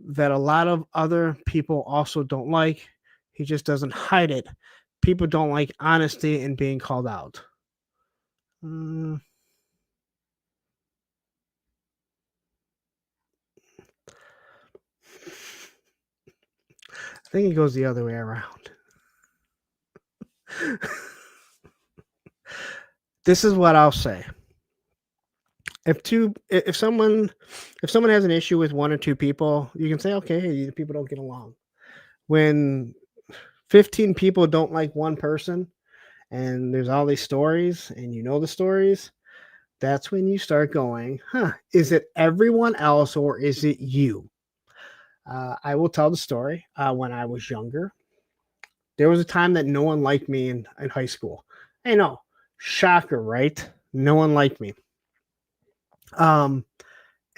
that a lot of other people also don't like. He just doesn't hide it. People don't like honesty and being called out. I think it goes the other way around. This is what I'll say. If someone has an issue with one or two people, you can say, okay, hey, people don't get along. When 15 people don't like one person and there's all these stories and the stories, that's when you start going, is it everyone else or is it you? I will tell the story. When I was younger, there was a time that no one liked me in high school. I know, shocker, right? No one liked me. And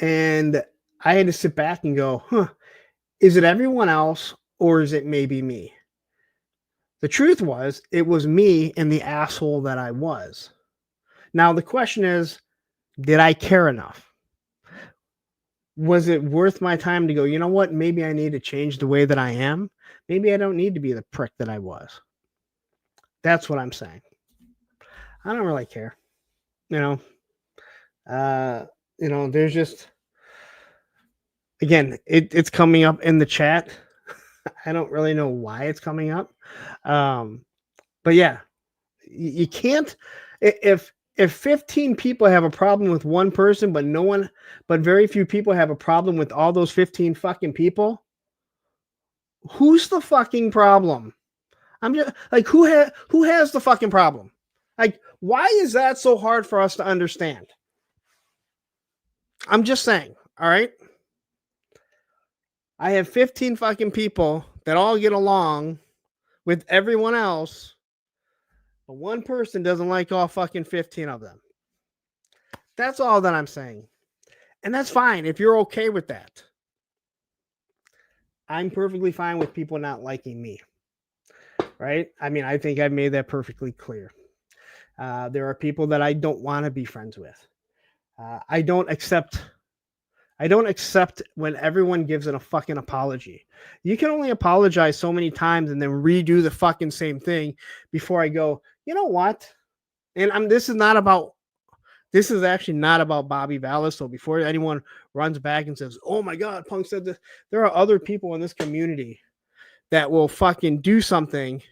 I had to sit back and go, is it everyone else or is it maybe me? The truth was, it was me and the asshole that I was. Now, the question is, did I care enough? Was it worth my time to go, you know what? Maybe I need to change the way that I am. Maybe I don't need to be the prick that I was. That's what I'm saying. I don't really care. There's just, again, it's coming up in the chat. I don't really know why it's coming up. But yeah, you can't, if 15 people have a problem with one person, but very few people have a problem with all those 15 fucking people, who's the fucking problem? I'm just like, who has the fucking problem? Like, why is that so hard for us to understand? I'm just saying, all right? I have 15 fucking people that all get along with everyone else, but one person doesn't like all fucking 15 of them. That's all that I'm saying. And that's fine if you're okay with that. I'm perfectly fine with people not liking me. Right? I mean, I think I've made that perfectly clear. There are people that I don't want to be friends with. I don't accept when everyone gives a fucking apology. You can only apologize so many times and then redo the fucking same thing before I go, you know what? And this is actually not about Bobby Vallis. So before anyone runs back and says, oh my God, Punk said this, there are other people in this community that will fucking do something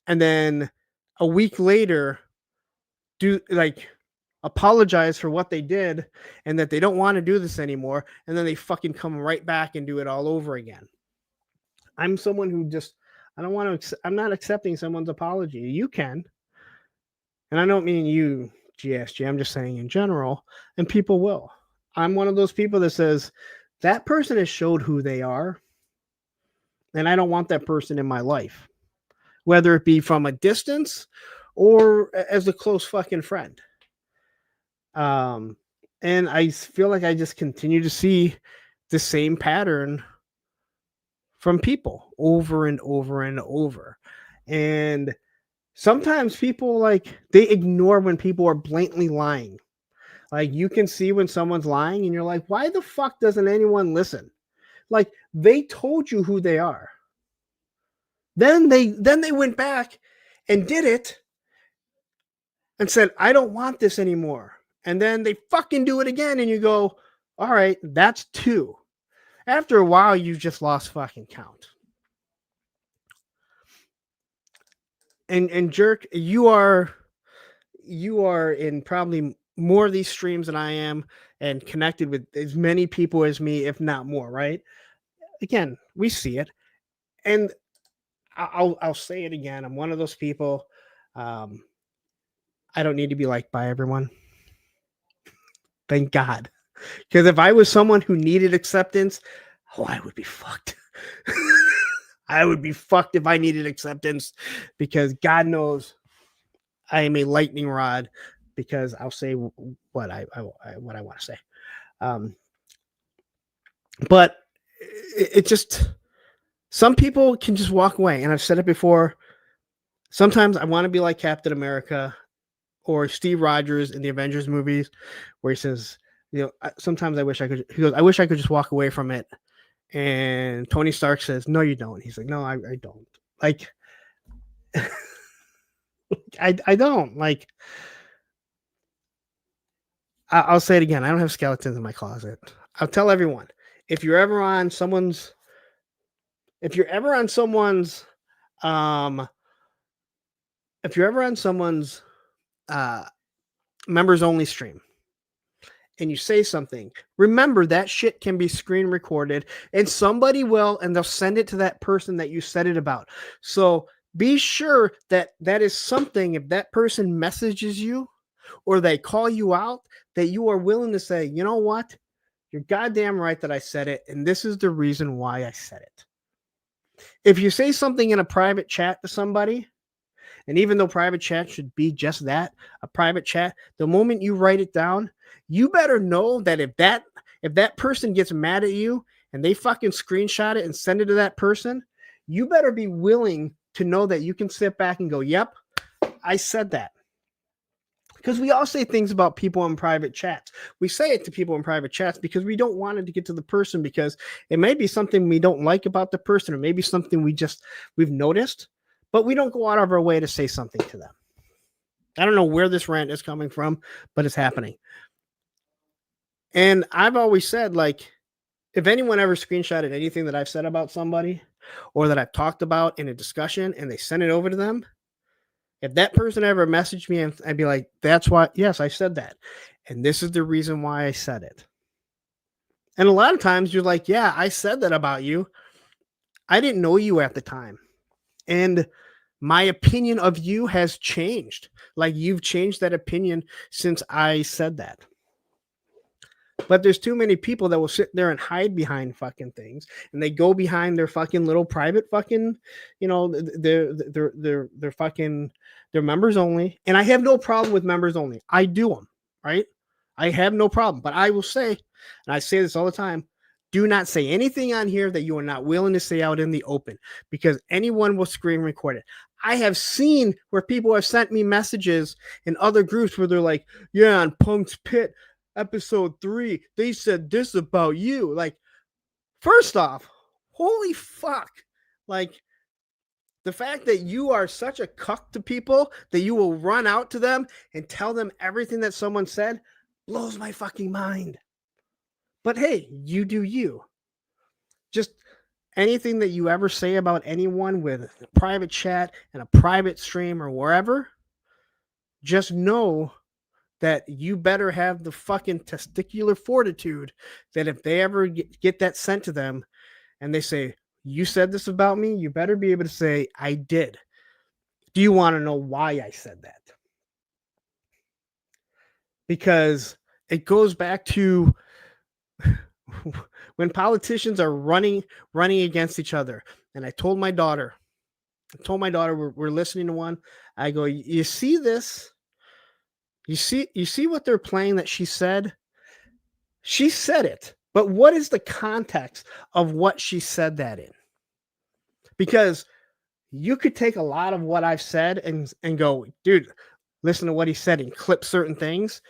and then a week later apologize for what they did and that they don't want to do this anymore, and then they fucking come right back and do it all over again. I'm someone who I'm not accepting someone's apology. You can. And I don't mean you, GSG. I'm just saying in general, and people will. I'm one of those people that says that person has showed who they are, and I don't want that person in my life, whether it be from a distance or as a close fucking friend. And I feel like I just continue to see the same pattern from people over and over and over. And sometimes people they ignore when people are blatantly lying. Like, you can see when someone's lying and you're like, why the fuck doesn't anyone listen? Like, they told you who they are. Then they went back and did it and said, I don't want this anymore. And then they fucking do it again, and you go, all right, that's 2. After a while, you've just lost fucking count. And Jerk, you are in probably more of these streams than I am, and connected with as many people as me, if not more, right? Again, we see it. And I'll say it again. I'm one of those people. I don't need to be liked by everyone. Thank God. Because if I was someone who needed acceptance, I would be fucked. I would be fucked if I needed acceptance, because God knows I am a lightning rod, because I'll say what I want to say. But it just, some people can just walk away. And I've said it before. Sometimes I want to be like Captain America or Steve Rogers in the Avengers movies, where he says, sometimes I wish I could, he goes, I wish I could just walk away from it. And Tony Stark says, no, you don't. He's like, no, I don't. Like, I don't. Like, I'll say it again. I don't have skeletons in my closet. I'll tell everyone, if you're ever on someone's members only stream and you say something, remember that shit can be screen recorded, and somebody will, and they'll send it to that person that you said it about. So be sure that is something, if that person messages you or they call you out, that you are willing to say, you know what? You're goddamn right that I said it, and this is the reason why I said it. If you say something in a private chat to somebody, and even though private chat should be just that, a private chat, the moment you write it down, you better know that if that person gets mad at you and they fucking screenshot it and send it to that person, you better be willing to know that you can sit back and go, yep, I said that. Because we all say things about people in private chats. We say it to people in private chats because we don't want it to get to the person, because it may be something we don't like about the person, or maybe something we've noticed, but we don't go out of our way to say something to them. I don't know where this rant is coming from, but it's happening. And I've always said, like, if anyone ever screenshotted anything that I've said about somebody or that I've talked about in a discussion and they send it over to them, if that person ever messaged me, I'd be like, that's why, yes, I said that. And this is the reason why I said it. And a lot of times you're like, yeah, I said that about you. I didn't know you at the time. And my opinion of you has changed. Like, you've changed that opinion since I said that. But there's too many people that will sit there and hide behind fucking things, and they go behind their fucking little private fucking, you know, they're fucking, they're members only. And I have no problem with members only. I do them, right? I have no problem. But I will say, and I say this all the time, do not say anything on here that you are not willing to say out in the open, because anyone will screen record it. I have seen where people have sent me messages in other groups where they're like, yeah, on Punk's Pit episode 3, they said this about you. Like, first off, holy fuck. Like, the fact that you are such a cuck to people that you will run out to them and tell them everything that someone said blows my fucking mind. But hey, you do you. Just anything that you ever say about anyone with a private chat and a private stream or wherever, just know that you better have the fucking testicular fortitude that if they ever get that sent to them and they say, you said this about me, you better be able to say, I did. Do you want to know why I said that? Because it goes back to when politicians are running against each other. And I told my daughter, we're listening to one. I go, you see this? You see what they're playing that she said? She said it. But what is the context of what she said that in? Because you could take a lot of what I've said and go, dude, listen to what he said, and clip certain things.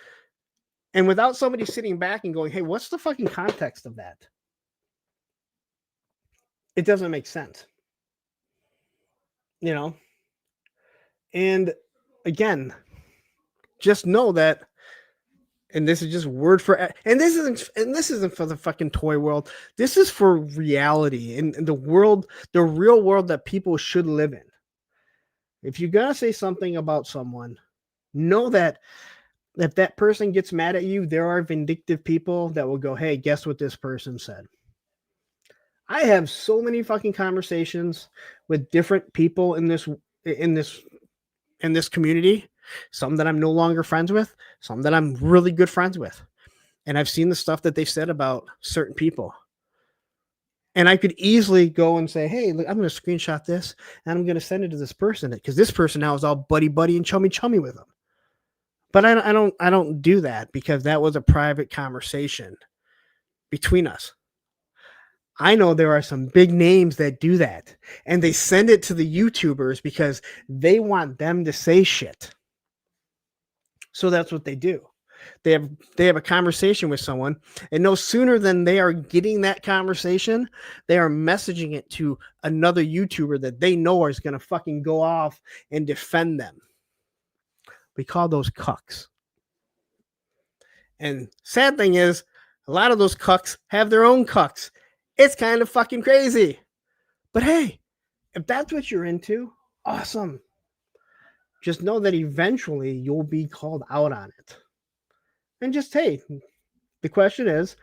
And without somebody sitting back and going, hey, what's the fucking context of that? It doesn't make sense. You know? And again, just know that, and this is just word for, and this isn't for the fucking toy world. This is for reality and the world, the real world that people should live in. If you're gonna say something about someone, know that if that person gets mad at you, there are vindictive people that will go, hey, guess what this person said? I have so many fucking conversations with different people in this community. Some that I'm no longer friends with, some that I'm really good friends with. And I've seen the stuff that they said about certain people. And I could easily go and say, hey, look, I'm going to screenshot this and I'm going to send it to this person, because this person now is all buddy and chummy with them. But I don't do that, because that was a private conversation between us. I know there are some big names that do that, and they send it to the YouTubers because they want them to say shit. So that's what they do. They have a conversation with someone, and no sooner than they are getting that conversation, they are messaging it to another YouTuber that they know is going to fucking go off and defend them. We call those cucks. And sad thing is, a lot of those cucks have their own cucks. It's kind of fucking crazy. But hey, if that's what you're into, awesome. Just know that eventually you'll be called out on it. And just, hey, the question is,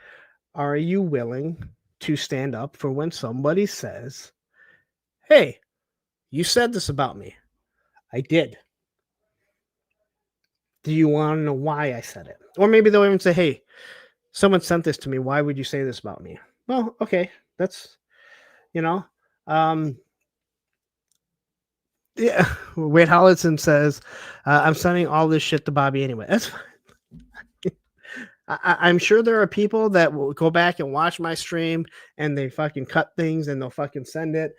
are you willing to stand up for when somebody says, hey, you said this about me? I did. Do you want to know why I said it? Or maybe they'll even say, hey, someone sent this to me. Why would you say this about me? Well, okay, that's, yeah. Wade Hollison says, I'm sending all this shit to Bobby anyway. That's fine. I'm sure there are people that will go back and watch my stream and they fucking cut things and they'll fucking send it.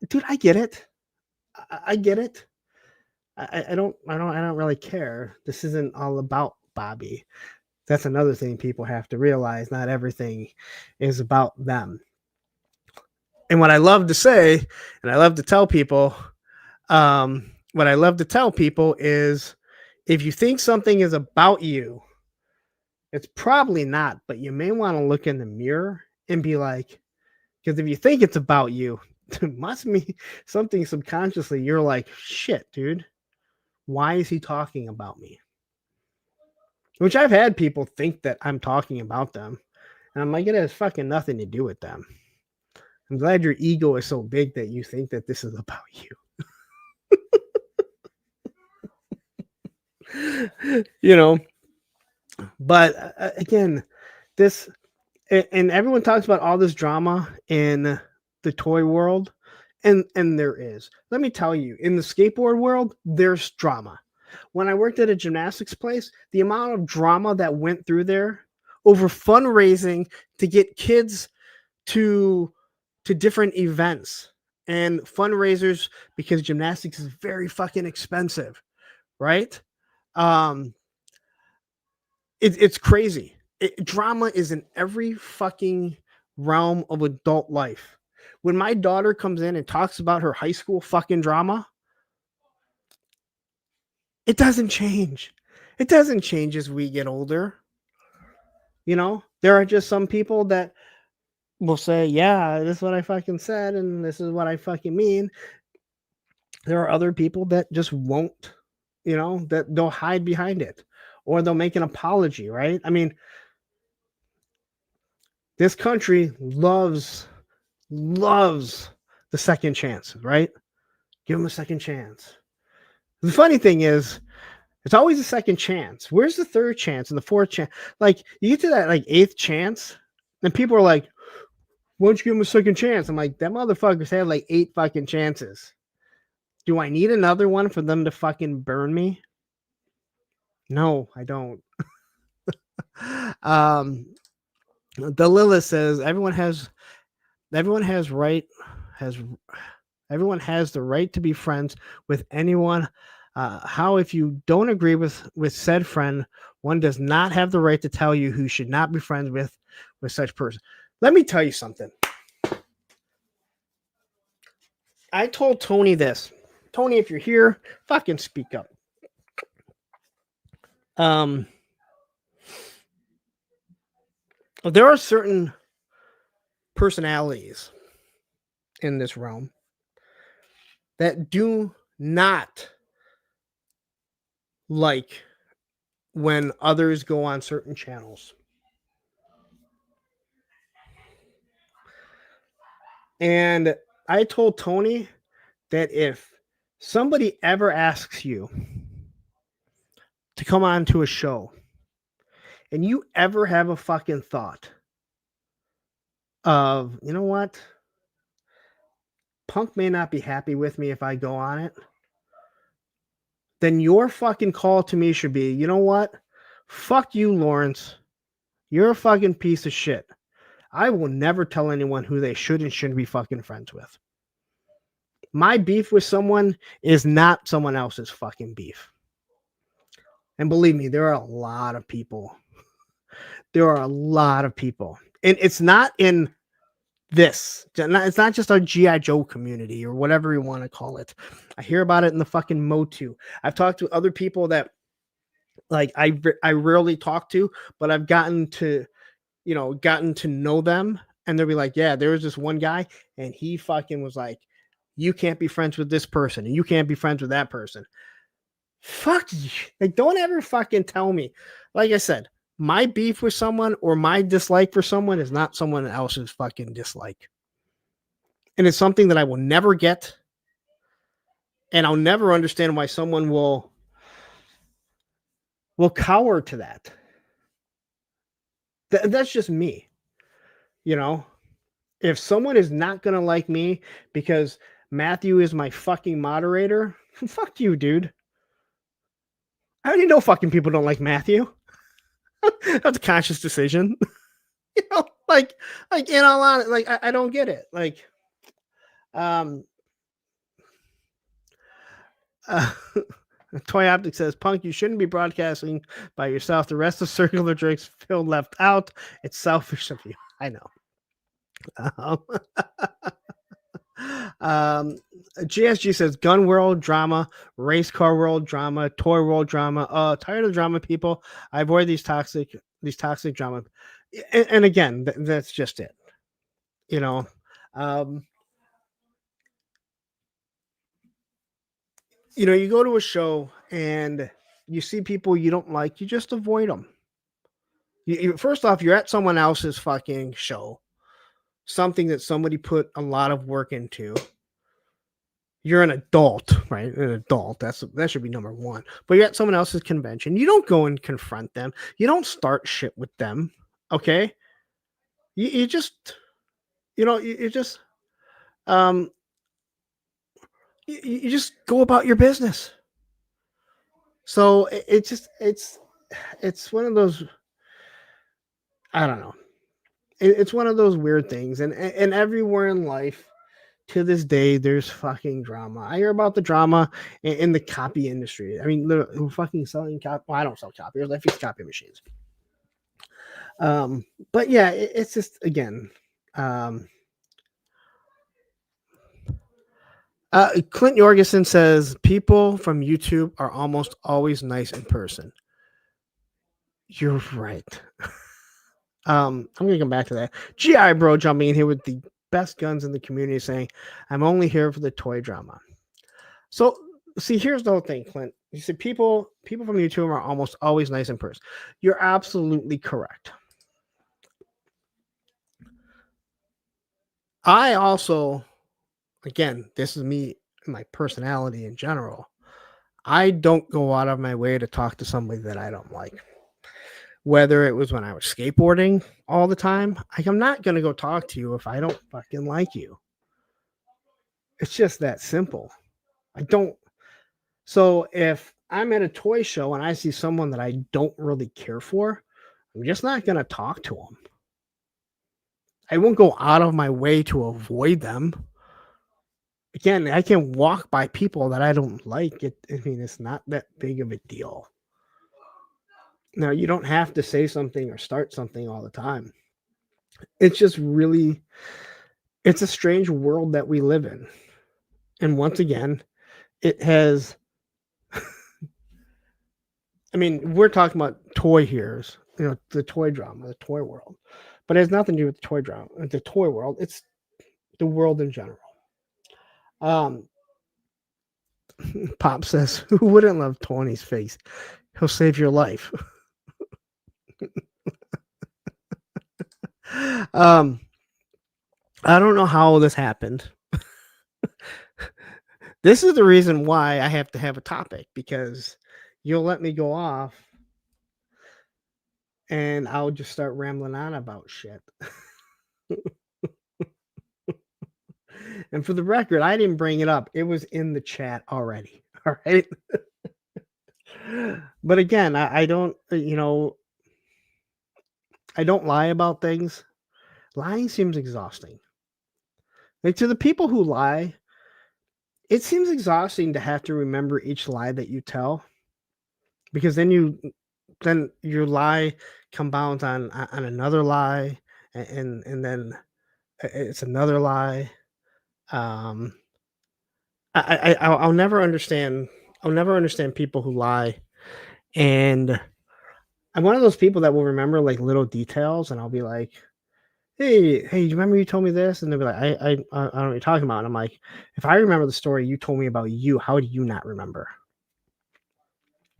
Dude, I get it. I get it. I don't really care. This isn't all about Bobby. That's another thing people have to realize. Not everything is about them. And what I love to say, and I love to tell people, is, if you think something is about you, it's probably not, but you may want to look in the mirror and be like, because if you think it's about you, it must be something subconsciously. You're like, shit, dude, why is he talking about me? Which I've had people think that I'm talking about them. And I'm like, it has fucking nothing to do with them. I'm glad your ego is so big that you think that this is about you. You know, but again, this, and everyone talks about all this drama in the toy world, and there is. Let me tell you, in the skateboard world, there's drama. When I worked at a gymnastics place, the amount of drama that went through there over fundraising to get kids to different events and fundraisers, because gymnastics is very fucking expensive, right? It's crazy. Drama is in every fucking realm of adult life. When my daughter comes in and talks about her high school fucking drama, it doesn't change. It doesn't change as we get older. You know, there are just some people that will say, yeah, this is what I fucking said, and this is what I fucking mean. There are other people that just won't, you know, that they'll hide behind it, or they'll make an apology, right? I mean, this country loves the second chance, right? Give them a second chance. The funny thing is, it's always a second chance. Where's the third chance and the fourth chance? Like, you get to that like eighth chance, and people are like, why don't you give them a second chance? I'm like, that motherfuckers had like 8 fucking chances. Do I need another one for them to fucking burn me? No, I don't. The Lilith says everyone has the right to be friends with anyone. How if you don't agree with said friend, one does not have the right to tell you who should not be friends with such person. Let me tell you something. I told Tony this. Tony, if you're here, fucking speak up. There are certain personalities in this realm that do not like when others go on certain channels. And I told Tony that if somebody ever asks you to come on to a show and you ever have a fucking thought of, you know what, Punk may not be happy with me if I go on it, then your fucking call to me should be, you know what, fuck you, Lawrence. You're a fucking piece of shit. I will never tell anyone who they should and shouldn't be fucking friends with. My beef with someone is not someone else's fucking beef. And believe me, there are a lot of people. There are a lot of people. And it's not in this. It's not just our G.I. Joe community or whatever you want to call it. I hear about it in the fucking Motu. I've talked to other people that like I rarely talk to, but I've gotten to know them, and they'll be like, yeah, there was this one guy and he fucking was like, you can't be friends with this person and you can't be friends with that person. Fuck you. Like, don't ever fucking tell me. Like I said, my beef with someone or my dislike for someone is not someone else's fucking dislike. And it's something that I will never get. And I'll never understand why someone will cower to that. That's just me. You know, if someone is not going to like me because Matthew is my fucking moderator, fuck you, dude. I already know fucking people don't like Matthew. That's a conscious decision. You know, like in all honesty, like I don't get it. Like, Toy Optic says, Punk, you shouldn't be broadcasting by yourself. The rest of Circular Drinks Phil left out. It's selfish of you. I know. GSG says gun world drama, race car world drama, toy world drama. Tired of the drama, people. I avoid these toxic drama. And again, that's just it. You know, you go to a show and you see people you don't like, you just avoid them. First off, you're at someone else's fucking show, something that somebody put a lot of work into. You're an adult, right? An adult. That should be number one. But you're at someone else's convention. You don't go and confront them. You don't start shit with them. Okay. You just, you just go about your business. So it's one of those, I don't know. It's one of those weird things. And everywhere in life, to this day, there's fucking drama. I hear about the drama in the copy industry. I mean, they're fucking selling copy. Well, I don't sell copiers. I fix copy machines. But yeah, it's just, again, Clint Jorgensen says people from YouTube are almost always nice in person. You're right. I'm gonna come back to that. GI Bro jumping in here with the best guns in the community, saying, I'm only here for the toy drama. So see, here's the whole thing, Clint. You said people from YouTube are almost always nice in person. You're absolutely correct. I also, again, this is me, my personality in general. I don't go out of my way to talk to somebody that I don't like. Whether it was when I was skateboarding all the time, I'm not going to go talk to you if I don't fucking like you. It's just that simple. I don't. So if I'm at a toy show and I see someone that I don't really care for, I'm just not going to talk to them. I won't go out of my way to avoid them. Again, I can walk by people that I don't like. It's not that big of a deal. Now, you don't have to say something or start something all the time. It's just really, it's a strange world that we live in. And once again, it has, I mean, we're talking about toy here, the toy drama, the toy world. But it has nothing to do with the toy drama, the toy world. It's the world in general. Pop says, who wouldn't love Tony's face? He'll save your life. I don't know how this happened. This is the reason why I have to have a topic, because you'll let me go off and I'll just start rambling on about shit. And for the record, I didn't bring it up. It was in the chat already. All right. But again, I don't, I don't lie about things. Lying seems exhausting. Like, to the people who lie, it seems exhausting to have to remember each lie that you tell, because then your lie compounds on another lie, and then it's another lie. I'll never understand. I'll never understand people who lie, and I'm one of those people that will remember like little details, and I'll be like, Hey, do you remember you told me this? And they'll be like, I don't know what you're talking about. And I'm like, if I remember the story you told me about you, how do you not remember?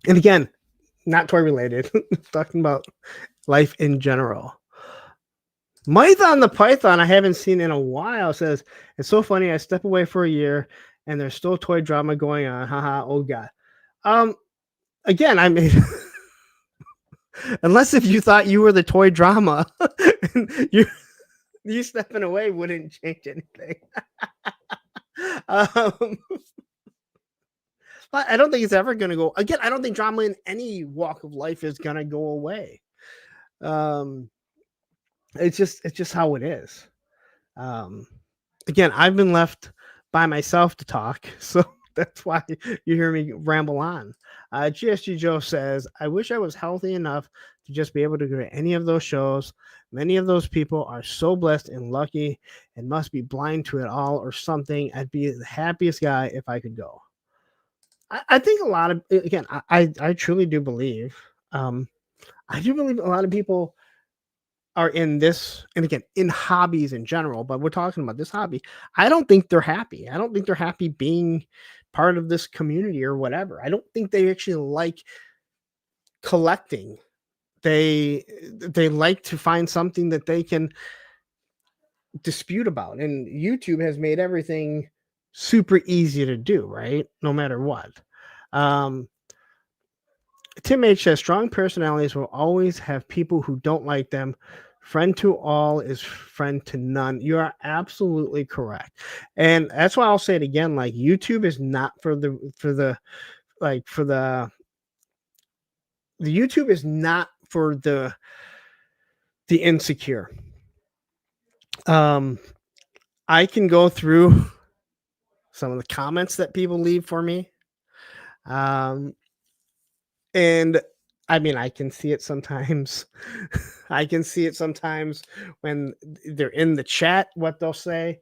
And again, not toy related, talking about life in general. Mython the Python, I haven't seen in a while, says, it's so funny. I step away for a year and there's still toy drama going on. Haha. Oh God. Again, I mean, unless if you thought you were the toy drama, you stepping away wouldn't change anything. But I don't think it's ever going to go. Again, I don't think drama in any walk of life is going to go away. It's just how it is. Again, I've been left by myself to talk, so that's why you hear me ramble on. GSG Joe says, I wish I was healthy enough to just be able to go to any of those shows. Many of those people are so blessed and lucky and must be blind to it all or something. I'd be the happiest guy if I could go. I think a lot of, again, I truly do believe, I do believe a lot of people are in this, and again, in hobbies in general, but we're talking about this hobby. I don't think they're happy. I don't think they're happy being part of this community or whatever. I don't think they actually like collecting. They like to find something that they can dispute about. And YouTube has made everything super easy to do, right? No matter what. Tim H says strong personalities will always have people who don't like them. Friend to all is friend to none. You are absolutely correct. And that's why I'll say it again. Like, YouTube is not for the YouTube is not for the insecure. I can go through some of the comments that people leave for me. And I mean, I can see it sometimes. I can see it sometimes when they're in the chat, what they'll say.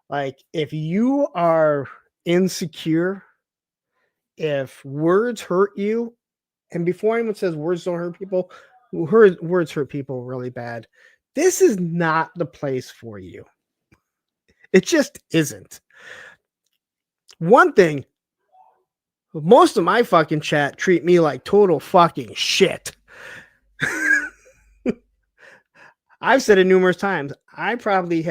Like, if you are insecure, if words hurt you, and before anyone says words don't hurt people, words hurt people really bad. This is not the place for you. It just isn't. One thing, most of my fucking chat treat me like total fucking shit. I've said it numerous times. I probably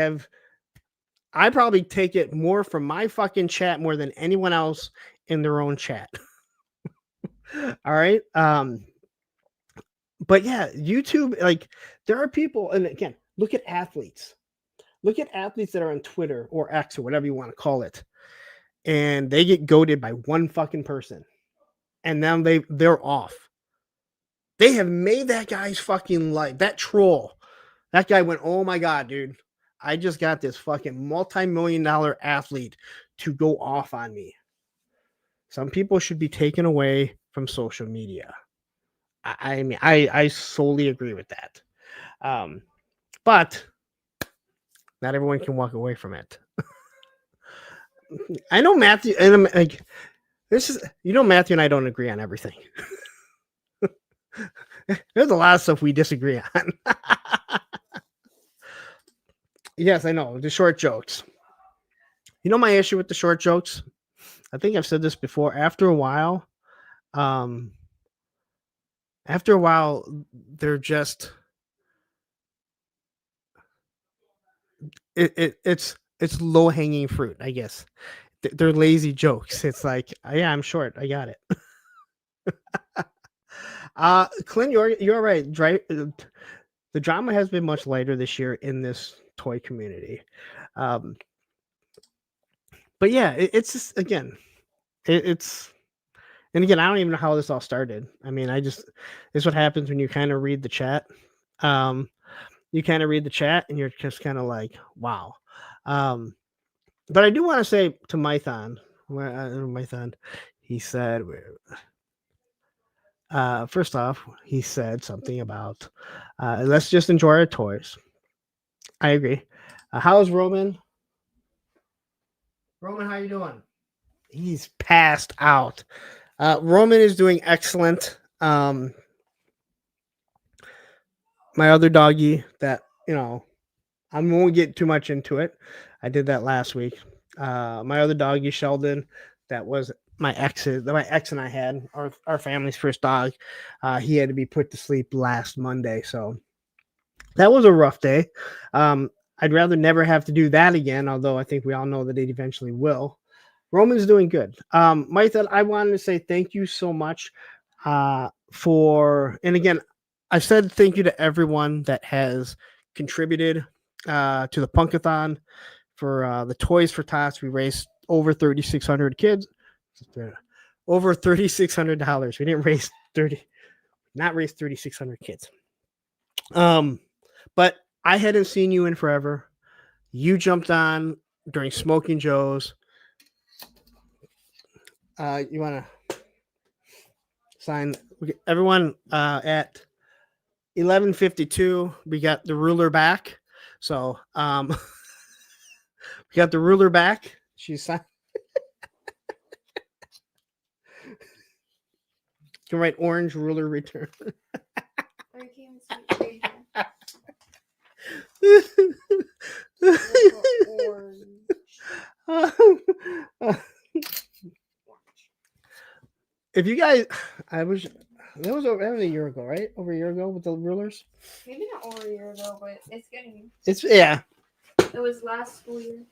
take it more from my fucking chat more than anyone else in their own chat. All right. But yeah, YouTube, like, there are people, and again, look at athletes. Look at athletes that are on Twitter or X or whatever you want to call it. And they get goated by one fucking person. And now they're off. They have made that guy's fucking life, that troll. That guy went, oh my God, dude. I just got this fucking multi-million-dollar athlete to go off on me. Some people should be taken away from social media. I mean, I solely agree with that. But not everyone can walk away from it. I know Matthew, and I'm like, Matthew and I don't agree on everything. There's a lot of stuff we disagree on. Yes, I know, the short jokes. You know my issue with the short jokes? I think I've said this before. After a while, they're just it's low hanging fruit, I guess. They're lazy jokes. It's like, yeah, I'm short. I got it. Clint, you're right. The drama has been much lighter this year in this toy community. But yeah, it's just, again, it's, and again, I don't even know how this all started. I mean, this is what happens when you kind of read the chat. You kind of read the chat and you're just kind of like, wow. But I do want to say to Mython, he said, first off, he said something about, let's just enjoy our toys. I agree. How's Roman? Roman, how you doing? He's passed out. Roman is doing excellent. My other doggy that, I won't get too much into it. I did that last week. My other doggy, Sheldon, that was my ex and I had, our family's first dog. He had to be put to sleep last Monday. So that was a rough day. I'd rather never have to do that again, although I think we all know that it eventually will. Roman's doing good. Mike, I wanted to say thank you so much and again, I said thank you to everyone that has contributed to the Punkathon for the Toys for Tots. We raised over 3,600 kids, over $3,600. We didn't raise 3,600 kids. But I hadn't seen you in forever. You jumped on during Smoking Joe's. You want to sign everyone at 11:52. We got the ruler back. So we got the ruler back. She's signed. You can write orange ruler return. If you guys, that was a year ago, right? Over a year ago with the rulers.
Maybe not over a year ago, but it's getting.
It's yeah.
It was last school year.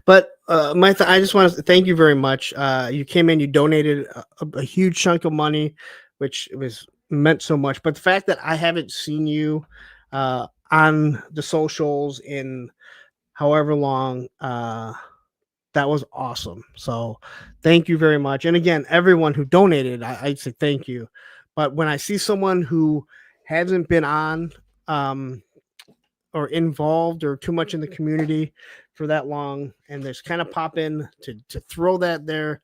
But Martha, I just want to thank you very much. You came in, you donated a huge chunk of money, which was meant so much. But the fact that I haven't seen you on the socials in however long, that was awesome. So thank you very much. And again, everyone who donated, I'd say thank you. But when I see someone who hasn't been on or involved or too much in the community for that long, and just kind of pop in to throw that there,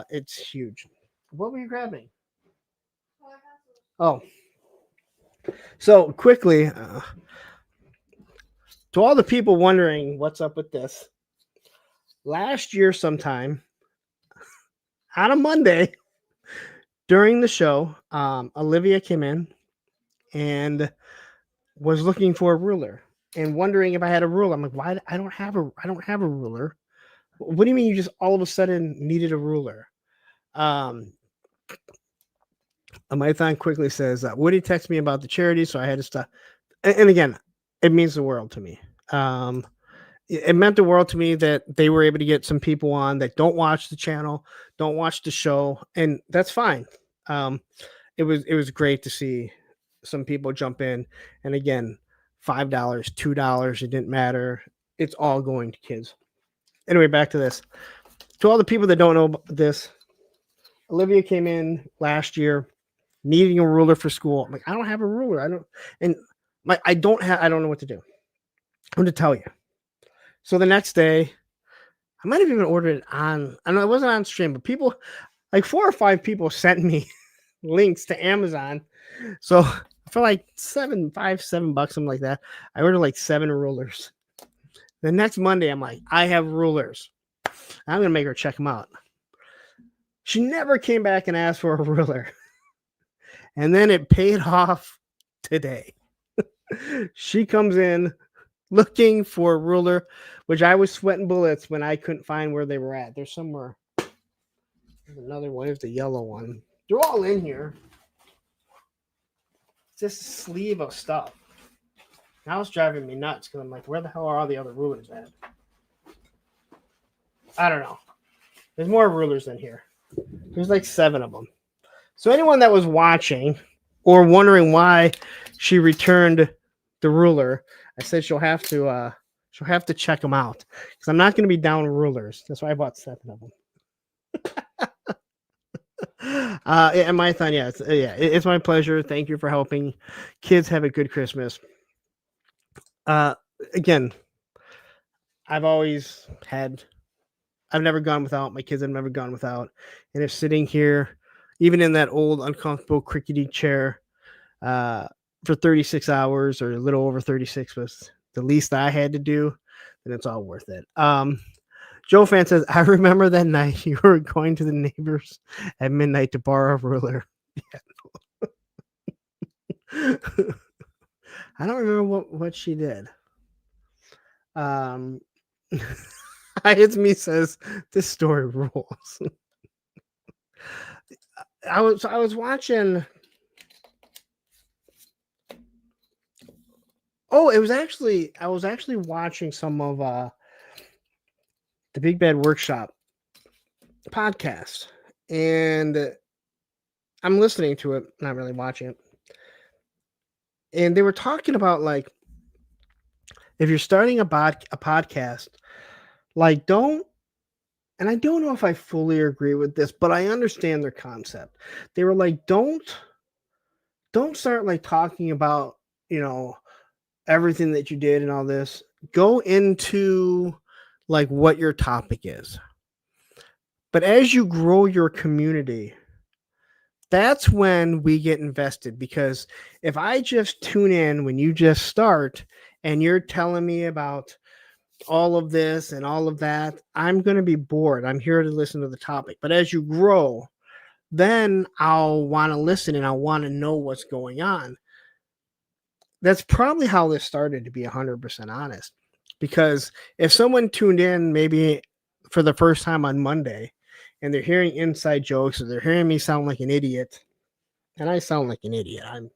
it's huge. What were you grabbing? Oh, so quickly, to all the people wondering what's up with this, last year sometime on a Monday during the show, Olivia came in and was looking for a ruler and wondering if I had a ruler. I'm like, why? I don't have a ruler. What do you mean you just all of a sudden needed a ruler? Amaithan quickly says, Woody texted me about the charity, so I had to stop. And again, it means the world to me. It meant the world to me that they were able to get some people on that don't watch the channel, don't watch the show, and that's fine. It was great to see some people jump in, and again, $5, $2, it didn't matter. It's all going to kids. Anyway, back to this. To all the people that don't know about this, Olivia came in last year needing a ruler for school. I'm like, I don't have a ruler. I don't know what to do. I'm going to tell you. So the next day, I might have even ordered it on. I know it wasn't on stream, but people, like 4 or 5 people sent me links to Amazon. So for like $7, something like that, I ordered like 7 rulers. The next Monday, I'm like, I have rulers. I'm going to make her check them out. She never came back and asked for a ruler. And then it paid off today. She comes in looking for a ruler, which I was sweating bullets when I couldn't find where they were at. They're somewhere. There's another one. There's the yellow one. They're all in here. It's just a sleeve of stuff. Now it's driving me nuts because I'm like, where the hell are all the other rulers at? I don't know. There's more rulers in here. There's like 7 of them. So anyone that was watching or wondering why she returned the ruler, I said she'll have to check them out because I'm not going to be down rulers. That's why I bought 7 of them. And my thought, it's my pleasure. Thank you for helping kids have a good Christmas. Again, I've never gone without. My kids have never gone without. And if sitting here, even in that old uncomfortable crickety chair, for 36 hours or a little over 36 was the least I had to do, then it's all worth it. Joe Fan says, I remember that night you were going to the neighbors at midnight to borrow a ruler. Yeah. I don't remember what she did. It's me says this story rules. I was watching. Oh, I was actually watching some of the Big Bad Workshop podcast, and I'm listening to it, not really watching it. And they were talking about, like, if you're starting a podcast, like, don't, and I don't know if I fully agree with this, but I understand their concept. They were like, don't start like talking about, everything that you did and all this. Go into like what your topic is. But as you grow your community, that's when we get invested, because if I just tune in when you just start and you're telling me about all of this and all of that, I'm going to be bored. I'm here to listen to the topic. But as you grow, then I'll want to listen and I want to know what's going on. That's probably how this started, to be 100% honest. Because if someone tuned in maybe for the first time on Monday and they're hearing inside jokes or they're hearing me sound like an idiot, and I sound like an idiot, I'm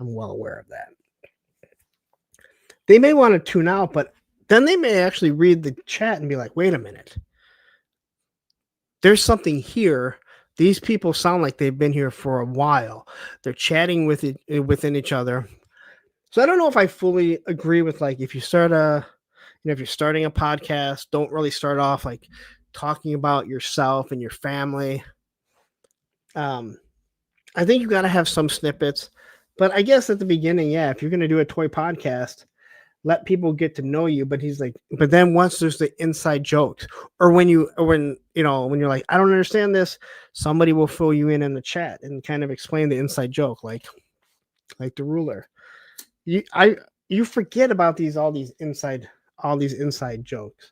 well aware of that. They may want to tune out, but then they may actually read the chat and be like, wait a minute. There's something here. These people sound like they've been here for a while. They're chatting within each other. So I don't know if I fully agree with, like, if you start if you're starting a podcast, don't really start off like talking about yourself and your family. I think you got to have some snippets, but I guess at the beginning, yeah, if you're going to do a toy podcast, let people get to know you. But he's like, but then once there's the inside jokes, or when you're like, I don't understand this, somebody will fill you in the chat and kind of explain the inside joke, like the ruler. You forget about all these inside jokes.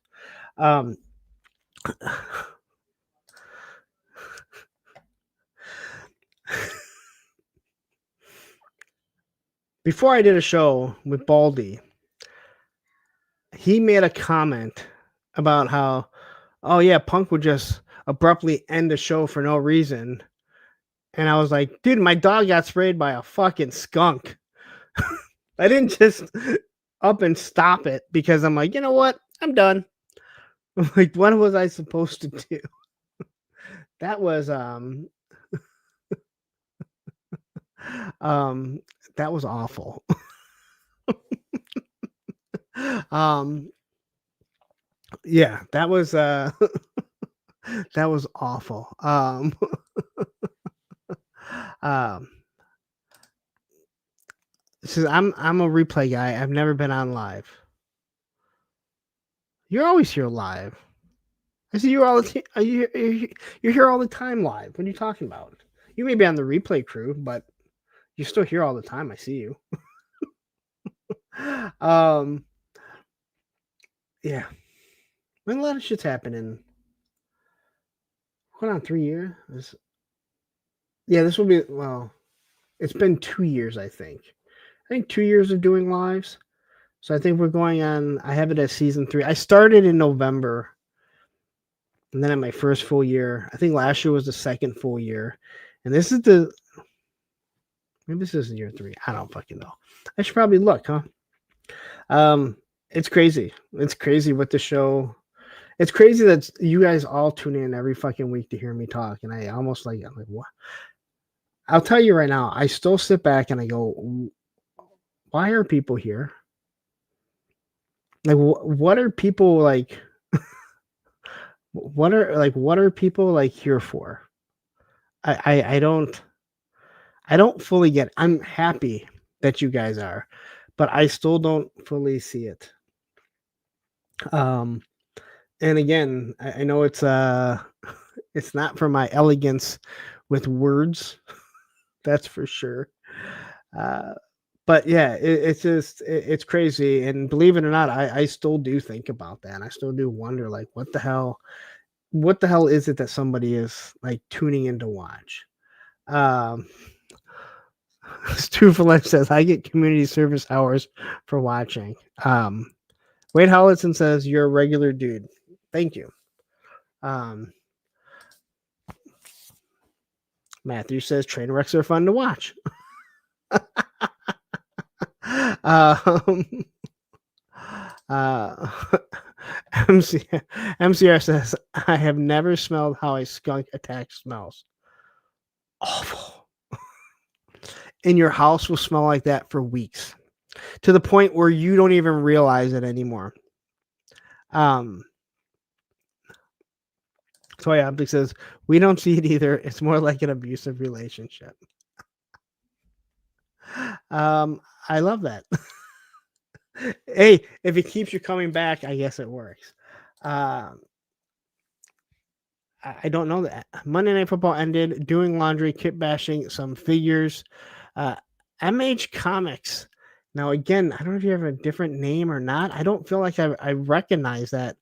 Before I did a show with Baldy, he made a comment about how, oh yeah, Punk would just abruptly end a show for no reason. And I was like, dude, my dog got sprayed by a fucking skunk. I didn't just up and stop it because I'm like, you know what? I'm done. I'm like, what was I supposed to do? That was that was awful. Yeah, that was that was awful. Says I'm a replay guy. I've never been on live. You're always here live. I see you all the you're here all the time live. What are you talking about? You may be on the replay crew, but you're still here all the time. I see you. Yeah. When a lot of shit's happening. Going on 3 years? This will be, well, it's been 2 years, I think. 2 years of doing lives. So I think we're going on, I have it as season 3. I started in November. And then at my first full year, I think last year was the second full year. And this is maybe this is year 3. I don't fucking know. I should probably look, huh? It's crazy. It's crazy what the show. It's crazy that you guys all tune in every fucking week to hear me talk. And I'm like, what? I'll tell you right now, I still sit back and I go, why are people here? Like, what are people like? What are people like here for? I don't fully get it. I'm happy that you guys are, but I still don't fully see it. And again, I know it's not for my elegance with words, that's for sure. But yeah, it's crazy. And believe it or not, I still do think about that. And I still do wonder, like, what the hell is it that somebody is like tuning in to watch? Stu Valette says, I get community service hours for watching. Wade Holliton says, you're a regular dude. Thank you. Matthew says, train wrecks are fun to watch. MCR says, I have never smelled how a skunk attack smells. Awful. And your house will smell like that for weeks, to the point where you don't even realize it anymore. So yeah, Optic says, we don't see it either. It's more like an abusive relationship. I love that. Hey, if it keeps you coming back, I guess it works. I don't know that. Monday Night Football ended, doing laundry, kit bashing, some figures. MH Comics. Now, again, I don't know if you have a different name or not. I don't feel like I recognize that.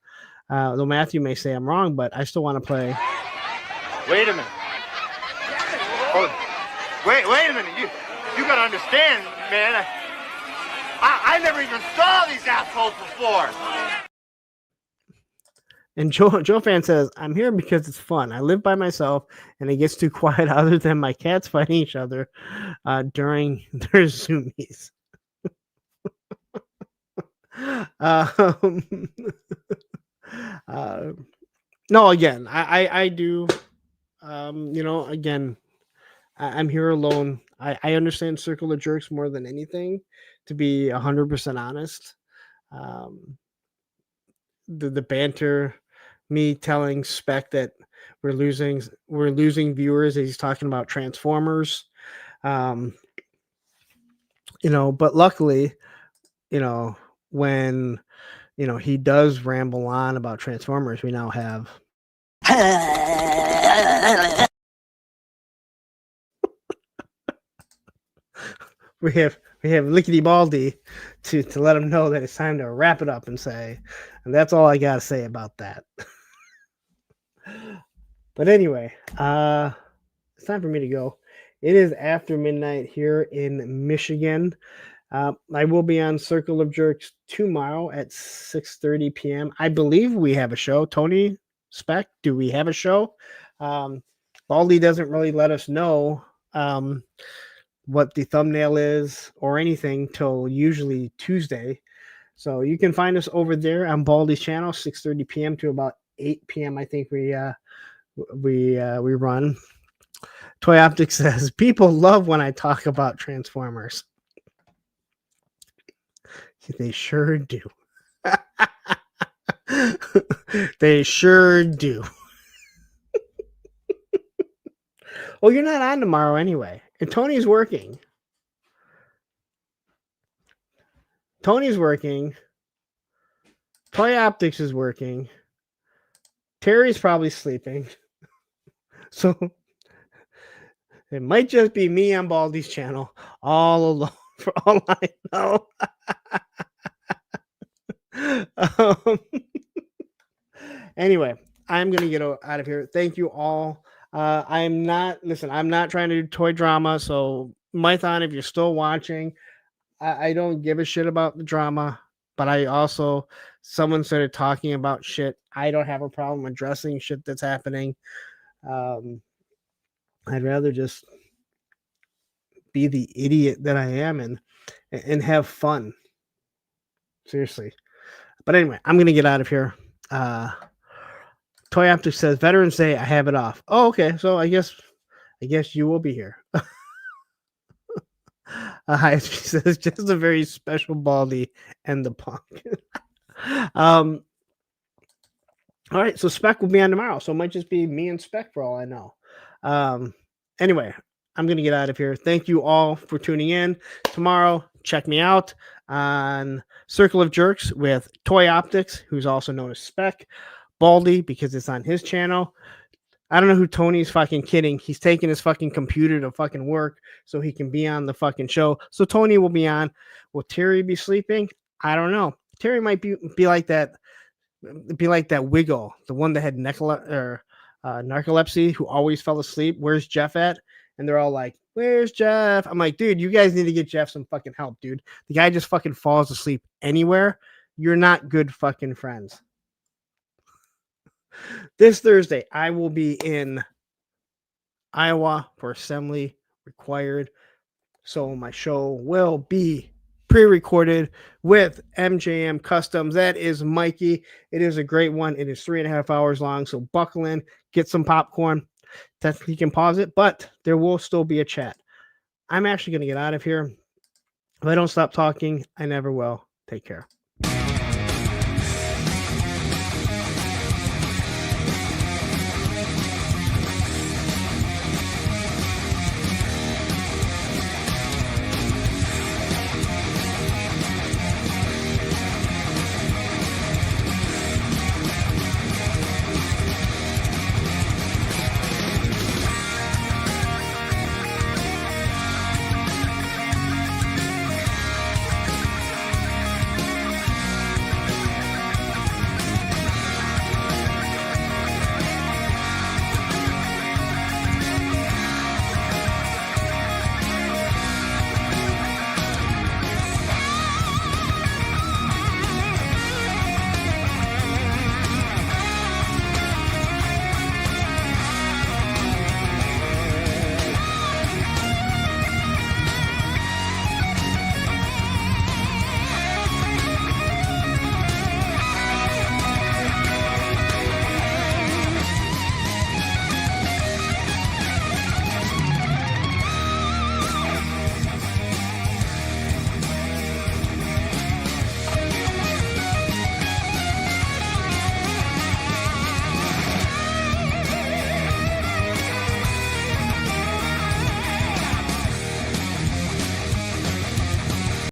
Though Matthew may say I'm wrong, but I still want to play.
Wait a minute. Oh, wait a minute. You gotta understand, man. I never even saw these assholes before.
And Joe Fan says, I'm here because it's fun. I live by myself and it gets too quiet other than my cats fighting each other during their Zoomies. No, again, I do. Again, I'm here alone. I understand Circle of Jerks more than anything, to be 100% honest. The banter, me telling Spec that we're losing viewers as he's talking about Transformers. But luckily, when he does ramble on about Transformers, we now have we have Lickety Baldy to let him know that it's time to wrap it up and that's all I gotta say about that. But anyway, it's time for me to go. It is after midnight here in Michigan. I will be on Circle of Jerks tomorrow at 6:30 p.m. I believe we have a show. Tony, Spec, do we have a show? Baldy doesn't really let us know what the thumbnail is or anything till usually Tuesday. So you can find us over there on Baldy's channel, 6:30 p.m. to about 8 p.m. I think we run. Toy Optics says, people love when I talk about Transformers. They sure do. They sure do. Well, you're not on tomorrow anyway. And Tony's working. Toy Optics is working. Terry's probably sleeping. So it might just be me on Baldy's channel all alone for all I know. Anyway, I'm going to get out of here. Thank you all. I'm not trying to do toy drama. So Mython, if you're still watching, I don't give a shit about the drama, but someone started talking about shit. I don't have a problem addressing shit that's happening. I'd rather just be the idiot that I am and have fun. Seriously. But anyway, I'm going to get out of here. Toy Optics says, Veterans Day, I have it off. Oh, okay. So I guess you will be here. He says, just a very special Baldy and the Punk. All right, so Spec will be on tomorrow. So it might just be me and Spec for all I know. Anyway, I'm going to get out of here. Thank you all for tuning in. Tomorrow, check me out on Circle of Jerks with Toy Optics, who's also known as Spec. Baldy, because it's on his channel. I don't know who Tony's fucking kidding. He's taking his fucking computer to fucking work so he can be on the fucking show. So Tony will be on. Will Terry be sleeping? I don't know. Terry might be like that. Be like that Wiggle, the one that had narcolepsy, who always fell asleep. Where's Jeff at? And they're all like, where's Jeff? I'm like, dude, you guys need to get Jeff some fucking help, dude. The guy just fucking falls asleep anywhere. You're not good fucking friends. This Thursday, I will be in Iowa for assembly required. So my show will be pre-recorded with MJM Customs. That is Mikey. It is a great one. It is 3.5 hours long. So buckle in, get some popcorn. Technically, you can pause it, but there will still be a chat. I'm actually going to get out of here. If I don't stop talking, I never will. Take care.